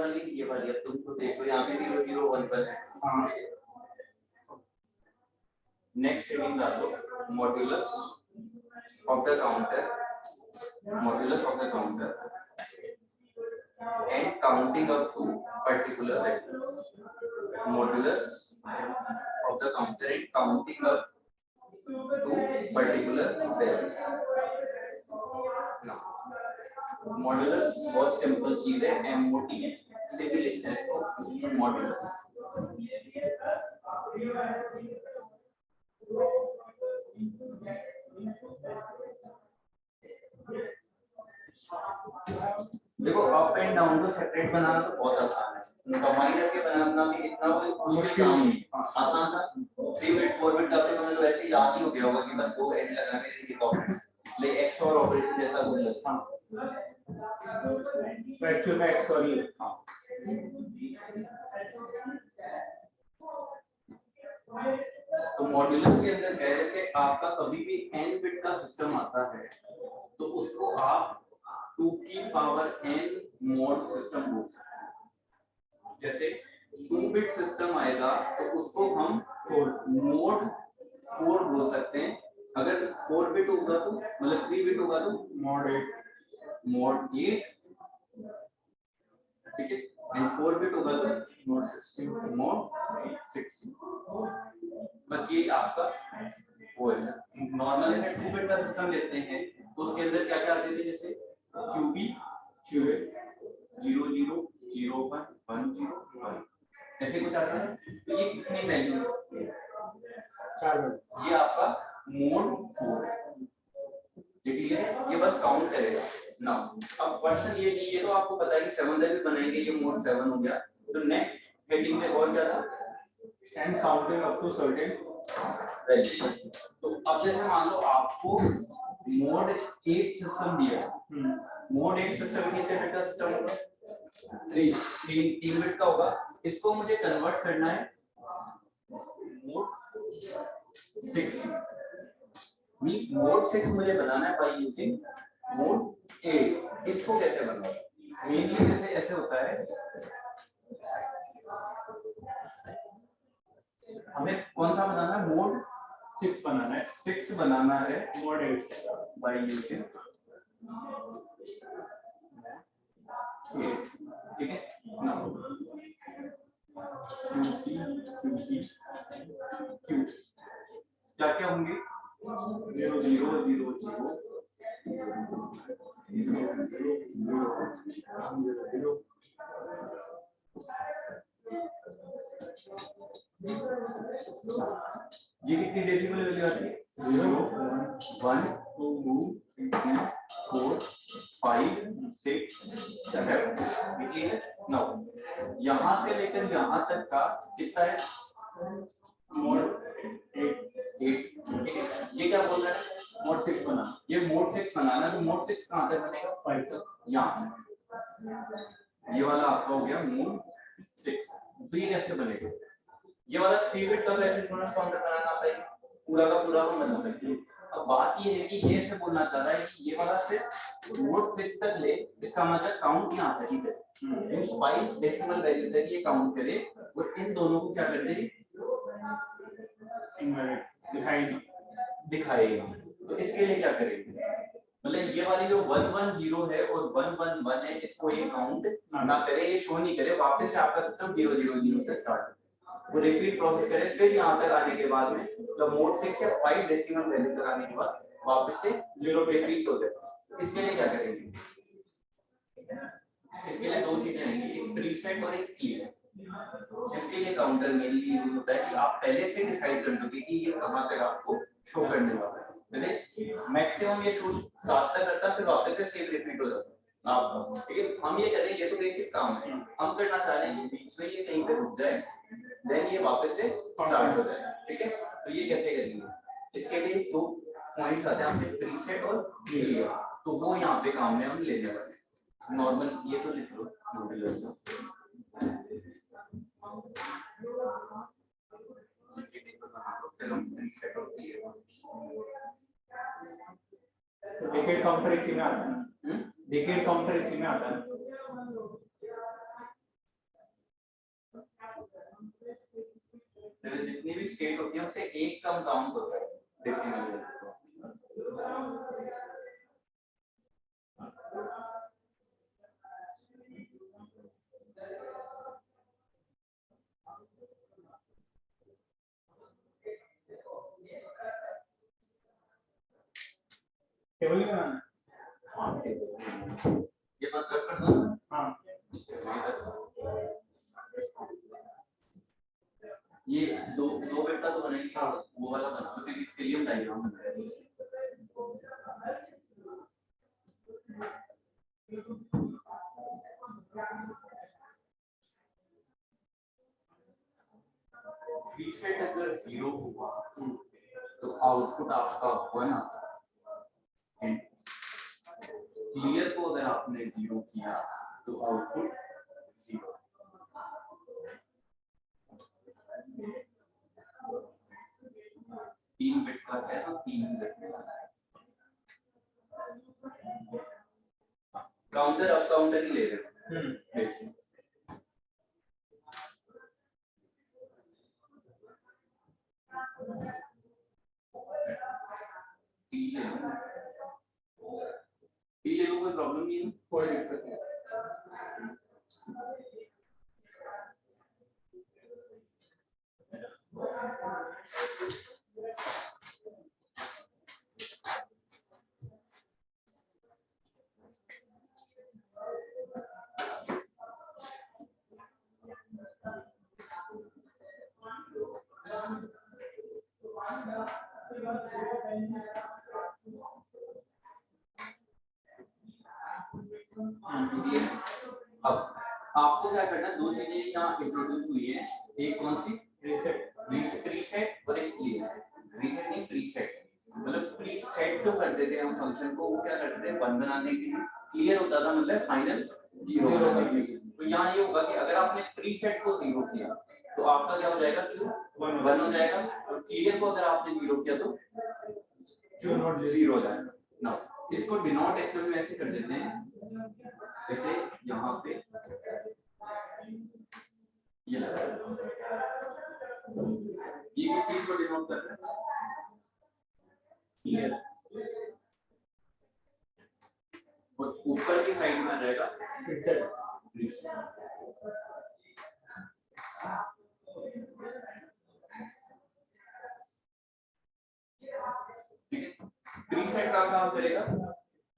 ये वाली अब तुम तो देखो यहाँ पे 0 0 1 पर है। हाँ नेक्स्ट हेडिंग डाल दो modulus of the counter, modulus of the counter and counting up to particular values. Modulus of the counter and counting up to particular value. Now, modulus बहुत सिंपल चीज है, MOD से भी लिखते हैं इसको modulus. देखो अप एंड डाउन को सेपरेट बनाना तो बहुत आसान है, कंबाइन करके बनाना भी इतना कोई मुश्किल काम नहीं, आसान था। 3 बिट 4 बिट का तुम्हें तो ऐसे ही याद ही हो गया होगा कि बस दो एंड लगाने के लिए ले एक्स और ऑपरेशन जैसा कुछ लगता है, एक्चुअल में एक्स और ये हाँ तो मॉड्यूलस के अंदर है जैसे आपका कभी भी n बिट का सिस्टम आता है तो उसको आप 2 की पावर n मोड सिस्टम बोल सकते हैं। जैसे 2 बिट सिस्टम आएगा तो उसको हम मोड 4 बोल सकते हैं, अगर 4 बिट होगा तो मतलब 3 बिट होगा तो मोड 8 ठीक है, एंड 4 बिट होगा तो मोड 16 बस ये आपका वो है। नॉर्मली अगर 2 बिट का सिस्टम लेते हैं तो उसके अंदर क्या क्या आते थे, जैसे QB 0 0 0 0 1 1 0 1 ऐसे कुछ आता है, तो ये कितनी वैल्यू, ये आपका मोड 4 है, ये क्लियर है, ये बस काउंट करेगा ना। अब क्वेश्चन ये नहीं, ये तो आपको पता है कि 7 भी बनाएंगे, ये मोड 7 हो गया, तो नेक्स्ट हेडिंग में और ज्यादा and counting up to certain value. तो अब जैसे मान लो आपको मोड 8 सिस्टम दिया, मोड 8 सिस्टम कितने बिट का सिस्टम होगा, 3 बिट का होगा, इसको मुझे कन्वर्ट करना है मोड 6 मीन मोड 6 मुझे बनाना है बाय यूजिंग मोड 8। इसको कैसे बनाऊं, मेनली जैसे ऐसे होता है, हमें कौन सा बनाना है, मोड 6 बनाना है, 6 बनाना है मोड 8 बाय यूजिंग 8 ठीक है ना। QC QP Q क्या क्या होंगे, 0 0 0 0 ये कितनी डेसिमल वैल्यू आती है, 0 1 2 3 4 5 6 7 ठीक है ना। यहाँ से लेकर यहाँ तक का कितना है, मोड 8 ठीक है, ये क्या बोल रहा है, मोड 6 बना, ये मोड 6 बनाना, तो मोड 6 कहाँ तक बनेगा, 5 तक, यहाँ ये वाला आपका हो गया मोड 6। तो ये कैसे बनेगा, ये वाला 3 बिट का एसिंक्रोनस काउंटर बनाना आता है, पूरा का पूरा हम बना सकते हैं। अब बात ये है कि ये ऐसे बोलना चाह रहा है कि ये वाला सिर्फ मोड 6 तक ले, इसका मतलब काउंट यहाँ तक ही करे, इन 5 डेसिमल वैल्यू तक ये काउंट करे और इन दोनों को क्या कर दे, दिखाएगा। तो इसके लिए क्या करेंगे, मतलब ये वाली जो 110 है और 111 है, इसको ये काउंट ना करे, ये शो नहीं करे, वापस से आपका सिस्टम 0 0 0 से स्टार्ट वो रिपीट प्रोसेस करे, फिर यहाँ तक आने के बाद में जब मोड 6 या 5 डेसिमल वैल्यू तक आने के बाद वापस से 0 पे रिपीट हो जाए। इसके लिए क्या करेंगे, इसके लिए दो चीजें आएंगी, एक प्रीसेट और एक क्लियर। जिसके लिए काउंटर मेनली यूज होता है कि आप पहले से डिसाइड कर दोगे कि ये कहां तक आपको शो करने वाला है, जैसे मैक्सिमम ये शो 7 तक करता है, फिर वापस से सेम रिपीट हो जाता है आपका, ठीक है। हम ये करें, ये तो बेसिक काम है, हम करना चाह रहे हैं कि बीच में ये कहीं पे रुक जाए, देन ये वापस से स्टार्ट हो जाए, ठीक है। तो ये कैसे करेंगे, इसके लिए दो पॉइंट्स आते हैं आपके, प्रीसेट और क्लियर, तो वो यहाँ पे काम में हम लेने वाले हैं। नॉर्मल ये तो लिख लो मॉड्यूलस का, फिर हम प्रीसेट और क्लियर, डिकेड काउंटर इसी में आता है, डिकेड काउंटर इसी में आता है। जितनी भी स्टेट होती है उससे एक कम काउंट होता है डेसिमल वैल्यू। टेबल ही बनाना है। ये बात कर दो। हाँ ये दो दो वेक्टर तो बनेगी। हाँ वो वाला बना दो क्योंकि इसके लिए हम डायग्राम बना रहे हैं। रीसेट अगर 0 हुआ तो आउटपुट आपका 1 आता है। क्लियर को अगर आपने 0 किया तो आउटपुट 0। तीन बिट का है तो 3 बिट में लाना है। काउंटर अब काउंटर ही ले रहे हैं। टी ले लो कोई प्रॉब्लम नहीं है, कोई दिक्कत नहीं। अब आपको क्या करना है, दो चीजें यहाँ इंट्रोड्यूस हुई है। एक कौन सी? रीसेट। प्रीसेट और एक क्लियर। रीसेट नहीं प्रीसेट, मतलब प्रीसेट जो करते थे हम फंक्शन को, वो क्या करते थे 1 बनाने के लिए, क्लियर होता था मतलब फाइनल 0 बनाने के लिए। तो यहाँ ये होगा कि अगर आपने प्रीसेट को 0 किया तो आपका क्या हो जाएगा, क्यू 1 हो जाएगा, और क्लियर को अगर आपने 0 किया तो क्यू नॉट 0 हो जाएगा। नाउ इसको डिनोट एक्चुअली में ऐसे कर देते हैं, जैसे यहाँ पे ये लगा, ये किस चीज को डिनोट कर रहा है, क्लियर। और ऊपर की साइड में आ जाएगा प्रीसेट। ठीक है, प्रीसेट का काम करेगा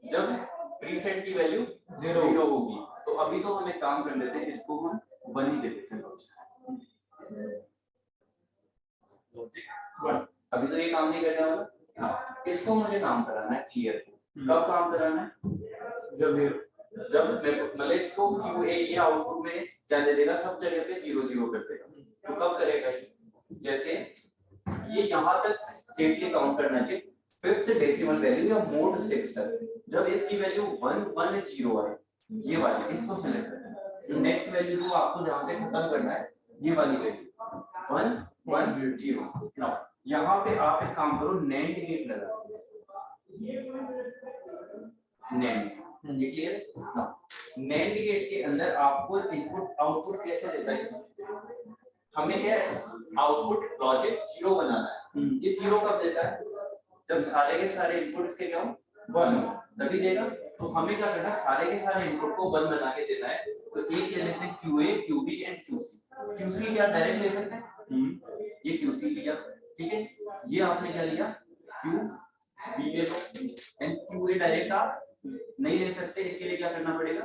जब प्रीसेट की वैल्यू 0 होगी। तो अभी तो हम एक काम कर लेते हैं, इसको हम 1 ही दे देते हैं लॉजिक 1। अभी तो ये काम नहीं करने वाला, इसको मुझे काम कराना है क्लियर को। कब काम कराना है, जब मेरे को मतलब इसको ये आउटपुट में क्या दे देगा, सब जगह पे 0 0 कर देगा। तो कब करेगा ये, जैसे ये यहाँ तक सेफली काउंट करना चाहिए 5th डेसिमल वैल्यू या मोड 6 तक। जब इसकी वैल्यू 1 1 0 आए, ये वाली इसको सेलेक्ट करना है। नेक्स्ट वैल्यू को आपको जहां से खत्म करना है, ये वाली वैल्यू 1 1 0। नाउ यहाँ पे आप एक काम करो, NAND गेट लगा, NAND, ये क्लियर। NAND गेट के अंदर आपको इनपुट आउटपुट कैसे देता है, हमें क्या आउटपुट लॉजिक 0 बनाना है। ये 0 कब देता है, जब सारे के सारे इनपुट्स के क्या हो 1 तभी देगा। तो हमें क्या करना है, सारे के सारे इनपुट को 1 बना के देना है। तो एक ले लेते हैं QA QB and QC। QC क्या डायरेक्ट ले सकते हैं, ये QC लिया, ठीक है। ये आपने क्या लिया, QB ले लो, एंड QA डायरेक्ट आप नहीं ले सकते, इसके लिए क्या करना पड़ेगा,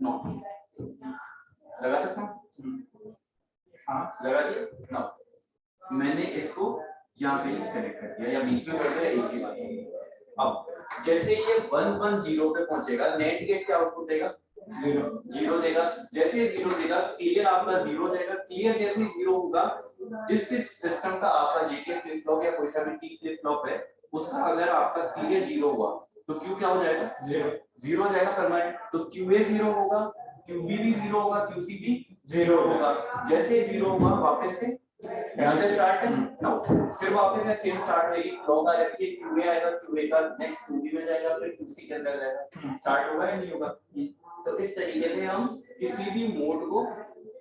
नॉट लगा सकता हूँ, हाँ लगा दिया ना। मैंने इसको यहाँ पे कनेक्ट कर दिया, या बीच में कर दिया, एक ही बात। अब जैसे ये 1 1 0 पे पहुंचेगा, नेट गेट क्या आउटपुट देगा, 0 देगा। जैसे 0 देगा, क्लियर आपका 0 जाएगा। क्लियर जैसे 0 होगा, जिस सिस्टम का आपका JK फ्लिप फ्लॉप या कोई सा भी T फ्लिप फ्लॉप है, उसका अगर आपका क्लियर 0 हुआ तो Q क्या हो जाएगा, 0 हो जाएगा परमानेंट। तो QA 0 होगा, QB भी 0 होगा, QC भी 0 होगा। जैसे 0 होगा वापस से यहाँ से स्टार्ट है ना, फिर वापस से सेम स्टार्ट होगी। क्लॉक आ जाती है, QA आएगा, QA का नेक्स्ट QB में जाएगा, फिर QC के अंदर जाएगा। स्टार्ट होगा या नहीं होगा, तो इस तरीके से हम किसी भी मोड को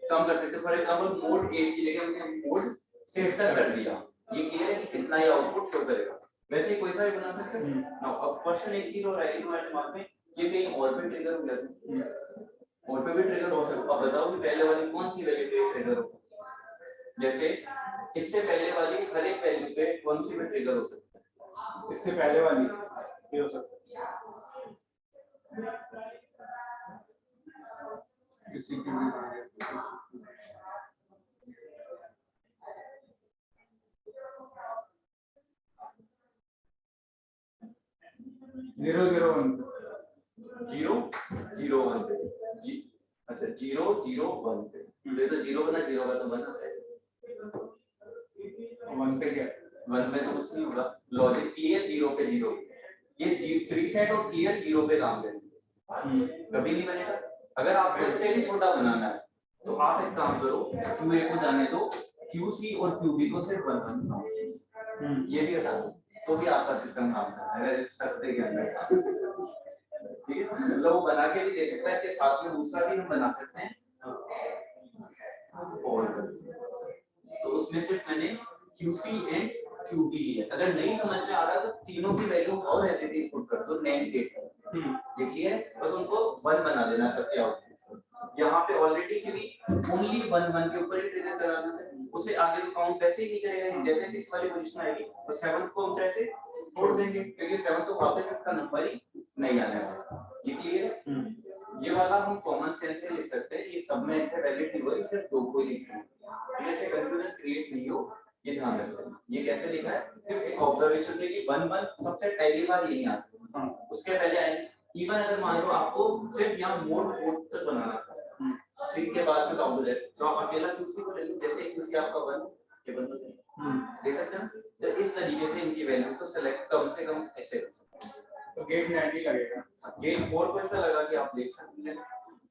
कम कर सकते हैं। फॉर एग्जांपल मोड 8 की जगह हमने मोड 6 तक कर दिया, ये क्लियर है कि कितना ये आउटपुट शो करेगा। वैसे ही कोई सा भी बना सकते हैं। नाउ अब क्वेश्चन एक चीज और आएगी तुम्हारे दिमाग में, ये कहीं और पे ट्रिगर हो गया था, और पे भी ट्रिगर हो सकता है। अब बताओ कि पहले वाली कौन सी वैल्यू पे ट्रिगर हो, जैसे इससे पहले वाली हर एक वैल्यू पे कौन सी पे ट्रिगर हो सकता है? इससे पहले वाली ये हो सकता है किसी की भी 001 001 पे जी, अच्छा 001 पे तो 0 बना, 0 का तो 1 होता है। 1 पे क्या 1 पे तो कुछ नहीं होगा, लॉजिक क्लियर 0 पे 0, ये प्रीसेट और क्लियर 0 पे काम करेंगे, कभी नहीं बनेगा। अगर आपको इससे भी छोटा बनाना है तो आप एक काम करो, QA को जाने दो, QC और QB को सिर्फ 1 बनाओ, ये भी हटा दो, तो भी आपका सिस्टम काम चल रहा है सस्ते के अंदर। ठीक है, मतलब वो बना के भी दे सकता है, इसके साथ में दूसरा भी हम बना सकते हैं। और तो उसमें सिर्फ मैंने QC एंड QB लिया। अगर नहीं समझ में आ रहा तो तीनों की वैल्यू और एज इट इज पुट कर दो, नेम डेट देखिए, बस उनको 1 बना देना सबके आउटपुट। यहाँ पे ऑलरेडी क्योंकि ओनली 1 के ऊपर ही ट्रिगर करा देते हैं, उसे आगे तो काउंट वैसे ही नहीं करेगा, जैसे 6 वाली पोजीशन आएगी तो 7th को हम जैसे छोड़ देंगे, क्योंकि 7th तो वापस इसका नंबर ही नहीं आने वाला। ये क्लियर है? ये वाला हम कॉमन सेंस से लिख सकते हैं, ये सब में एक वैलिड नहीं होगी, सिर्फ 2 को ही लिखना है, ऐसे कंफ्यूजन क्रिएट नहीं हो, ये ध्यान रखना। ये कैसे लिखा है, सिर्फ एक ऑब्जर्वेशन है कि 1 सबसे पहली बार यही आता है, उसके पहले आएंगे। इवन अगर मान लो आपको सिर्फ यहाँ मोड 4 तक बनाना था, 3 के बाद में काउंट हो जाए, तो आप अकेला QC को ले लो, जैसे QC आपका 1 के बन दे सकते हैं। तो इस तरीके से इनकी वैल्यूज को सेलेक्ट कम से कम ऐसे कर सकते हैं। तो गेट 90 लगेगा, गेट और कोई सा लगा कि आप देख सकते हैं,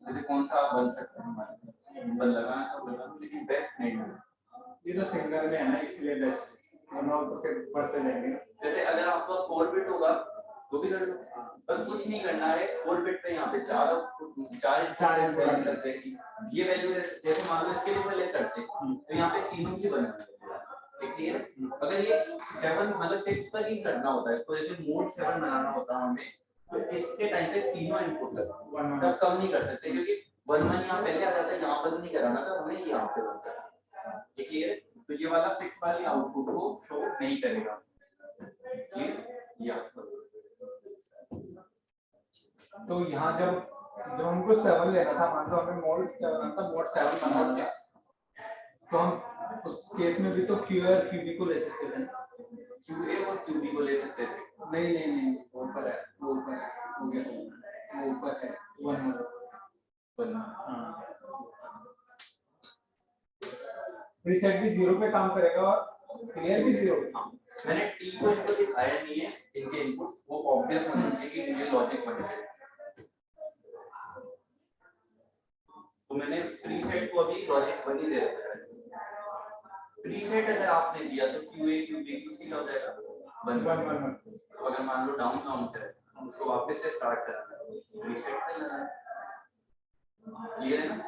जैसे कौन सा आप बन सकते हैं, हमारे लगाना सब लगा, लेकिन बेस्ट नहीं है। ये तो सिंगल में है ना, इसलिए बेस्ट, वरना तो फिर बढ़ते जाएंगे। जैसे अगर आपका 4 बिट होगा तो भी कर लो, बस कुछ नहीं करना है। 4 बिट पे यहाँ पे चार वैल्यू लग जाएगी, ये वैल्यू जैसे मान लो इसके लिए सेलेक्ट करते तो यहाँ पे तीनों की बनाना है, ठीक है। अगर ये 7 मतलब 6 पर ही करना होता है इसको, जैसे मोड 7 बनाना होता है हमें, तो इसके टाइम पे तीनों इनपुट लगता, तब कम नहीं कर सकते, क्योंकि 1 यहाँ पहले आ जाता है, यहाँ पर नहीं कराना था हमें, यहाँ पे बनता है, ठीक है। तो ये वाला 6 वाली आउटपुट को शो नहीं करेगा, क्लियर? या तो यहाँ जब हमको 7 लेना था, मान लो हमें मोड क्या बनाना था, मोड 7 बनाना था, तो हम उस केस में भी तो QA और QB को ले सकते थे। QA और QB को ले सकते थे? नहीं, वो ऊपर है, वो ऊपर है, हो गया, वो ऊपर है, 1 हाँ, प्रीसेट भी 0 पे काम करेगा और क्लियर भी 0 पे। मैंने T को इनको दिखाया नहीं है, इनके इनपुट्स वो ऑब्वियस होने चाहिए कि मुझे लॉजिक बने, तो मैंने प्रीसेट को अभी लॉजिक बनी दे रखा है। प्रीसेट अगर आपने दिया तो QA QB QC का हो जाएगा 1 तो अगर मान लो डाउन काउंट है, उसको वापस से स्टार्ट करना है, प्रीसेट पे लगाना है, क्लियर है ना?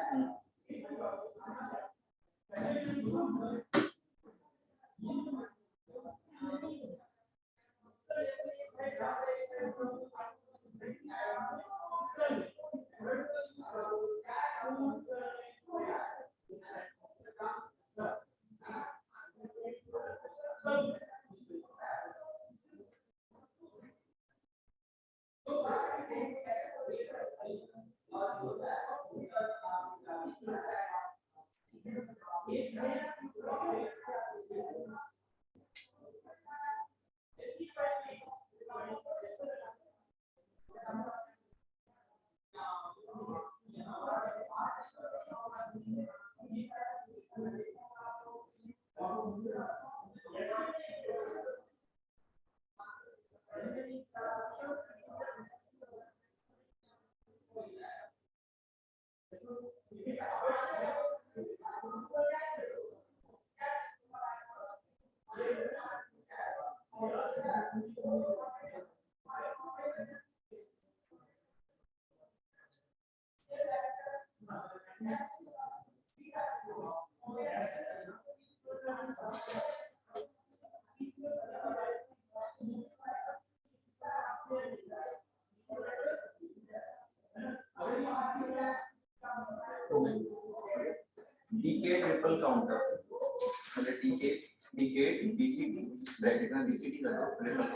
डीके ट्रिपल काउंटर मतलब डीके डीके डीसीटी ब्रैकेट में डीसीटी कर दो ट्रिपल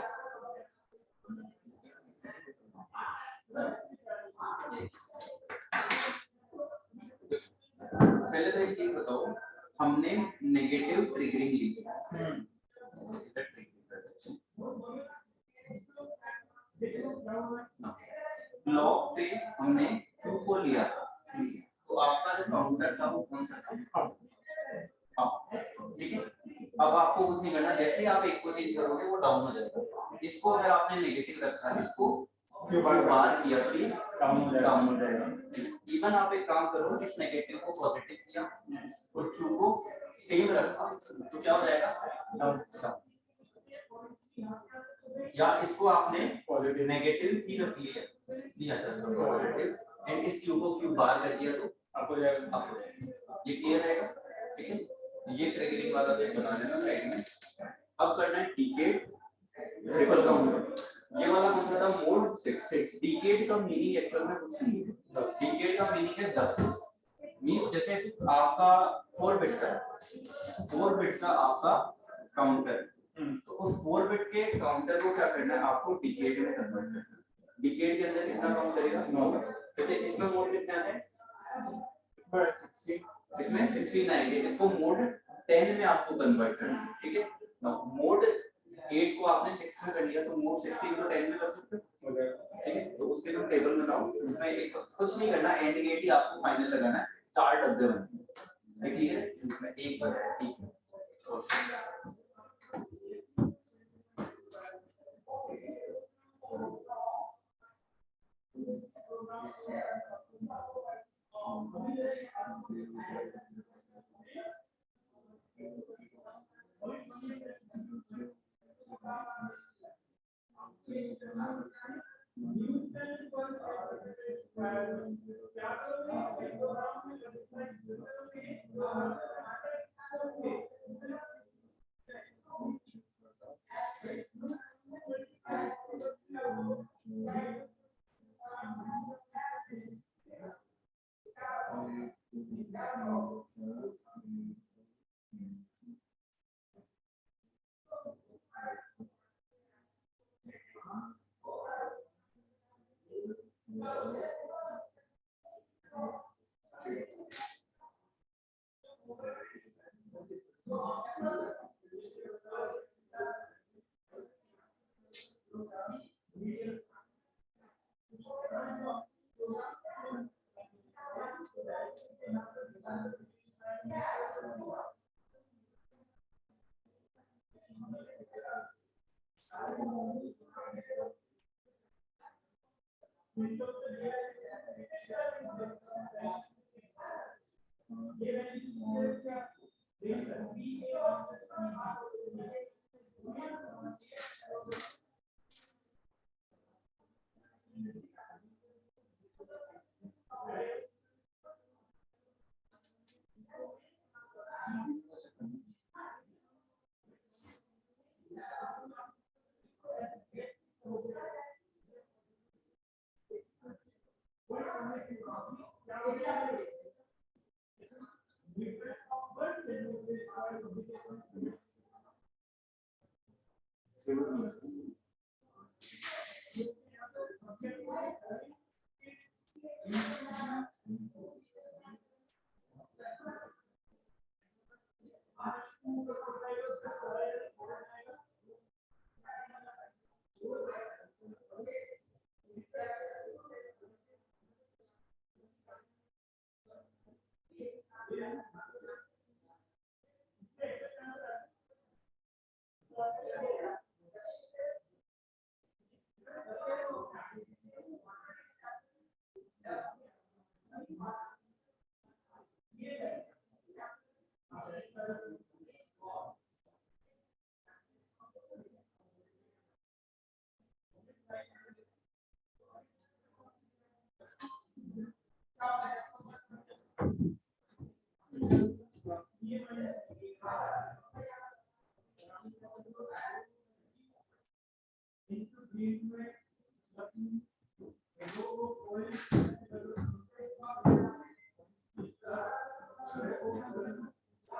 पहले तो एक चीज बताओ हमने नेगेटिव ट्रिगरिंग ली ब्लॉक पे हमने Q को लिया था तो आपका जो काउंटर था वो कौन सा था ठीक है अब आपको कुछ नहीं करना जैसे ही आप एक को चेंज करोगे वो डाउन हो जाएगा इसको अगर आपने नेगेटिव रखा है इसको बार किया तो ये डाउन हो जाएगा इवन आप एक काम करो इस नेगेटिव को पॉजिटिव किया और Q को सेम रखा तो क्या हो जाएगा या इसको आपने पॉजिटिव नेगेटिव ही रख लिया दिया पॉजिटिव एंड इस Q को Q बार कर दिया तो आपको जाएगा ये क्लियर रहेगा ठीक है ये ट्रिगरिंग वाला भी बना देना साइड में अब करना है डिकेड ट्रिपल काउंटर ये वाला पूछा था मोड 6 डिकेड का मीनिंग एक्चुअल में कुछ नहीं है डिकेड का मीनिंग है 10 मीन जैसे आपका 4 बिट का आपका काउंटर तो उस 4 बिट के काउंटर को क्या करना है आपको डिकेड में कन्वर्ट करना है डिकेड के अंदर कितना काउंट करेगा 9 जैसे इसमें मोड कितना है 16 इसमें 16 आएंगे इसको मोड 10 में आपको कन्वर्ट करना है ठीक है मोड 8 को आपने 6 में कर लिया तो मोड 16 को 10 में कर सकते हो ठीक है तो उसके तुम टेबल बनाओ उसमें एक कुछ नहीं करना एंड गेट ही आपको फाइनल लगाना है 4 डब्बे बनते हैं ठीक है इसमें एक बार ठीक है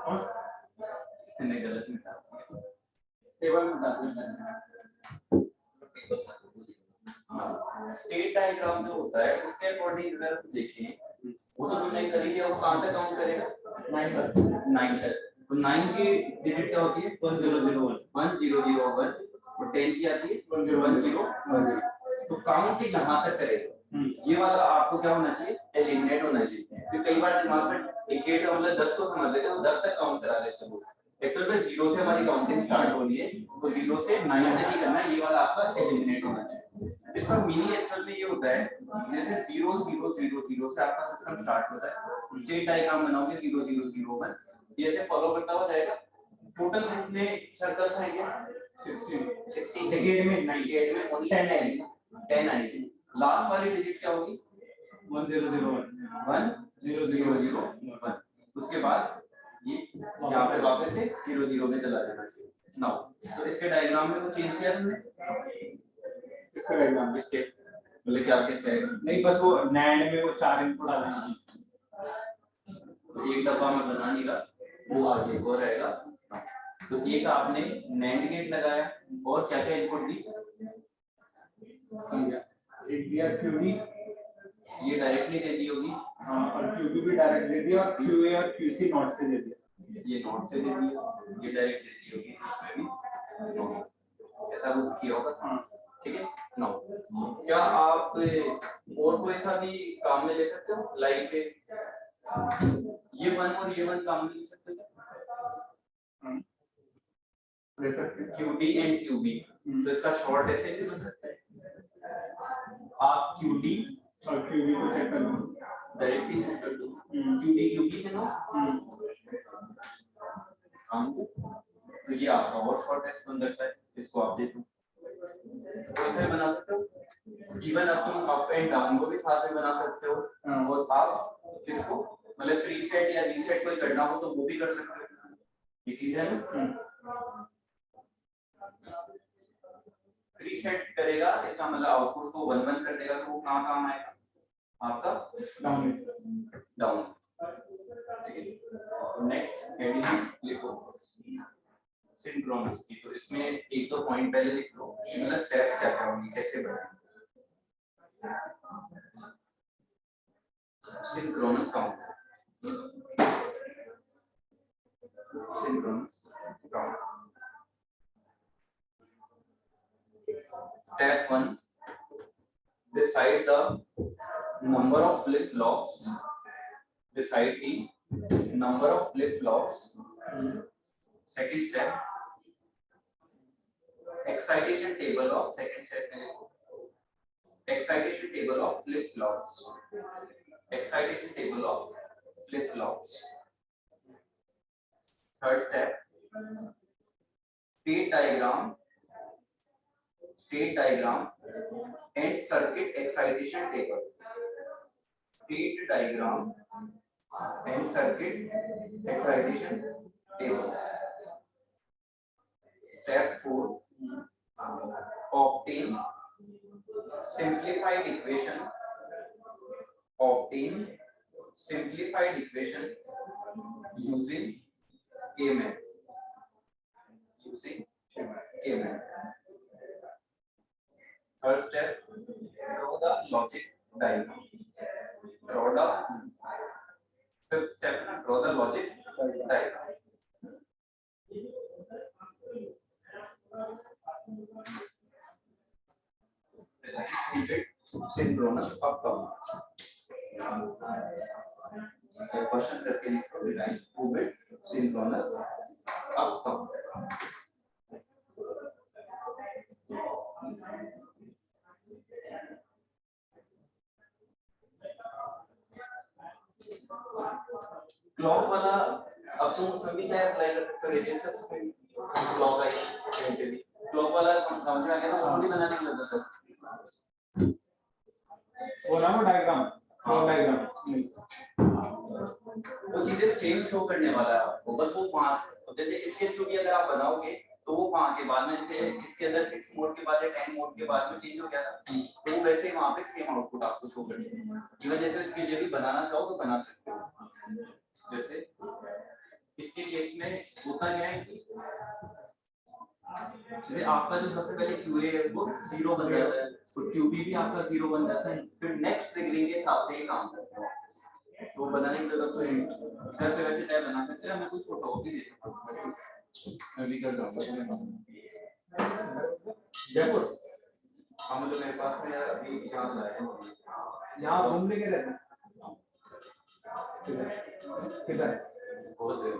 और मैंने गलत मिटा दिया। टेबल में डाल दिया। स्टेट डायग्राम जो होता है उसके अकॉर्डिंग अगर देखें वो तो तुमने कर लिया, वो कहां तक काउंट करेगा 9 तक। तो 9 की डिजिट क्या होती है 1001 और 10 की आती है 1010। तो काउंट यहां तक करेगा। ये वाला आपको क्या होना चाहिए एलिमिनेट होना चाहिए। तो कई बार दिमाग में डिकेट मतलब 10 को समझ लेते हैं, 10 तक काउंट करा देते हैं। एक्चुअल में 0 से हमारी काउंटिंग स्टार्ट हो रही है, तो 0 से 9 तक ही करना है। ये वाला आपका एलिमिनेट होना चाहिए। इसका मीनिंग एक्चुअल में ये होता है जैसे 0 0 0 0 से आपका सिस्टम स्टार्ट होता है। स्टेट डायग्राम बनाओगे 0 0 0 1 ये ऐसे फॉलो करता हुआ जाएगा। टोटल कितने सर्कल्स आएंगे 16 डिकेड में ओनली 10 आएंगे। लास्ट वाली डिजिट क्या होगी 1001 उसके बाद ये यहाँ पे वापस से 0 0 में चला जाना चाहिए। नाउ तो इसके डायग्राम में कुछ चेंज किया तुमने इसका डायग्राम इसके बोले क्या कैसे आएगा नहीं, बस वो नैंड में वो 4 इनपुट आ जाएंगे। तो एक डब्बा में बना नहीं रहा, वो आगे वो रहेगा। तो एक आपने नैंड गेट लगाया और क्या क्या इनपुट दी एक दिया क्यूबी, ये डायरेक्टली दे दी होगी। हाँ, और क्यूबी भी डायरेक्ट दे दिया और क्यूए और क्यूसी नॉट से दे दिया। ये नॉट से दे दिया, ये डायरेक्ट दे दी होगी, इसमें भी ऐसा कुछ किया होगा। ठीक है। नो क्या आप और कोई सा भी काम में ले सकते हो लाइक ये 1 और ये 1 काम में ले सकते हो ले सकते हैं QD एंड QB। तो इसका शॉर्ट ऐसे भी बन सकता है। आप QD और क्यूबी को चेक कर लो, डायरेक्टली चेक कर दो। QD QB से नो तो ये आपका और शॉर्ट टेस्ट बन सकता है। इसको आप देखो कैसे बना सकते हो। इवन अब तुम अप एंड डाउन को भी साथ में बना सकते हो। और आप इसको मतलब प्रीसेट या रीसेट कोई करना हो तो वो भी कर सकते हो। ये चीज है ना। रीसेट करेगा इसका मतलब आउटपुट को 1 1 कर देगा, तो वो कहां काम आएगा आपका डाउन। ठीक है। नेक्स्ट हेडिंग लिखो सिंक्रोनस की। तो इसमें एक तो पॉइंट पहले लिख लो, मतलब स्टेप्स क्या क्या होंगे कैसे बनाएंगे synchronous count. Synchronous count step 1 decide the number of flip flops. Decide the number of flip flops. Second step excitation table of second step में लिखो excitation table of flip flops. Excitation table of flip flops. Third step state diagram and circuit excitation table. State diagram and circuit excitation table. Step 4 obtain simplified equation. Obtain simplified equation using K-map. Using K-map. Third step, draw the logic diagram. Fifth step, draw the logic diagram. Synchronous up down. Question करके लिखो design 2-bit synchronous up down. Clock वाला अब तुम उसमें भी चाहे apply कर सकते हो रजिस्टर्स में क्लॉक आई कहीं पे भी क्लॉक वाला समझ में आ गया तो थोड़ी बनाने की जरूरत है। वो ना वो डायग्राम वो चीजें सेम शो करने वाला है आपको, बस वो 5 तो जैसे इसके थ्रू भी अगर आप बनाओगे तो वो 5 के बाद में जैसे इसके अंदर 6 मोड के बाद या 10 मोड के बाद में चेंज हो गया था, तो वैसे ही वहां पे सेम आउटपुट आपको शो करेगा। इवन जैसे इसके लिए भी बनाना चाहो तो बना सकते हो। जैसे होता क्या है कि जैसे आपका जो सबसे पहले QA है वो 0 बन जाता है, तो QB भी आपका 0 बन जाता है, फिर नेक्स्ट ट्रिगरिंग के हिसाब से ये काम करता है। तो बनाने की जरूरत तो है नहीं, घर पे वैसे टाइप बना सकते हैं। मैं कुछ फोटो भी देता हूं, मैं भी कर रहा हूं। जयपुर हम लोग मेरे पास में यार अभी यहाँ से आए हैं, यहाँ घूमने के रहते हैं किधर बहुत देर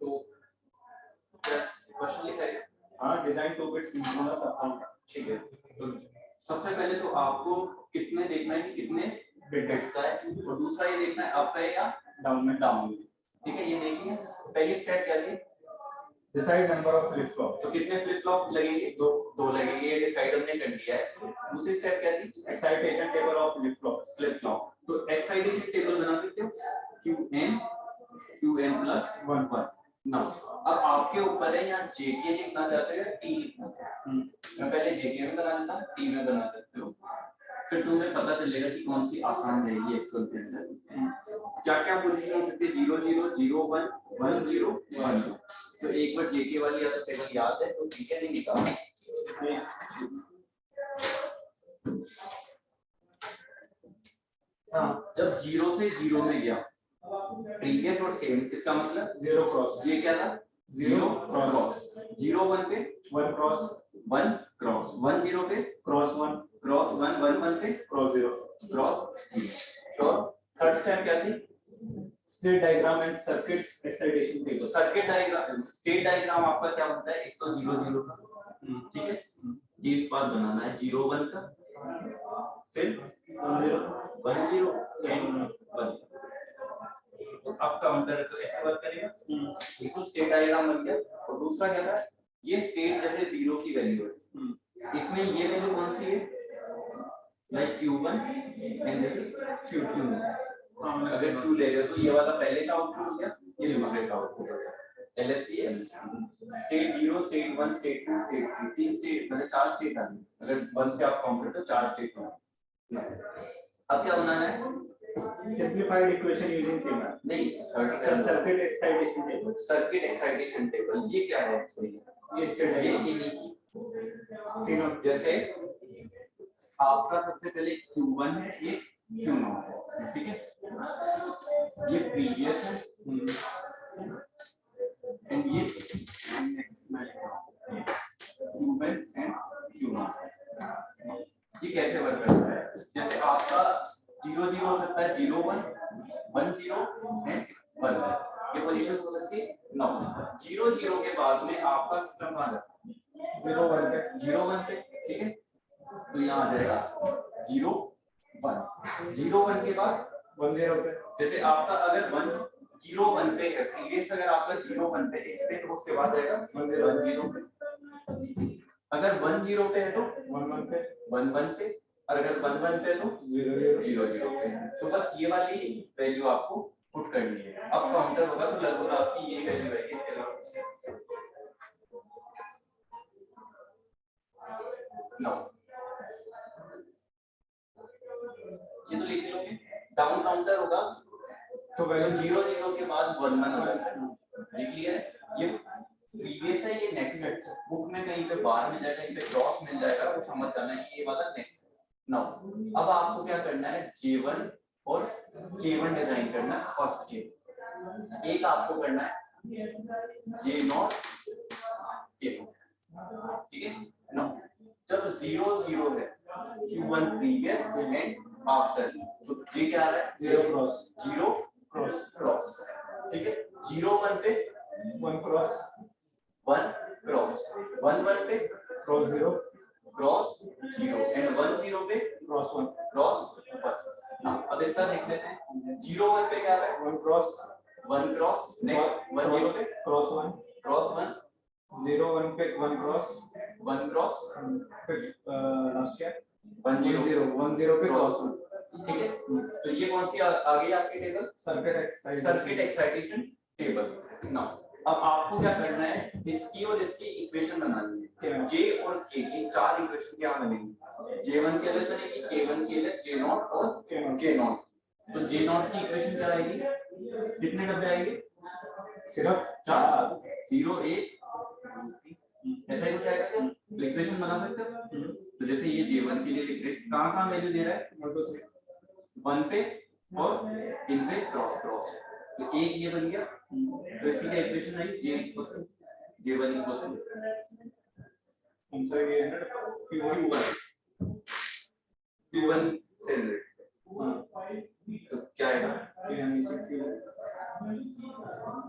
तो क्वेश्चन लिखा है। हाँ, डिजाइन 2 बिट्स मिलना सब ठीक है, तो सबसे पहले तो आपको कितने देखना है कि कितने बिट का है, और दूसरा ये देखना है अप है या डाउन में। डाउन में। ठीक है, ये देखिए पहली स्टेप क्या थी, decide number of flip flop. तो कितने फ्लिप फ्लॉप लगेंगे, दो लगेंगे, ये डिसाइड हमने कर दिया है। दूसरी स्टेप क्या थी, excitation table of flip flop. तो एक्साइटेशन टेबल बना सकते हो, qn प्लस 1 नाउ अब आपके ऊपर है, यहाँ jk लिखना चाहते हो या t लिखना चाहते हो। मैं पहले jk में बना देता हूँ, t में बना सकते हो, फिर तुम्हें पता चलेगा कि कौन सी आसान रहेगी एक्सेल के अंदर। क्या क्या पोजीशन हो सकती है, 0 0 0 1 1 0 1 2। तो एक बार जेके वाली या तो टेबल याद है तो ठीक है, नहीं निकालना। हाँ, जब 0 से 0 में गया प्रीवियस और सेम, इसका मतलब 0 क्रॉस। ये क्या था, 0 क्रॉस। 0 1 पे 1 क्रॉस 1 क्रॉस, 1 0 पे क्रॉस 1 क्रॉस 1 1 1 पे क्रॉस 0 क्रॉस। तो थर्ड स्टेप क्या थी, state diagram and circuit excitation table. Circuit diagram, state diagram आपका क्या होता है, एक तो 0 0 का, ठीक है, ये इस बार बनाना है 0 1 का, फिर 1 0 एंड 1। अब काउंटर है तो ऐसे वर्क करेगा, एक तो स्टेट डायग्राम बन गया। और दूसरा क्या था, ये स्टेट जैसे 0 की वैल्यू है, इसमें ये वैल्यू कौन सी है, like q1 and this is q2। अगर q ले रहे हो तो ये वाला पहले का आउटपुट हो गया, ये दूसरे का आउटपुट हो गया। LSB state 0 state 1 state 2 state 3, तीन स्टेट मतलब 4 स्टेट आ गई। अगर 1 से आप काउंट करते हो 4 स्टेट में। अब क्या बनाना है, सिंपलीफाइड इक्वेशन यूजिंग टेबल। नहीं, third circuit excitation table. Circuit excitation table ये क्या है, ये स्टेट ये डायग्राम इन्हीं की तीनों। जैसे आपका सबसे पहले Q1 है, एक Q0 है, ठीक है, ये प्रीवियस है एंड ये Q1 एंड Q0। ये कैसे वर्क करता है, जैसे आपका 0 0 हो सकता है 0 1 1 0 एंड 1, ये पोजीशन हो सकती है 9। 0 0 के बाद में आपका सिस्टम कहां जाता है, 0 1 पे 0 1 पे, ठीक है, तो यहाँ आ जाएगा 0 1 0 1 के बाद 1 0 पे। जैसे आपका अगर 1 0 1 पे है, प्रीवियस अगर आपका 0 1 पे इस पे तो उसके बाद आएगा 1 0 पे। अगर 1 0 पे है तो 1 1 पे 1 1 पे, और अगर 1 1 पे तो 0 0 0 0 पे। तो बस ये वाली वैल्यू आपको पुट करनी है। अब काउंटर होगा तो लगभग आपकी ये वैल्यू आएगी, इसके अलावा नो, ये तो लिख लोगे। डाउन काउंटर होगा तो वैल्यू 0 0 के बाद 1 1 आ जाता है, लिख लिया है। ये प्रीवियस है, ये नेक्स्ट है, बुक में कहीं पे बार मिल जाएगा, कहीं पे क्रॉस मिल जाएगा, तो समझ जाना है कि ये वाला नेक्स्ट है। नाउ अब आपको क्या करना है, J1 और K1 डिजाइन करना है फर्स्ट के। एक आपको करना है J0 K2, ठीक है। नाउ जब 0 0 है, Q1 प्रीवियस एंड आफ्टर, तो J क्या आ रहा है, 0 क्रॉस 0 क्रॉस, ठीक है। 0 1 पे 1 क्रॉस 1 क्रॉस, 1 1 पे क्रॉस 0 क्रॉस 0 एंड 1 0 पे क्रॉस 1 क्रॉस 1। नाउ अब इसका देख लेते हैं, 0 1 पे क्या है, 1 क्रॉस नेक्स्ट 1 0 पे क्रॉस 1 क्रॉस 1 0 1 पे 1 क्रॉस फिर लास्ट क्या 1 0 1 0 पे क्रॉस 1, ठीक है। तो ये कौन सी आ गई आपकी table, circuit excitation table. Now अब आपको क्या करना है, इसकी और इसकी इक्वेशन बनानी है। J और K की 4 इक्वेशन क्या बनेगी, J1 की अलग बनेगी, K1 की अलग, J0 और K0। तो जे नॉट की इक्वेशन क्या आएगी, कितने डब्बे आएंगे, सिर्फ 4, 0 1 ऐसा ही कुछ आएगा क्या, तो इक्वेशन बना सकते हो। तो जैसे ये J1 के लिए लिख रहे, कहाँ वैल्यू दे रहा है, 1 पे और इन पे क्रॉस क्रॉस, तो एक ये बन गया, तो इसकी क्या इक्वेशन आई, J1 आंसर ये है ना Q1 से तो क्या आएगा,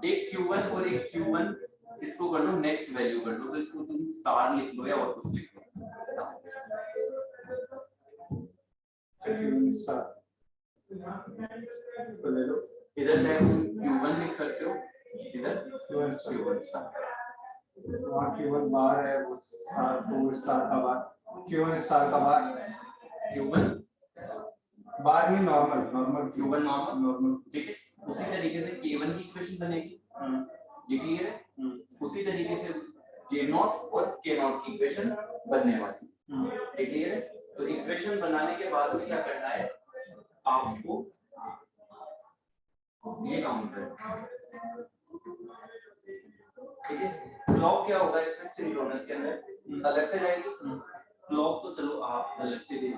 एक Q1 और एक Q1 इसको कर लो नेक्स्ट वैल्यू कर लो, तो इसको तुम स्टार लिख लो या और कुछ लिख लो, तो ले लो, इधर चाहे तुम Q1 लिख सकते हो, इधर Q1 स्टार, वहाँ Q1 बार है, वो स्टार टू स्टार का बार, Q1 स्टार का बार, Q1 बार नहीं, नॉर्मल नॉर्मल Q1 नॉर्मल, ठीक है। उसी तरीके से K1 की इक्वेशन बनेगी, ये क्लियर है। उसी तरीके से J0 और K0 की इक्वेशन बनने वाली, ये क्लियर है। तो इक्वेशन बनाने के बाद में क्या करना है आपको, ये काम करना, ठीक है। क्लॉक क्या होगा इसमें, सिंक्रोनस के अंदर अलग से जाएगी, क्लॉक तो चलो आप अलग से दे,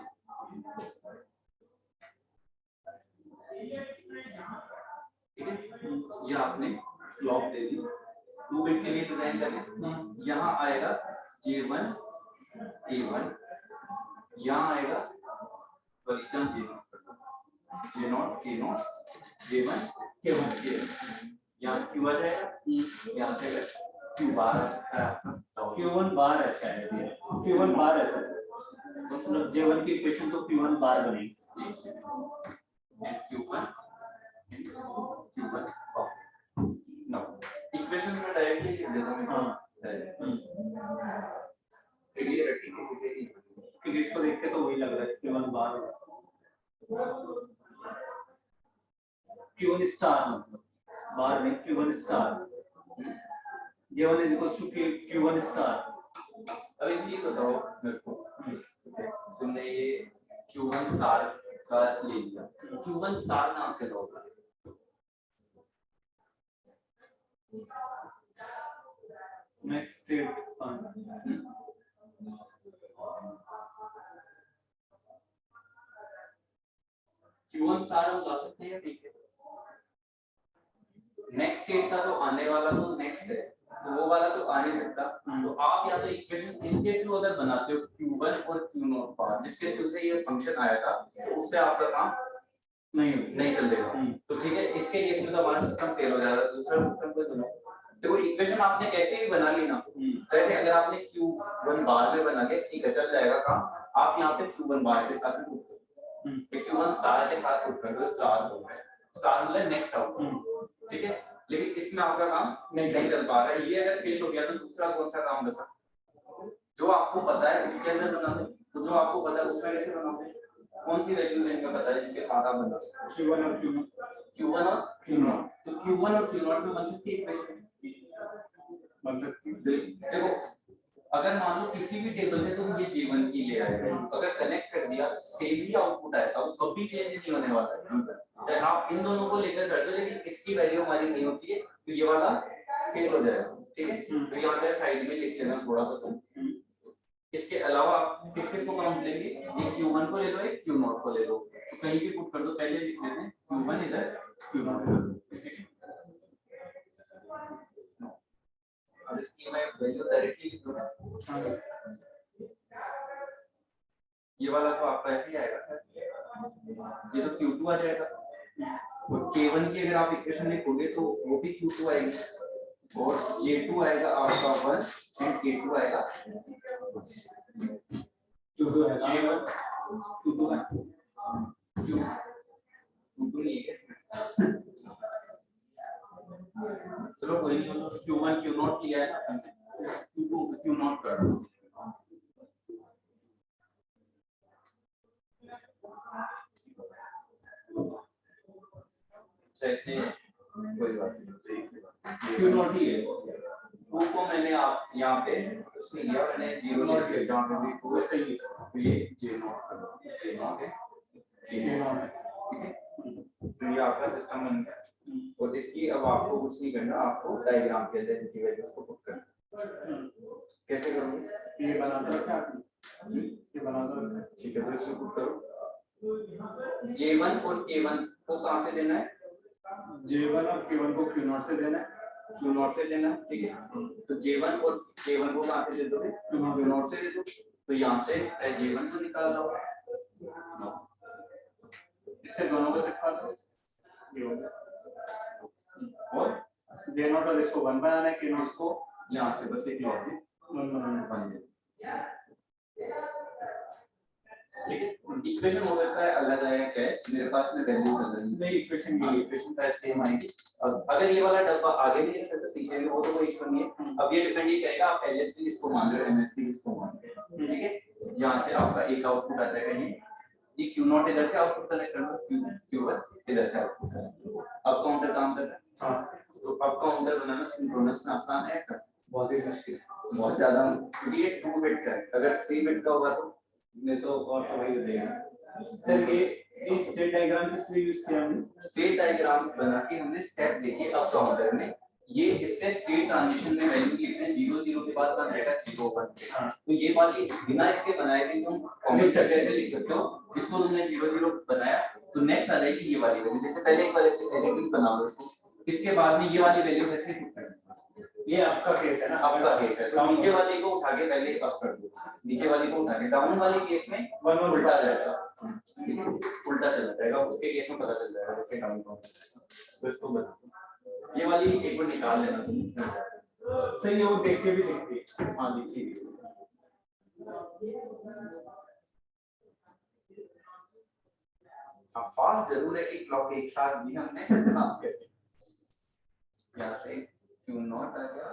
ठीक है। ये आपने क्लॉक दे दी, 2 बिट के लिए डिजाइन करके, यहाँ आएगा J1 K1, यहाँ आएगा परिचय J0 K0, J1 K1, यहाँ Q आ जाएगा, यहाँ से Q बार आ सकता है आपका, Q1 बार है शायद, Q1 बार है सर, मतलब J1 की इक्वेशन तो Q1 बार बनेगी, Q1 नो इक्वेशन में डायरेक्टली लिख देता हूं, क्लियर है, ठीक है। क्योंकि इसको देख के तो वही लग रहा है Q1 बार है, Q1 स्टार मतलब बार नहीं, Q1 star, J1 is equals to Q1 star. अब एक चीज बताओ मेरे को, तुमने ये Q1 स्टार का ले लिया, Q1 स्टार कहाँ से लोगे, नेक्स्ट स्टेट Q1 स्टार हम ला सकते हैं, ठीक है। नेक्स्ट स्टेट का तो आने वाला तो नेक्स्ट है, तो वो वाला तो आ नहीं सकता, तो आप या तो इक्वेशन इसके थ्रू अगर बनाते हो Q1 और Q0 बार, जिसके थ्रू से ये फंक्शन आया था, तो उससे आपका काम नहीं चलेगा, तो ठीक है। इसके केस में तो हमारा सिस्टम फेल हो जाएगा, दूसरा सिस्टम कोई बनाओ। देखो इक्वेशन आपने कैसे भी बना ली ना, जैसे अगर आपने Q1 बार में बना के, ठीक है चल जाएगा काम, आप यहाँ पे Q1 बार के साथ पुट करो, Q1 स्टार के साथ पुट कर दो, स्टार हो गया, स्टार मतलब नेक्स्ट आउटपुट, ठीक है। लेकिन इसमें आपका काम नहीं चल पा रहा है, ये अगर फेल हो गया तो दूसरा कौन सा काम बचा, जो आपको पता है इसके अंदर बना दो, तो जो आपको पता है उसमें कैसे बनाओगे, कौन सी वैल्यू लेंगे पता है, इसके साथ आप बना सकते हो Q1 और Q0, तो Q1 और Q0 में बन सकती है इक्वेशन, बन सकती है। देखो अगर मान लो किसी भी टेबल में तुम ये J1 की ले आए, अगर कनेक्ट कर दिया सेम ही आउटपुट आएगा, वो कभी चेंज नहीं होने वाला है, चाहे आप इन दोनों को लेकर कर दो, लेकिन इसकी वैल्यू हमारी नहीं होती है, तो ये वाला फेल हो जाएगा, ठीक है। तो यहाँ पे साइड में लिख लेना थोड़ा सा तुम, इसके अलावा आप किस किस को काउंट लेंगे, एक Q1 को ले लो, एक Q0 को ले लो, तो कहीं भी पुट कर दो, पहले लिख लेते हैं Q1 इधर Q0 इधर, और इसकी मैं वैल्यू डायरेक्टली लिख दूंगा, ये वाला तो आपका ऐसे ही आएगा, ये तो Q2 आ जाएगा, और K1 की अगर आप इक्वेशन लिखोगे तो वो भी Q2 आएगी, और J2 आएगा आपका 1 एंड K2 आएगा J1 Q2 है, Q2 नहीं है चलो कोई नहीं, Q1 Q0 किया है ना, Q2 Q0 कर दो, कोई बात नहीं, Q0 ही है, टू को मैंने आप यहाँ पे उसने लिया, मैंने 0 नॉट लिया, जहाँ पे भी टू है सही है, तो ये J0 कर दो, J0 है, ठीक है। तो ये आपका सिस्टम बन गया और इसकी अब आपको कुछ नहीं करना, आपको डायग्राम के अंदर इनकी वैल्यूज को पुट करना। कैसे करोगे? ये बना दो क्या आपने? ये बना दो ठीक है, तो इसमें पुट करो J1 और K1 को कहां से देना है? J1 और K1 को Q0 से देना है, Q0 से देना, ठीक है। तो J1 और K1 को कहां से दे दोगे? Q0 से दे दो। तो यहाँ से J1 को निकाल लो, इससे दोनों को दिखा दो और J0 और इसको 1 बनाना है, K0 इसको यहाँ से बस एक लॉजिक 1 बनाना है। बन जाए, ठीक है। इक्वेशन हो सकता है अलग है, क्या है मेरे पास में वैल्यू चल रही है, नहीं इक्वेशन शायद सेम आएगी। अब अगर ये वाला डब्बा आगे भी लिख सकते पीछे भी, वो तो कोई इशू नहीं है। अब ये डिपेंड ये करेगा आप एलएसबी इसको मान रहे हो एमएसबी इसको मान रहे हो, ठीक है। यहाँ से आपका एक आउटपुट आ जाएगा, ये Q0 इधर से आउटपुट कनेक्ट कर लो, Q1 इधर से आउटपुट कनेक्ट करो। अब काउंटर काम कर रहा है, हाँ तो अब काउंटर बनाना सिंक्रोनस में आसान है, बहुत ही मुश्किल, बहुत ज्यादा, क्योंकि ये 2 बिट का है। अगर 3 बिट का होगा तो नहीं तो और तो वही हो जाएगा। सर ये स्टेट डायग्राम किस लिए यूज किया हमने? स्टेट डायग्राम बना के हमने स्टेप देखे अब काउंटर में, ये इससे स्टेट ट्रांजिशन में वैल्यू लिखते हैं 0 0 के बाद कहां जाएगा 0 1। हाँ। तो ये वाली बिना इसके बनाए भी तुम कॉमन से कैसे लिख सकते हो, इसको तुमने 0 0 बनाया तो नेक्स्ट आ जाएगी ये वाली वैल्यू। जैसे पहले एक बार ऐसे एडिटिंग बना लो इसको, इसके बाद में ये वाली वैल्यू कैसे पुट करना, ये आपका केस है ना, आपका केस है। तो नीचे वाले को उठा के पहले अप कर दो, नीचे वाले को उठा के डाउन वाले केस में 1 1 उल्टा जाएगा, उल्टा चला जाएगा, उसके केस में पता चल जाएगा जैसे डाउन को। तो इसको बना ये वाली एक बार निकाल लेना तुम, सही है, वो देख के भी देखती है। हां देखिए हाँ फास्ट जरूर है कि क्लॉक एक साथ भी हमने काम किया। यहाँ से Q0 आ गया,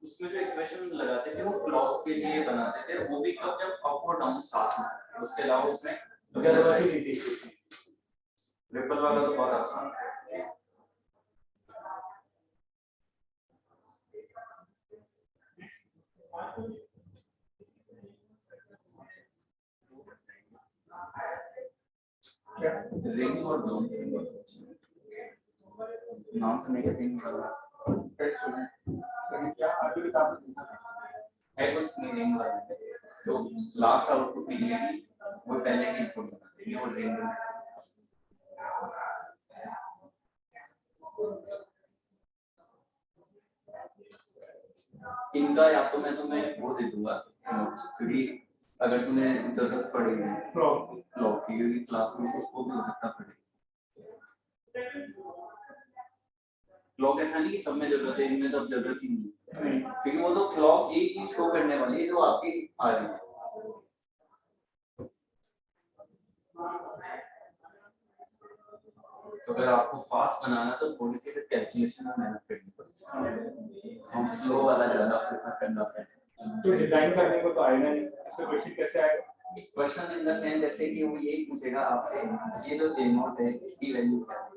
उसमें जो इक्वेशन लगाते थे वो क्लॉक के लिए बनाते थे, वो भी कब जब अप और डाउन साथ में, उसके अलावा उसमें जरूरत ही नहीं थी। रिपल वाला तो बहुत आसान है। क्या रिंग और डाउन नाम सुनने के रिंग वाला फिर सुने, लेकिन क्या आगे किताब है कुछ नहीं रिंग वाला, तो लास्ट आउटपुट निकलेगी वो पहले ही इनपुट बना देगी और रिंग इनका या तो मैं तुम्हें वो दे दूंगा क्योंकि अगर तुम्हें जरूरत पड़ेगी क्लॉक की, क्योंकि क्लास में उसको भी हो सकता पड़ेगी। क्लॉक ऐसा नहीं कि सब में जरूरत है, इनमें तो अब जरूरत ही नहीं, क्योंकि वो तो क्लॉक एक चीज शो करने वाली है जो आपकी आ रही है। तो अगर आपको फास्ट बनाना तो थोड़ी सी कैलकुलेशन में मेहनत करनी पड़ेगी, हम स्लो वाला ज्यादा प्रेफर करना है। तो डिजाइन करने को तो आएगा नहीं, इसमें क्वेश्चन कैसे आएगा? क्वेश्चन इन द सेंस जैसे कि वो यही पूछेगा आपसे ये जो J0 है इसकी वैल्यू क्या है,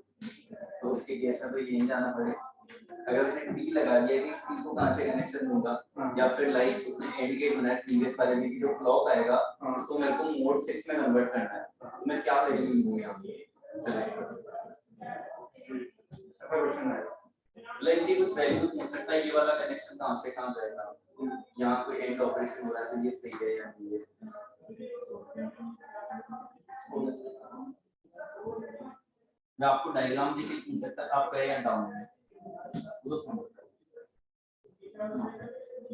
तो उसके केस में तो यही जाना पड़ेगा अगर उसने टी लगा दिया कि इस टी को कहां से कनेक्शन दूंगा, या फिर लाइक उसने एंड गेट बनाया प्रीवियस वाले में कि जो क्लॉक आएगा उसको मेरे को मोड 6 में कन्वर्ट करना है, तो मैं क्या वैल्यू लूंगा यहां पे सेलेक्ट कर। ऐसा क्वेश्चन है लाइक ये कुछ वैल्यूज हो सकता है, ये वाला कनेक्शन कहां से कहां जाएगा, यहाँ कोई एंड ऑपरेशन हो रहा है तो ये सही है या नहीं है। मैं आपको डायग्राम देके पूछ सकता है आप गए या डाउन में, वो तो समझ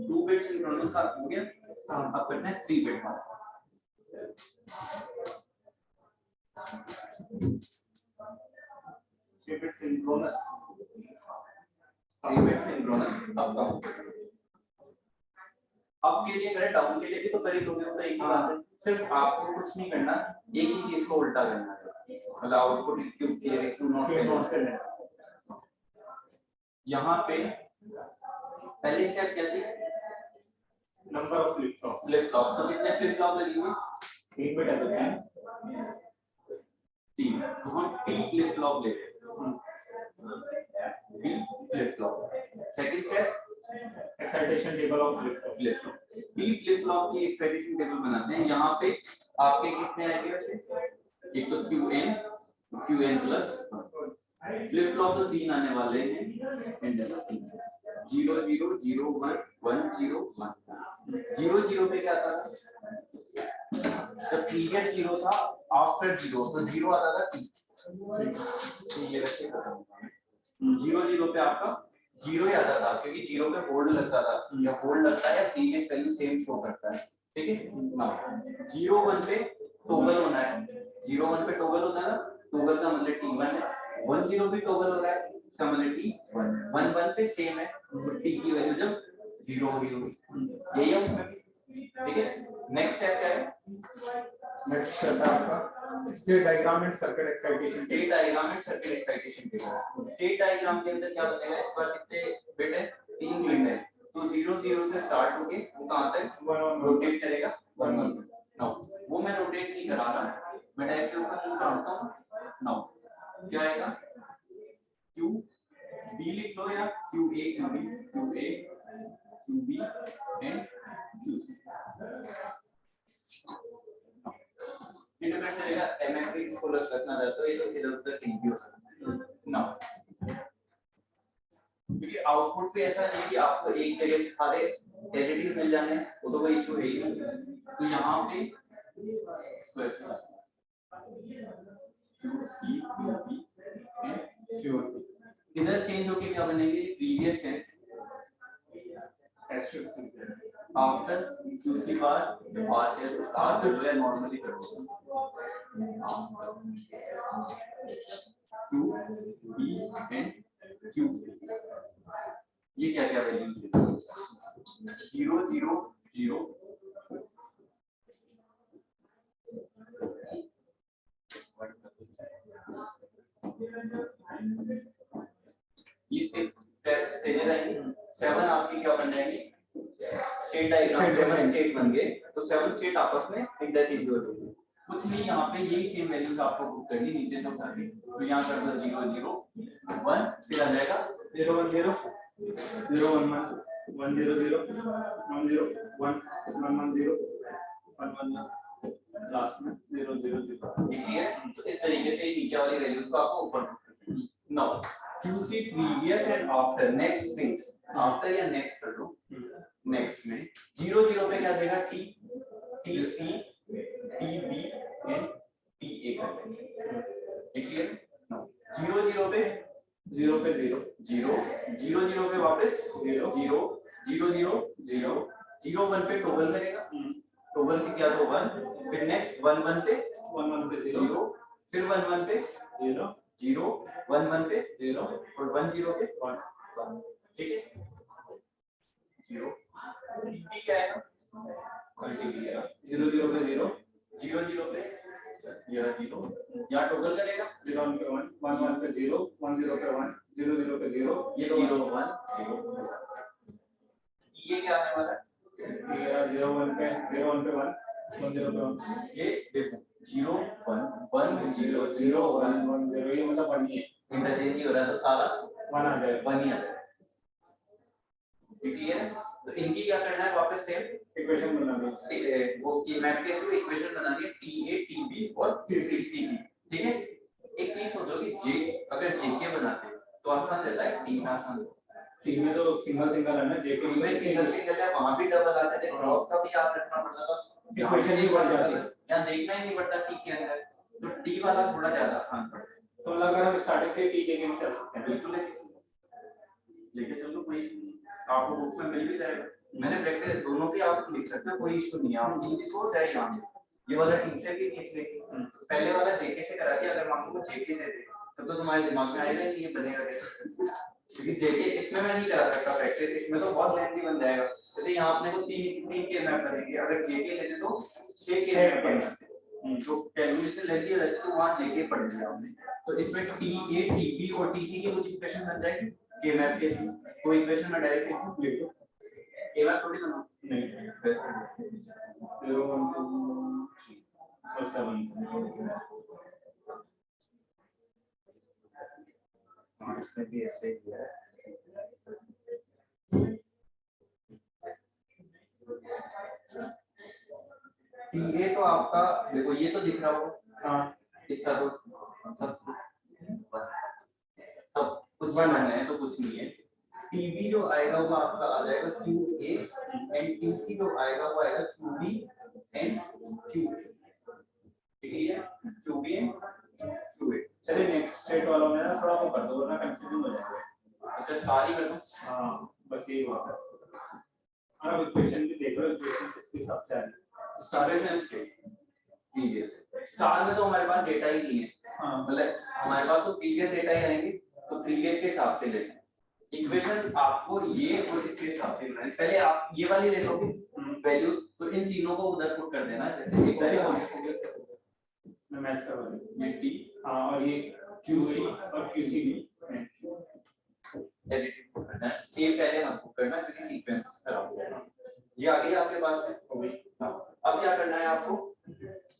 2 बिट सिंक्रोनस का हो गया। अब करना है 3 बिट वाला। 3 बिट सिंक्रोनस। 3 बिट सिंक्रोनस अब डाउन, अब के लिए करें, डाउन के लिए भी तो कर ही दोगे, तो एक ही बात है, सिर्फ आपको कुछ नहीं करना, एक ही चीज को उल्टा करना है, मतलब आउटपुट क्यूब के लिए टू नॉट से यहाँ पे पहले स्टेप क्या थी, नंबर ऑफ फ्लिप फ्लॉप। तो कितने फ्लिप फ्लॉप लगी हुई, 3 बिट है तो 3, तो हम टी फ्लिप फ्लॉप ले रहे हैं, T flip flop. Second step excitation table of flip flop. T flip flop की एक्साइटेशन टेबल बनाते हैं। यहाँ पे आपके कितने आएंगे वैसे, एक तो QN प्लस फ्लिप फ्लॉप तो 3 आने वाले हैं, 0 0 0 1 1 0 1 0 0 पे क्या था, जब पीरियड 0 था आफ्टर 0 तो 0 आता था T, तो ये वैसे खत्म होगा 0 0 पे आपका 0 ही आता था, क्योंकि 0 पे होल्ड लगता था, या होल्ड लगता है प्रीवियस वैल्यू सेम शो करता है, ठीक है ना। 0 1 पे टॉगल होना है, 0 1 पे टॉगल होता है ना, टॉगल का मतलब T1 है, 1 0 पे टॉगल हो रहा है, इसका मतलब T1 1 1 पे सेम है, तो T की वैल्यू जब 0 होगी यही है उसमें, ठीक है। नेक्स्ट स्टेप क्या है, नेक्स्ट स्टेप है आपका state diagram and circuit excitation. State diagram and circuit excitation table. State diagram के अंदर क्या बनेगा, इस बार कितने बिट है, 3 बिट है, तो 0 0 से स्टार्ट होके वो कहां तक 1 1 रोटेट करेगा 1 1 नाउ वो मैं रोटेट नहीं करा रहा, मैं डायरेक्टली उसका मूव करता हूं। नाउ क्या आएगा, Q B लिख लो, या QA QB QA QB and QC, interpret करेगा MSB इसको रखना चाहते हो, ये तो इधर उधर कहीं भी हो सकता है ना, क्योंकि आउटपुट पे ऐसा नहीं कि आपको एक जगह से सारे एडिटिव मिल जाने, वो तो कोई इशू है ही नहीं, तो यहाँ पे QC QB एंड QB इधर चेंज होके क्या बनेंगे, प्रीवियस एंड आफ्टर QC बार बार है तो स्टार कर दो, नॉर्मली कर दो QB एंड QB, ये क्या क्या वैल्यू 0 0 0 ये स्टेजेस आएंगे, 7 आपकी क्या बन जाएंगे, स्टेट डायग्राम स्टेट बन गए, तो 7 स्टेट आपस में इंटरचेंज हो जाएंगे, कुछ नहीं, यहाँ पे यही सेम वैल्यूज आपको बुक करनी, नीचे से उठा के, तो यहाँ कर दो 0 0 1, फिर आ जाएगा 0 1 0 0 1 1 1 0 0 1 0 1 1 1 0 1 1 लास्ट में 0 0 0, ठीक है। तो इस तरीके से नीचे वाली वैल्यूज को आपको ऊपर now QC previous and after, next stage after या नेक्स्ट कर लो, नेक्स्ट में 0 0 पे क्या देगा, T TC TB and TA कर देंगे, ठीक है। नाउ 0 0 पे 0 पे 0 0 0 0 पे वापस 0 0 0 0 0 0 1 पे टॉगल करेगा, टॉगल की क्या तो 1, फिर नेक्स्ट 1 1 पे 1 1 पे 0, फिर 1 1 पे 0 0 1 1 पे 0 और 1 0 पे 1 1, ठीक है 0 TB क्या है ना, TB है 0 0 पे 0 0 0 पे ये 0 या टॉगल करेगा 0 1 पे 1 1 1 पे 0 1 0 पे 1 0 0 पे 0 ये 0 1 0, ये क्या आने वाला है, ये 0 1 पे 0 1 पे 1 1 0 पे 1, ये देखो 0 1 1 0 0 1 1 0, ये मतलब 1 ही है, इंटरचेंज ही हो रहा है, तो सारा 1 आ जाएगा, 1 ही आ जाएगा। क्लियर है? तो इनकी क्या करना है, वापस सेम इक्वेशन बनानी है। वो की मैप के थ्रू इक्वेशन बनानी है TA TB और TC की। ठीक है, एक चीज सोचो कि J अगर JK बनाते तो आसान रहता है, T में आसान होता है। T में तो सिंगल सिंगल है ना, JK में सिंगल सिंगल है, वहां भी डबल आते थे, क्रॉस का भी याद रखना पड़ता था, इक्वेशन भी बढ़ जाती है, यहां देखना ही नहीं पड़ता T के अंदर, तो T वाला थोड़ा ज्यादा आसान पड़ता है। तो मतलब अगर हम स्टार्टिंग से T JK में चल सकते हैं, बिल्कुल लेके चलो, कोई इशू नहीं, आपको बुक्स में मिल भी जाएगा। मैंने प्रैक्टिस दोनों की आप लिख सकते हो, कोई इशू नहीं है, आप तीन लिखो चाहे नाम ये वाला टीम से भी लिख लेंगे। पहले वाला जेके से करा दिया, अगर मान लो जेके दे दे तब तो तुम्हारे दिमाग में आएगा कि ये बनेगा कैसे, क्योंकि जेके इसमें मैं नहीं करा सकता प्रैक्टिस, इसमें तो बहुत लेंथी बन जाएगा। जैसे यहाँ अपने को तीन के मैप करेंगे, अगर जेके लेते तो 6 के मैप करना, जो कैलकुलेशन लेती है तो वहां जेके पढ़ लिया हमने, तो इसमें टीए टीबी और टीसी की कुछ इक्वेशन बन जाएगी के मैप के थ्रू, तो इक्वेशन में डायरेक्ट लिख दो, के मैप थोड़ी बनाओ नहीं 0 1 2 3 और 7 इसमें भी ऐसे ही है। टीए तो आपका देखो ये तो दिख रहा होगा, हाँ इसका तो सब कुछ बना है तो कुछ नहीं है। टीबी जो आएगा वो आपका आ जाएगा QA एंड टीसी जो आएगा वो आएगा QB एंड QA, ठीक है, QB एंड QA। चलिए नेक्स्ट स्टेट वालों में ना थोड़ा वो कर दो वरना कंफ्यूजन हो जाएगा। अच्छा स्टार ही कर दो, हाँ बस यही बात है। अब इक्वेशन भी देख लो, इक्वेशन किसके हिसाब से आ रही है। स्टार में स्टेट प्रीवियस, स्टार में तो हमारे पास डेटा ही नहीं है, हाँ मतलब हमारे पास तो प्रीवियस डेटा ही आएंगे, तो प्रीवियस के हिसाब से लेते हैं इक्वेशन। आपको ये और इसके हिसाब से लेना है, पहले आप ये वाली ले लोगे वैल्यू, तो इन तीनों को उधर पुट कर देना, जैसे एक मैं मैच करवा दूं ये T हाँ और ये QC और QC भी एडिटिव पुट करना है, ये पहले मत पुट करना क्योंकि सीक्वेंस खराब हो जाएगा। ये आ गई आपके पास में हो गई। अब क्या करना है आपको,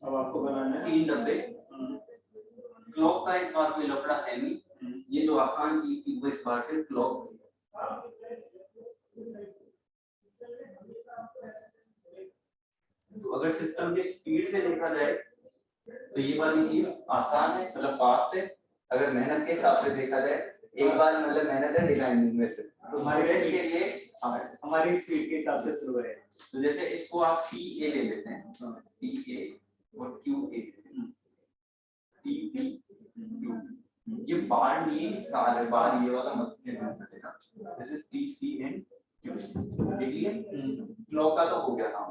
अब आपको बनाना है 3 डब्बे, क्लॉक का इस बार कोई लफड़ा है नहीं, ये जो आसान चीज थी वो इस बार से क्लॉक। तो अगर सिस्टम की स्पीड से देखा जाए तो ये वाली चीज आसान है, मतलब फास्ट है। अगर मेहनत के हिसाब से देखा जाए, एक बार मतलब मेहनत है डिजाइनिंग में से, तो हमारे के लिए हमारी स्पीड के हिसाब से शुरू है। तो जैसे इसको आप PA ले लेते हैं, PA और QA, TB QB, ये बार नहीं है, स्टार है, बार ये वाला मत लेना, this is TC and QC, देखिए क्लॉक का तो हो गया काम।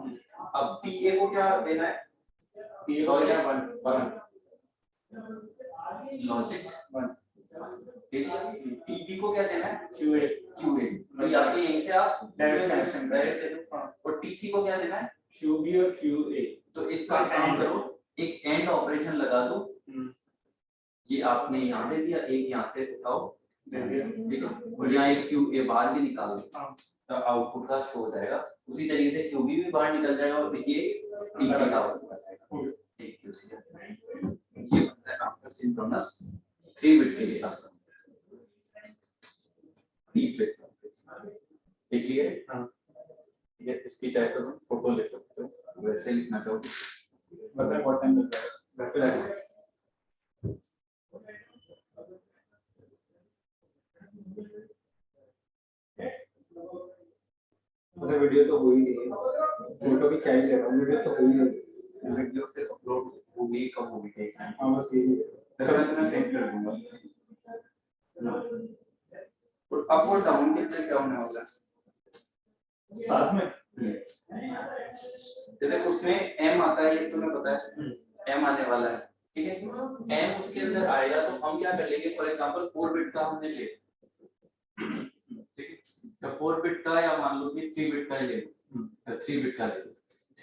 अब PA को क्या देना है, PA को क्या 1 लॉजिक 1 दे दिया, TB को क्या देना है QA तो या तो यहीं से आप डायरेक्ट कनेक्शन डायरेक्ट दे दो, और TC को क्या देना है QB और QA, तो इसका काम करो, एक एंड ऑपरेशन लगा दो, ये आपने यहाँ दे दिया, एक यहाँ से उठाओ दे दिया, ठीक है, और यहाँ एक QA बाहर भी निकाल दो, तो आउटपुट का शो हो जाएगा। उसी तरीके से QB भी बाहर निकल जाएगा और देखिए TC का आउटपुट आ जाएगा, ये बनता है आपका सिंक्रोनस 3 बिट के लिए आपका T फ्लिप फ्लॉप, ये क्लियर है? हाँ ठीक है, इसकी चाहे तो तुम फोटो ले सकते हो, वैसे लिखना चाहो मतलब बहुत टाइम लगता है घर पे जाके। मतलब वीडियो तो हो ही नहीं है, फोटो भी क्या ही ले रहा हूँ, वीडियो तो हो ही नहीं है, वीडियो फिर अपलोड होगी कब होगी देखना है। हाँ बस यही है। तो मैं तुम्हें सेंड कर दूंगा, और अप और डाउन कितने क्या होने वाला है साथ में, जैसे उसमें M आता है, ये तुम्हें पता है M आने वाला है, ठीक है, M उसके अंदर आएगा तो हम क्या कर लेंगे, फॉर एग्जांपल 4 बिट का हमने ले, ठीक है, 4 बिट का या मान लो कि 3 बिट का ले, 3 बिट का ले,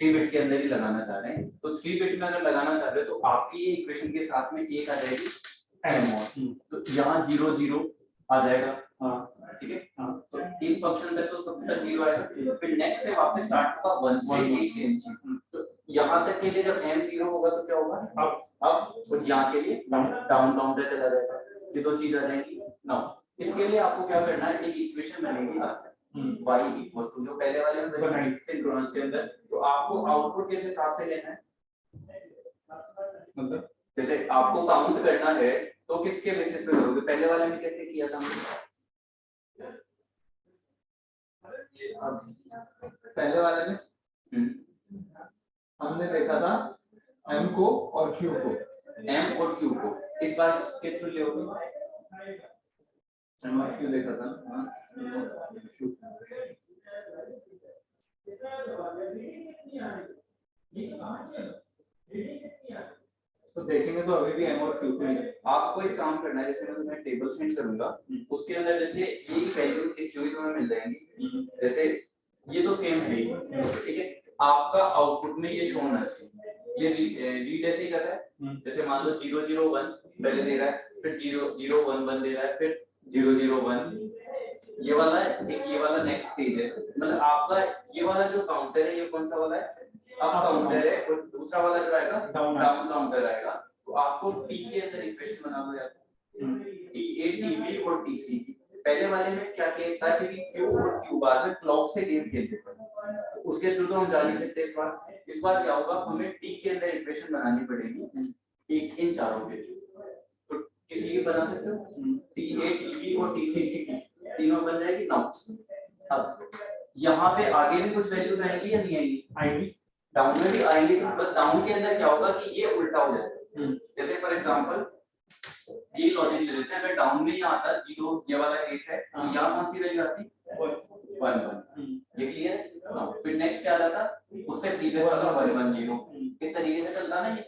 3 बिट के अंदर ही लगाना चाह रहे हैं, तो 3 बिट में अगर लगाना चाह रहे हो तो आपकी ये इक्वेशन के साथ में एक आ जाएगी M और, तो यहाँ 0 0 आ जाएगा, ठीक है, तो एक फंक्शन तक तो सब तक 0 आएगा, फिर नेक्स्ट से वापस स्टार्ट होगा 1 से यही सेम चीज, तो यहाँ तक के लिए जब M 0 होगा तो क्या होगा अब और यहाँ के लिए डाउन काउंटर चला जाएगा, ये दो चीज आ जाएगी। नाउ इसके लिए आपको क्या करना है, एक इक्वेशन बनेगी y इक्वल्स टू जो पहले वाले में बनाई सिंक्रोनस के अंदर, तो आपको आउटपुट किस हिसाब से लेना है, मतलब जैसे आपको काउंट करना है तो किसके बेसिस पे करोगे, पहले वाले में कैसे किया था पहले वाले में हमने देखा था m को और q को, m और q को, इस बार किसके थ्रू लोगे, m और q देखा था ना, तो देखेंगे तो अभी भी m और q को ही है। आपको एक काम करना है, जैसे मैं तुम्हें टेबल सेंड करूंगा, उसके अंदर जैसे ये वैल्यू लिखी हुई तुम्हें मिल जाएंगी, जैसे ये तो सेम है ही, ठीक है, आपका आउटपुट में ये शो होना चाहिए, ये रीड ऐसे ही कर रहा है, जैसे मान लो 001 पहले दे रहा है, फिर 0011 दे रहा है, फिर 001, ये वाला है, एक ये वाला नेक्स्ट स्टेज है, मतलब आपका ये वाला जो काउंटर है ये कौन सा वाला है, अप काउंटर है, और दूसरा वाला जो आएगा डाउन काउंटर आएगा, तो आपको टी के अंदर इक्वेशन बनाना है, टी ए टी बी और टी सी की, पहले वाले में क्या केस था कि क्यू और क्यू बार में क्लॉक से गेम खेलते थे, तो उसके थ्रू तो हम जा नहीं सकते, इस बार क्या होगा, हमें टी के अंदर इक्वेशन बनानी पड़ेगी एक इन चारों के थ्रू, तो किसी की बना सकते हो, टी ए टी बी और टी सी की तीनों बन जाएगी ना। अब यहाँ पे आगे भी कुछ वैल्यूज आएंगी या नहीं आएंगी, डाउन में भी आएंगे, तो बस डाउन के अंदर क्या होगा कि ये उल्टा हो जाएगा, जैसे फॉर एग्जांपल ये लॉजिक ले लेते हैं, अगर डाउन में यहाँ आता 0 ये वाला केस है, तो यहाँ कौन सी वैल्यू आती 1 लिख लिया, फिर नेक्स्ट क्या आता था, उससे प्रीवियस वाला 110, इस तरीके से चलता ना ये,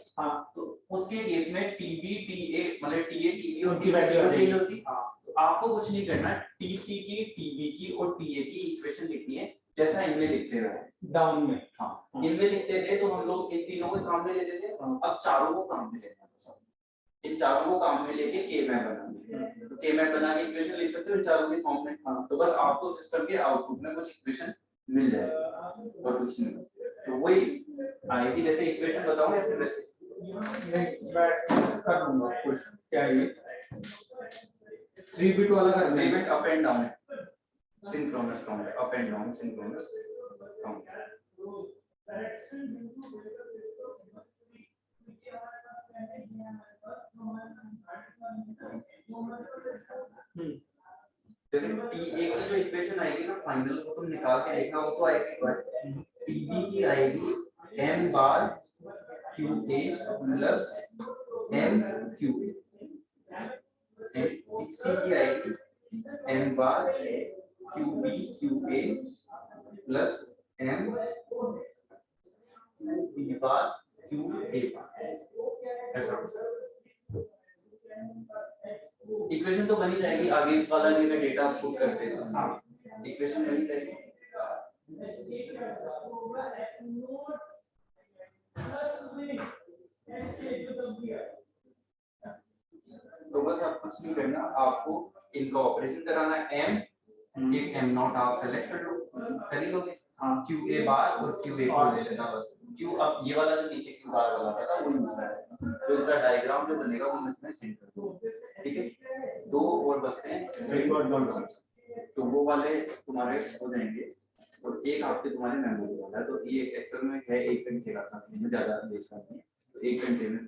तो उसके केस में टीबी टीए मतलब टीए टीबी और की वैल्यू चेंज होती, तो आपको कुछ नहीं करना, टीसी की टीबी की और टीए की इक्वेशन लिखनी है जैसा इनमें लिखते रहे डाउन में, हाँ इनमें लिखते थे, तो हम लोग इन तीनों को काम में लेते थे, अब चारों को काम में लेना है, इन चारों को काम में लेके के मैप बनाना, तो के मैप बना के इक्वेशन लिख सकते हो इन चारों के फॉर्म में, तो बस आपको सिस्टम के आउटपुट में कुछ इक्वेशन मिल जाएगा और कुछ नहीं, तो वही आएगी, जैसे इक्वेशन बताओ या फिर वैसे नहीं मैं कर लूंगा कुछ, क्या है ये 3 बिट वाला कर 3 bit up and down synchronous count, up and down synchronous count, जैसे टीए की जो इक्वेशन आएगी ना फाइनल, वो तुम निकाल के देखना, वो तो आएगी टीबी की आएगी m बार QA plus m QA, TC की आएगी m बार QB QA plus m QB बार QA बार, ऐसा इक्वेशन तो बनी जाएगी, आगे वाला भी अगर डेटा पुट करते हैं हाँ इक्वेशन बनी जाएगी, तो बस आप कुछ नहीं करना, आपको इनका ऑपरेशन कराना है, m एक m नॉट आप सेलेक्ट कर लो, कर ही लोगे हाँ QA बार और QA को ले लेना बस, Q अब ये वाला जो नीचे Q बार वाला था वो दूसरा है, तो इनका डायग्राम जो बनेगा वो मैं इसमें सेंड कर दूंगा, ठीक है, दो और बचते हैं, तो वो वाले तुम्हारे हो जाएंगे, और एक आपके तुम्हारे मेमोरी वाला है, तो ये एक्चुअल में है 1 घंटे का था, ज्यादा देश का नहीं, तो 1 घंटे में